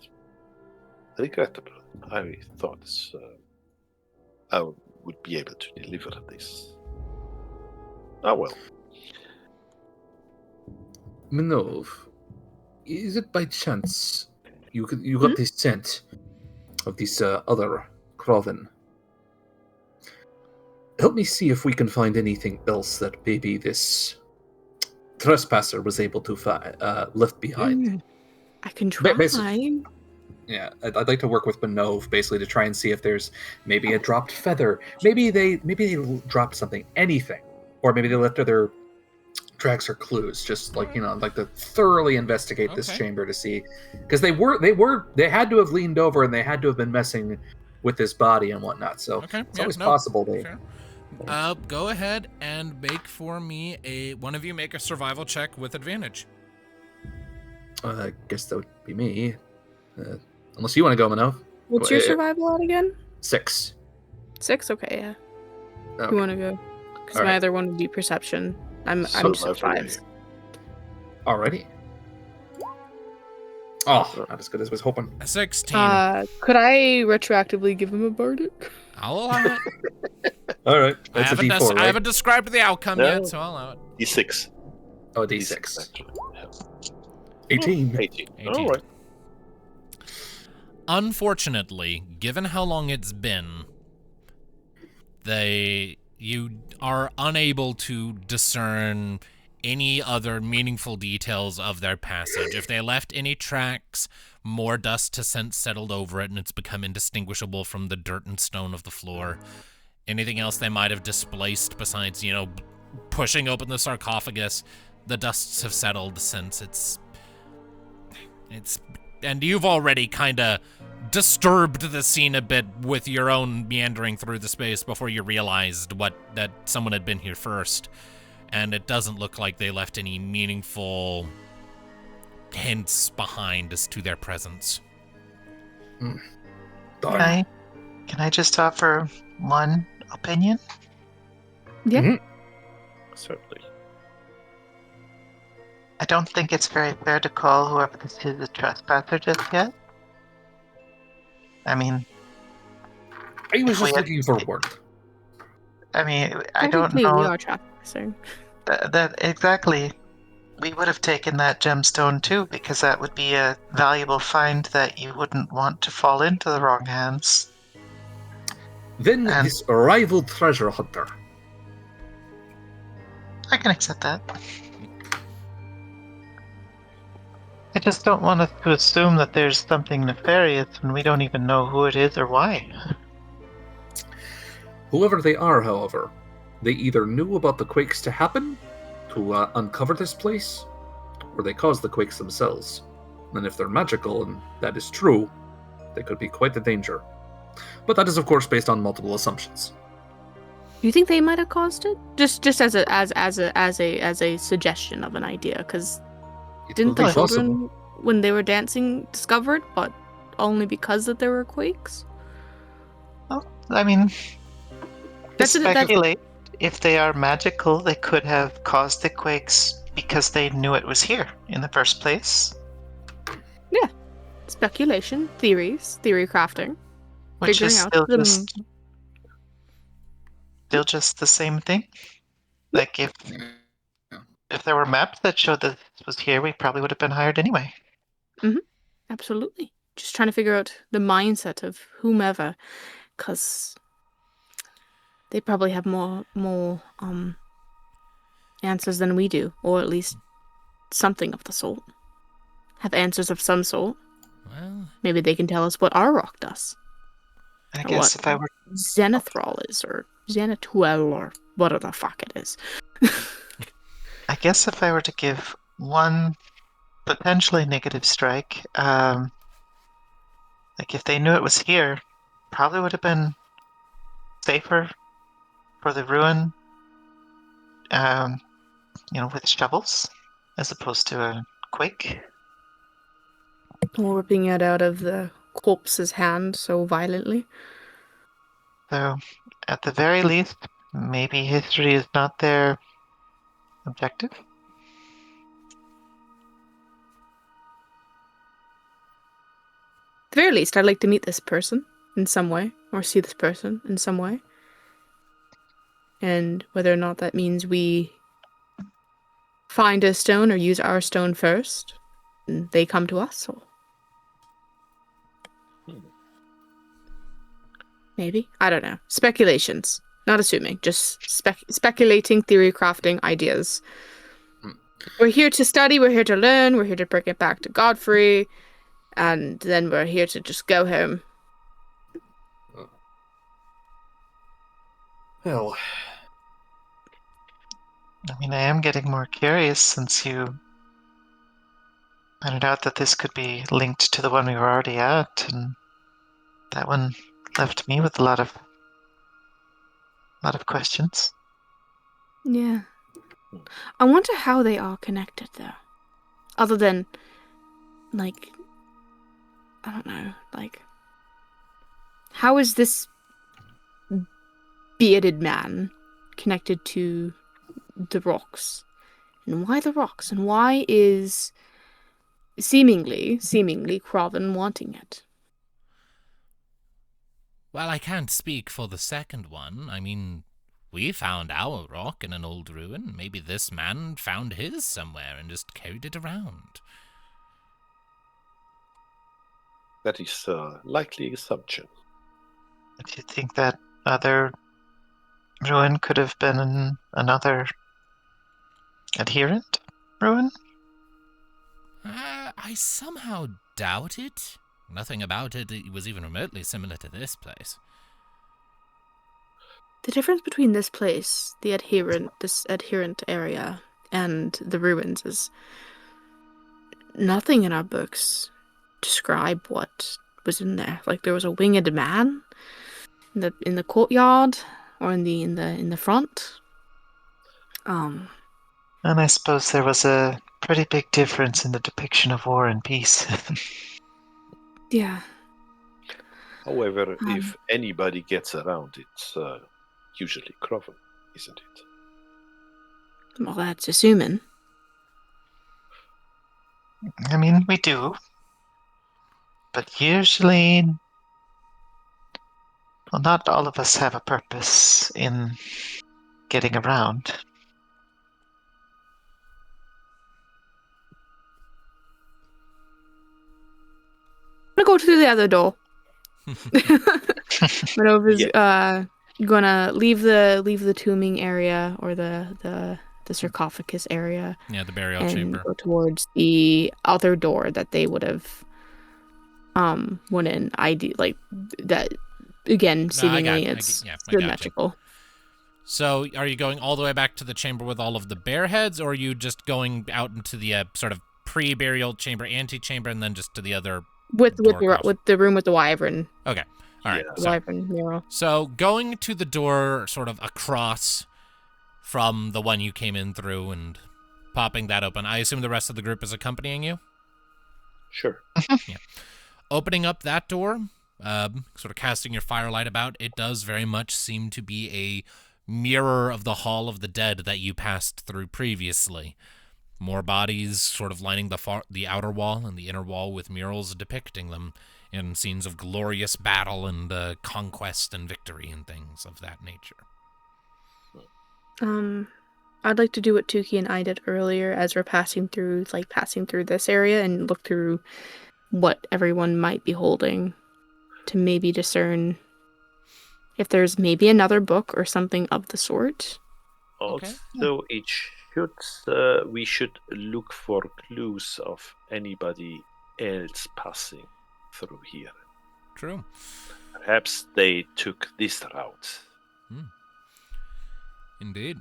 regrettable. I thought I would be able to deliver this. Oh well. Minnove, is it by chance you got this scent of this other Kroven? Help me see if we can find anything else that maybe this trespasser was able to left behind. I can try. Yeah, I'd like to work with Minnove basically to try and see if there's maybe a dropped feather. Maybe they dropped something, anything, or maybe they left other tracks or clues. Just like like to thoroughly investigate this chamber to see, because they had to have leaned over and they had to have been messing with this body and whatnot. So it's always possible they. Sure. Go ahead and make for me one of you make a survival check with advantage. I guess that would be me. Unless you want to go, Minnove. What's your survival at again? 6. 6? Okay, yeah. Okay. You want to go? Because my other one would be perception. I'm just at 5. Alrighty. Oh, not as good as I was hoping. A 16. Could I retroactively give him a bardic? I'll allow it. Alright. That's a D4, right? I haven't described the outcome yet, so I'll allow it. D6. Oh, D6. Actually. Yeah. 18. 18. 18. All right. Unfortunately, given how long it's been, you are unable to discern any other meaningful details of their passage. If they left any tracks, more dust to scent settled over it, and it's become indistinguishable from the dirt and stone of the floor. Anything else they might have displaced besides, pushing open the sarcophagus, the dusts have settled since it's and you've already kind of disturbed the scene a bit with your own meandering through the space before you realized that someone had been here first. And it doesn't look like they left any meaningful hints behind as to their presence. Can I just offer one opinion? Yeah. Mm-hmm. Certainly. I don't think it's very fair to call whoever this is a trespasser just yet. I mean, I was just looking for work. I mean, I don't Technically, we know are traffickers. that exactly. We would have taken that gemstone too, because that would be a valuable find that you wouldn't want to fall into the wrong hands. Then this rival treasure hunter. I can accept that. I just don't want us to assume that there's something nefarious when we don't even know who it is or why. Whoever they are, however, they either knew about the quakes to happen, to uncover this place, or they caused the quakes themselves. And if they're magical, and that is true, they could be quite a danger. But that is, of course, based on multiple assumptions. Do you think they might have caused it? Just as a suggestion of an idea, because didn't the children, when they were dancing, discover it, but only because that there were quakes? Well, I mean, to speculate, if they are magical, they could have caused the quakes because they knew it was here in the first place. Yeah. Speculation, theories, theory crafting. Which is still just the same thing. Like if there were maps that showed that this was here, we probably would have been hired anyway. Mm-hmm. Absolutely. Just trying to figure out the mindset of whomever, because they probably have more answers than we do, or at least something of the sort. Have answers of some sort. Well, maybe they can tell us what our rock does. I guess if I were Zenithrol is, or Zenitwell, or whatever the fuck it is. I guess if I were to give one potentially negative strike, like if they knew it was here, probably would have been safer for the ruin, with shovels, as opposed to a quake. Or ripping it out of the corpse's hand so violently. So, at the very least, maybe history is not their objective. At the very least, I'd like to meet this person in some way, or see this person in some way. And whether or not that means we find a stone or use our stone first, and they come to us, or maybe? I don't know. Speculations. Not assuming. Just speculating, theory crafting, ideas. We're here to study, we're here to learn, we're here to bring it back to Godfrey, and then we're here to just go home. Well, I mean, I am getting more curious since you pointed out that this could be linked to the one we were already at, and that one left me with a lot of questions. Yeah. I wonder how they are connected, though. Other than, like, I don't know, like, how is this bearded man connected to the rocks? And why the rocks? And why is seemingly Craven wanting it? Well, I can't speak for the second one. I mean, we found our rock in an old ruin. Maybe this man found his somewhere and just carried it around. That is a likely assumption. Do you think that other ruin could have been another adherent ruin? I somehow doubt it. Nothing about it was even remotely similar to this place. The difference between this place, this adherent area, and the ruins is nothing in our books describe what was in there. Like there was a winged man in the courtyard or in the front. And I suppose there was a pretty big difference in the depiction of war and peace. Yeah. However, if anybody gets around, it's usually Croven, isn't it? Well, that's assuming. I mean, we do. But usually, well, not all of us have a purpose in getting around. I'm gonna go through the other door. Minnove's gonna leave the tombing area or the sarcophagus area. Yeah, the burial and chamber. Go towards the other door that they would have went in. Like that again, seemingly it's symmetrical. So, are you going all the way back to the chamber with all of the bear heads, or are you just going out into the sort of pre-burial chamber, ante-chamber, and then just to the other with the room with the wyvern? Okay, all right. Yeah. Wyvern mural. So, going to the door sort of across from the one you came in through and popping that open. I assume the rest of the group is accompanying you? Sure. Yeah. Opening up that door, sort of casting your firelight about, it does very much seem to be a mirror of the Hall of the Dead that you passed through previously. More bodies sort of lining the outer wall and the inner wall with murals depicting them in scenes of glorious battle and conquest and victory and things of that nature. I'd like to do what Tuki and I did earlier as we're passing through this area and look through what everyone might be holding to maybe discern if there's maybe another book or something of the sort. Also, we should look for clues of anybody else passing through here. True. Perhaps they took this route. Indeed.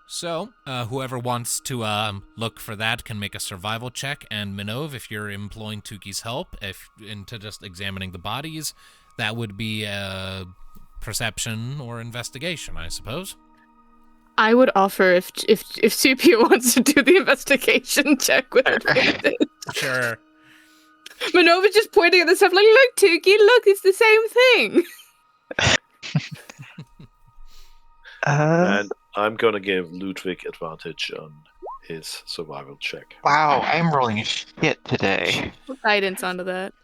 So, whoever wants to look for that can make a survival check, and Minnove, if you're employing Tuki's help, into just examining the bodies, that would be perception or investigation, I suppose. I would offer if Sepia wants to do the investigation check with advantage. Sure. Minnove is just pointing at the stuff like, look, Tuki, look, it's the same thing. And I'm going to give Ludviek advantage on his survival check. Wow, I'm rolling shit today. Put guidance onto that.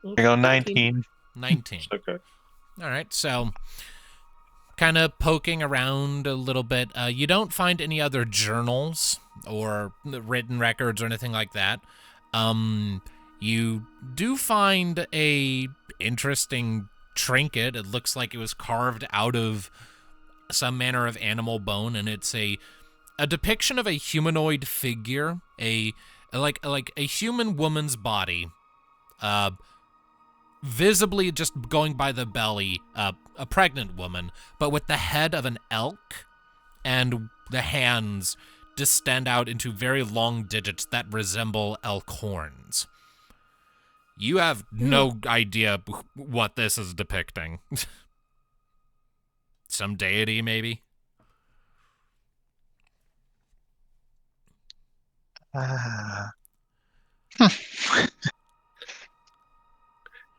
I go 19. 19. Okay. All right, so kind of poking around a little bit. You don't find any other journals or written records or anything like that. You do find a interesting trinket. It looks like it was carved out of some manner of animal bone, and it's a depiction of a humanoid figure, like a human woman's body, visibly just going by the belly, a pregnant woman, but with the head of an elk, and the hands distend out into very long digits that resemble elk horns. You have no idea what this is depicting. Some deity, maybe?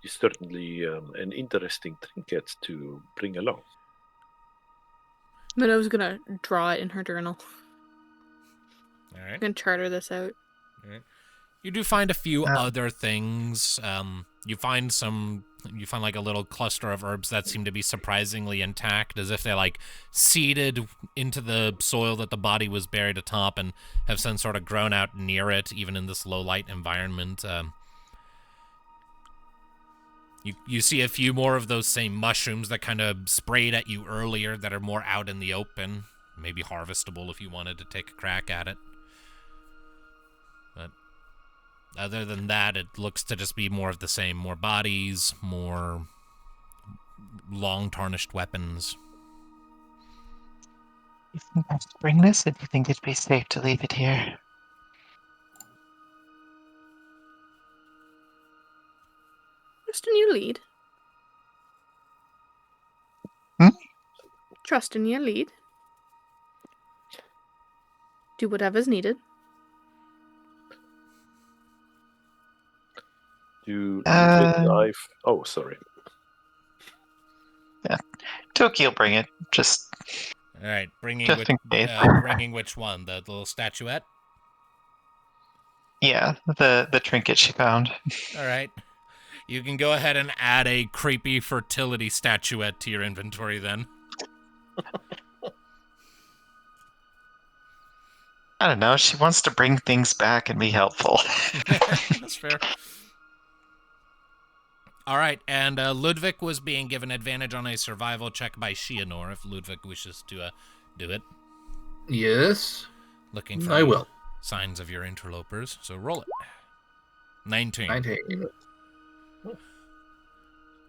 It's certainly an interesting trinket to bring along. Minnove's gonna draw it in her journal. All right. I'm gonna charter this out. All right. You do find a few other things. You find like a little cluster of herbs that seem to be surprisingly intact, as if they like seeded into the soil that the body was buried atop and have since sort of grown out near it, even in this low light environment. You see a few more of those same mushrooms that kind of sprayed at you earlier that are more out in the open, maybe harvestable if you wanted to take a crack at it. But other than that, it looks to just be more of the same. More bodies, more long tarnished weapons. You think I should bring this, or do you think it'd be safe to leave it here? Trust in your lead. Trust in your lead. Do whatever's needed. Do Ludviek Oh, sorry. Yeah, Tuki will bring it. Just All right, bringing which one? The little statuette? Yeah, the trinket she found. All right. You can go ahead and add a creepy fertility statuette to your inventory then. I don't know. She wants to bring things back and be helpful. That's fair. All right, and Ludviek was being given advantage on a survival check by Shianor if Ludviek wishes to do it. Yes. Looking for I will. Signs of your interlopers, so roll it. 19. 19.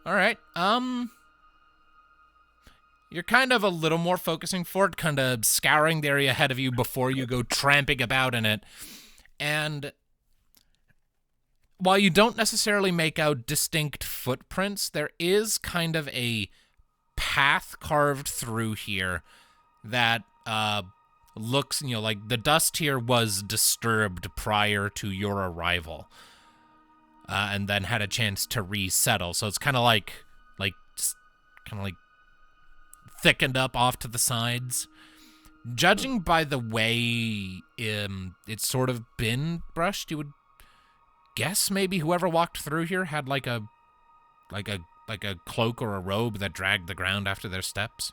All right. You're kind of a little more focusing forward, kind of scouring the area ahead of you before you go tramping about in it. And while you don't necessarily make out distinct footprints, there is kind of a path carved through here that looks, like the dust here was disturbed prior to your arrival, and then had a chance to resettle. So it's kind of like thickened up off to the sides. Judging by the way it's sort of been brushed, you would guess maybe whoever walked through here had like a cloak or a robe that dragged the ground after their steps.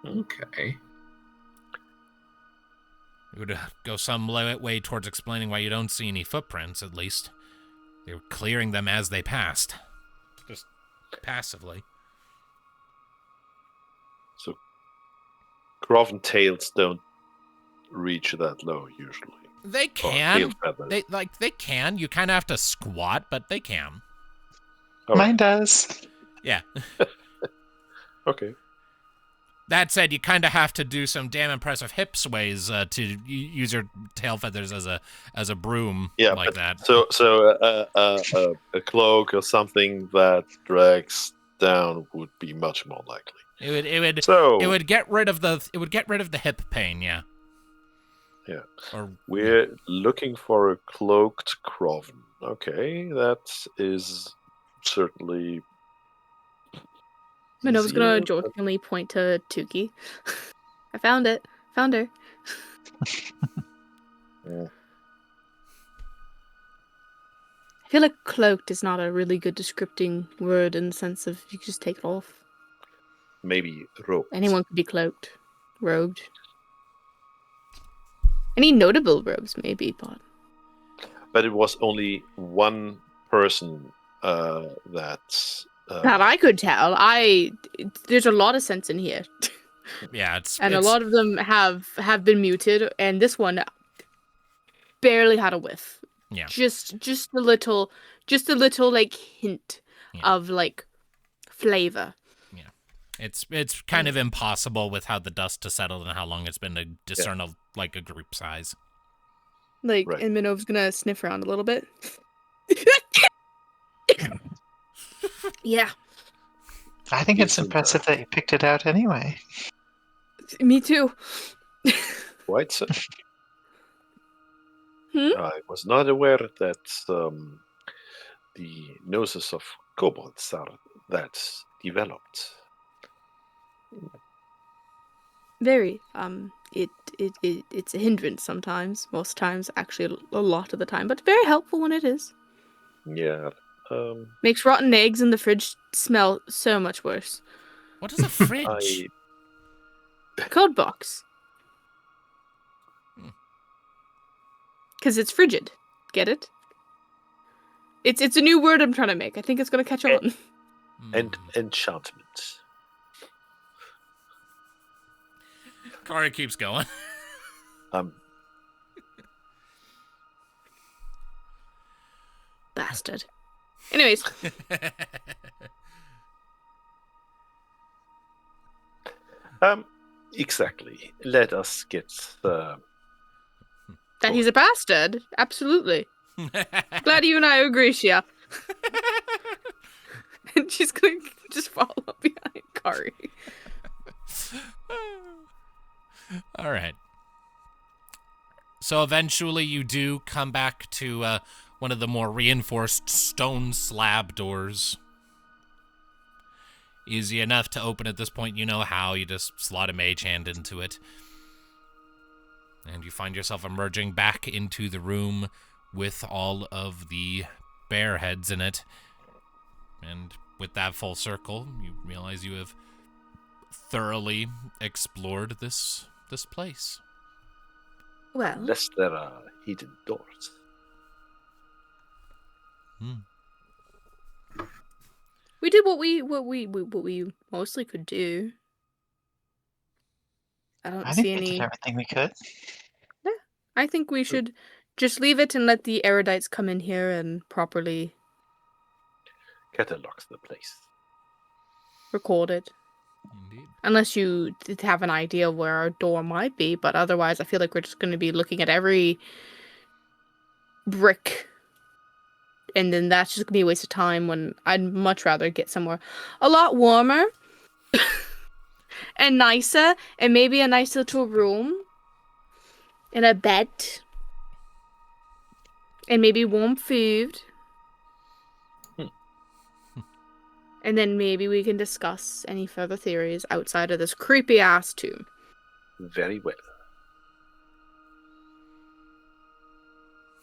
Okay. It would go some way towards explaining why you don't see any footprints, at least. They were clearing them as they passed. Just passively. So, Croven tails don't reach that low, usually. They can. They can. You kind of have to squat, but they can. Mine does. Yeah. Okay. That said, you kind of have to do some damn impressive hip sways to use your tail feathers as a broom, like that. So a cloak or something that drags down would be much more likely. It would get rid of the hip pain, yeah. Yeah. We're looking for a cloaked Croven. Okay, that is certainly. Minnove's gonna jokingly point to Tuki. I found it. Found her. Yeah. I feel like cloaked is not a really good descripting word in the sense of you can just take it off. Maybe robed. Anyone could be cloaked. Robed. Any notable robes, maybe, but... But it was only one person that I could tell. There's a lot of sense in here. Yeah, a lot of them have been muted, and this one barely had a whiff. Yeah. Just a little like hint of like flavor. Yeah. It's kind of impossible with how the dust has settled and how long it's been to discern a group size. Like, right. And Minnove's gonna sniff around a little bit. Yeah. I think it's impressive that you picked it out anyway. Me too. Quite so. I was not aware that the noses of kobolds are that developed. Very. It's a hindrance sometimes. Most times, actually, a lot of the time, but very helpful when it is. Yeah. Makes rotten eggs in the fridge smell so much worse. What is a fridge? Code box. Because it's frigid. Get it? It's a new word I'm trying to make. I think it's going to catch on. And enchantment. Kari keeps going. Bastard. Anyways. Exactly. Let us get that he's a bastard? Absolutely. Glad you and I agree, Shia. And she's going to just follow up behind Kari. All right. So eventually you do come back to one of the more reinforced stone slab doors. Easy enough to open at this point. You know how. You just slot a mage hand into it. And you find yourself emerging back into the room with all of the bear heads in it. And with that full circle, you realize you have thoroughly explored this place. Well, unless there are hidden doors. We did what we mostly could do. I think we did everything we could. Yeah, I think we should just leave it and let the erudites come in here and properly Catalogs the place. record it. Indeed. Unless you have an idea of where our door might be, but otherwise I feel like we're just going to be looking at every brick. And then that's just going to be a waste of time when I'd much rather get somewhere a lot warmer and nicer, and maybe a nice little room and a bed and maybe warm food. And then maybe we can discuss any further theories outside of this creepy-ass tomb. Very well.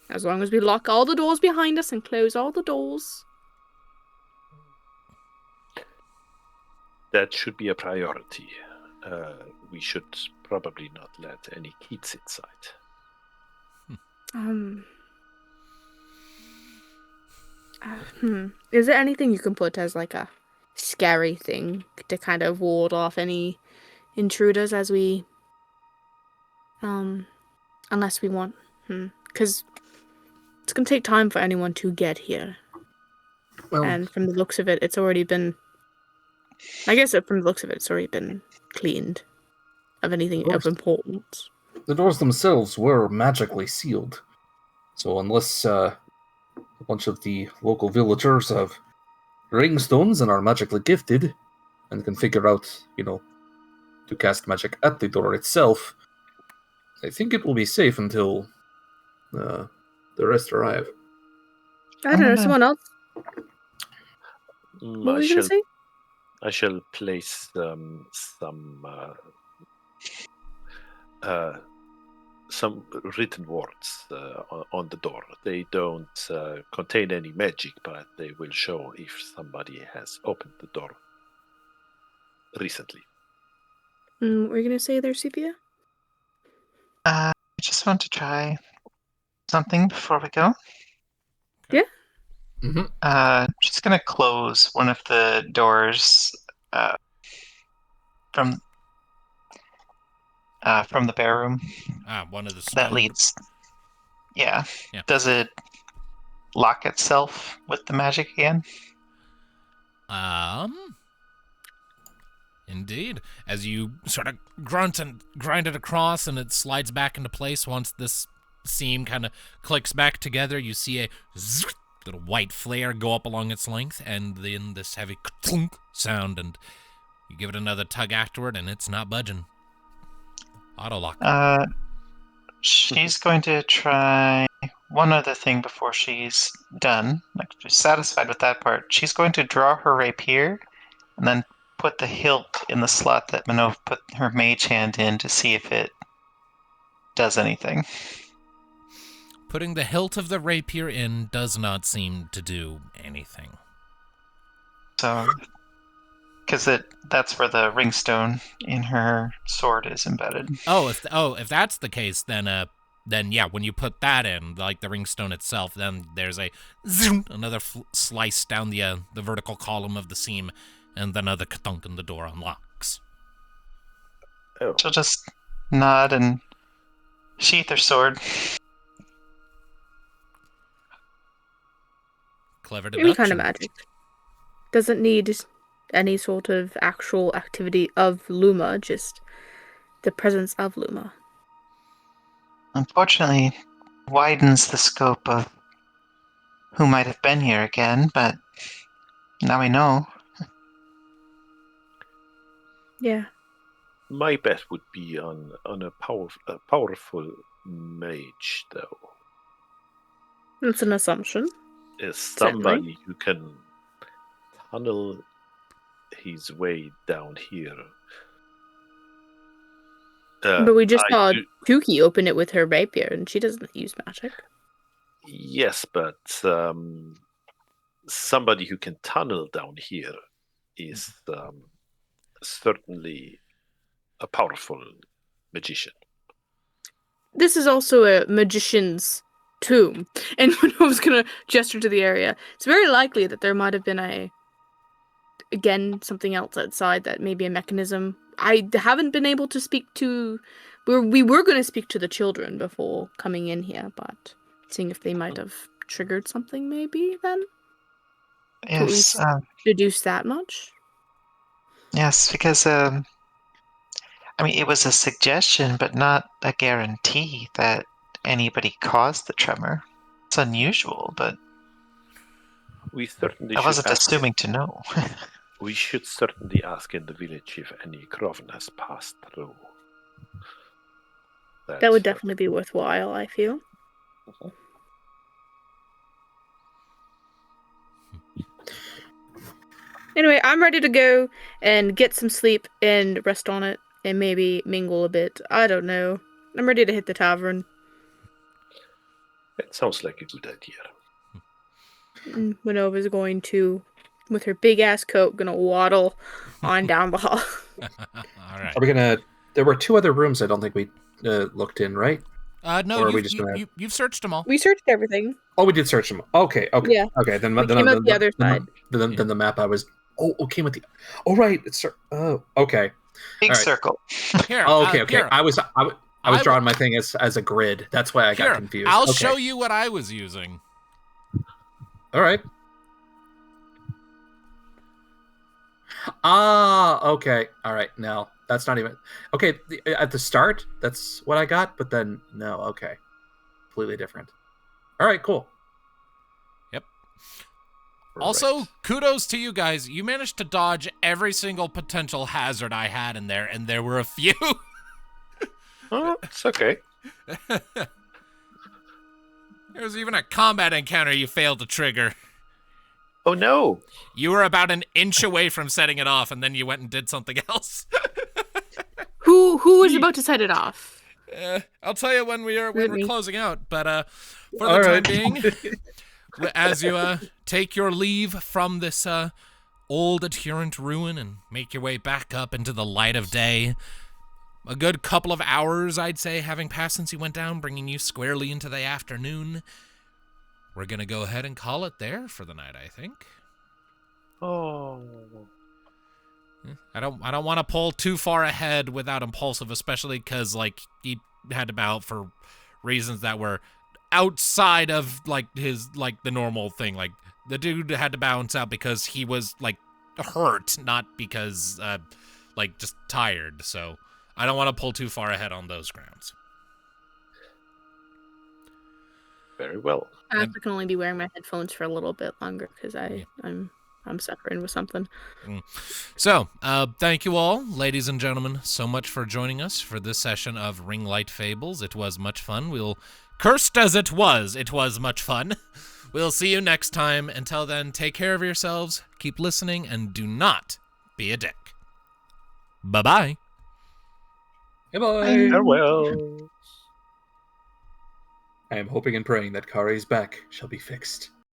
As long as we lock all the doors behind us and close all the doors. That should be a priority. We should probably not let any kids inside. Is there anything you can put as like a scary thing to kind of ward off any intruders as we unless we want because it's gonna take time for anyone to get here. Well, And from the looks of it, it's already been cleaned of anything of importance. the doors themselves were magically sealed. So unless a bunch of the local villagers have ringstones and are magically gifted and can figure out, to cast magic at the door itself, I think it will be safe until the rest arrive. I don't know, someone else? What were you going to say? I shall place some written words on the door. They don't contain any magic, but they will show if somebody has opened the door recently. What were you going to say there, Sepia? I just want to try something before we go. Yeah. Just gonna close one of the doors from the bear room. One of the That leads. Yeah. Does it lock itself with the magic again? Indeed. As you sort of grunt and grind it across and it slides back into place once this seam kind of clicks back together, you see a zzz, little white flare go up along its length, and then this heavy clunk sound, and you give it another tug afterward, and it's not budging. Auto-lock. She's going to try one other thing before she's done. Like, she's satisfied with that part. She's going to draw her rapier and then put the hilt in the slot that Minnove put her mage hand in to see if it does anything. Putting the hilt of the rapier in does not seem to do anything. So, because that's where the ringstone in her sword is embedded. If that's the case, then yeah, when you put that in, like the ringstone itself, then there's a zoom, another slice down the vertical column of the seam, and then another ka-thunk, and the door unlocks. Oh. She'll just nod and sheath her sword. Clever deduction. Any kind of magic. Doesn't need any sort of actual activity of Luma, just the presence of Luma. Unfortunately, widens the scope of who might have been here again, but now we know. Yeah. My bet would be on a powerful mage, though. It's an assumption. Is somebody who can tunnel his way down here. But we just saw Tuki open it with her rapier, and she doesn't use magic. Yes, but somebody who can tunnel down here is certainly a powerful magician. This is also a magician's tomb. And I was going to gesture to the area. It's very likely that there might have been something else outside that may be a mechanism. I haven't been able to speak to... We were going to speak to the children before coming in here, but seeing if they might have triggered something maybe then? Yes. Deduce that much? Yes, because... it was a suggestion, but not a guarantee that anybody caused the tremor. It's unusual, but we certainly I wasn't assuming to know. We should certainly ask in the village if any Kroven has passed through. That would definitely be worthwhile, I feel. Anyway, I'm ready to go and get some sleep and rest on it and maybe mingle a bit. I don't know. I'm ready to hit the tavern. It sounds like a good idea. Minnove's going to, with her big ass coat, gonna waddle on down the hall. All right. Are we gonna? There were 2 other rooms I don't think we looked in, right? No, you've searched them all. We searched everything. Oh, we did search them. Okay. Yeah. Okay, then came out the other side. Then the map I was. Oh, came with the. Oh, right. It's. Oh, okay. Big circle. Here. Okay. Here. I was drawing my thing as a grid. That's why I got confused. I'll show you what I was using. All right. Okay. All right. No, that's not even... Okay, at the start, that's what I got, but then, no, okay. Completely different. All right, cool. Yep. Also, kudos to you guys. You managed to dodge every single potential hazard I had in there, and there were a few. Oh, it's okay. There was even a combat encounter you failed to trigger. Oh, no. You were about an inch away from setting it off, and then you went and did something else. Who was about to set it off? I'll tell you when we're closing out. But for the time being, as you take your leave from this old adherent ruin and make your way back up into the light of day, a good couple of hours, I'd say, having passed since you went down, bringing you squarely into the afternoon. We're going to go ahead and call it there for the night, I think. Oh. I don't want to pull too far ahead without Impulsive, especially because, he had to bow out for reasons that were outside of, the normal thing. The dude had to bounce out because he was, hurt, not because, just tired. So I don't want to pull too far ahead on those grounds. Very well. I can only be wearing my headphones for a little bit longer because I'm suffering with something. So, thank you all, ladies and gentlemen, so much for joining us for this session of Ringlight Fables. It was much fun. Cursed as it was much fun. We'll see you next time. Until then, take care of yourselves, keep listening, and do not be a dick. Bye-bye. Goodbye. Farewell. I am hoping and praying that Kari's back shall be fixed.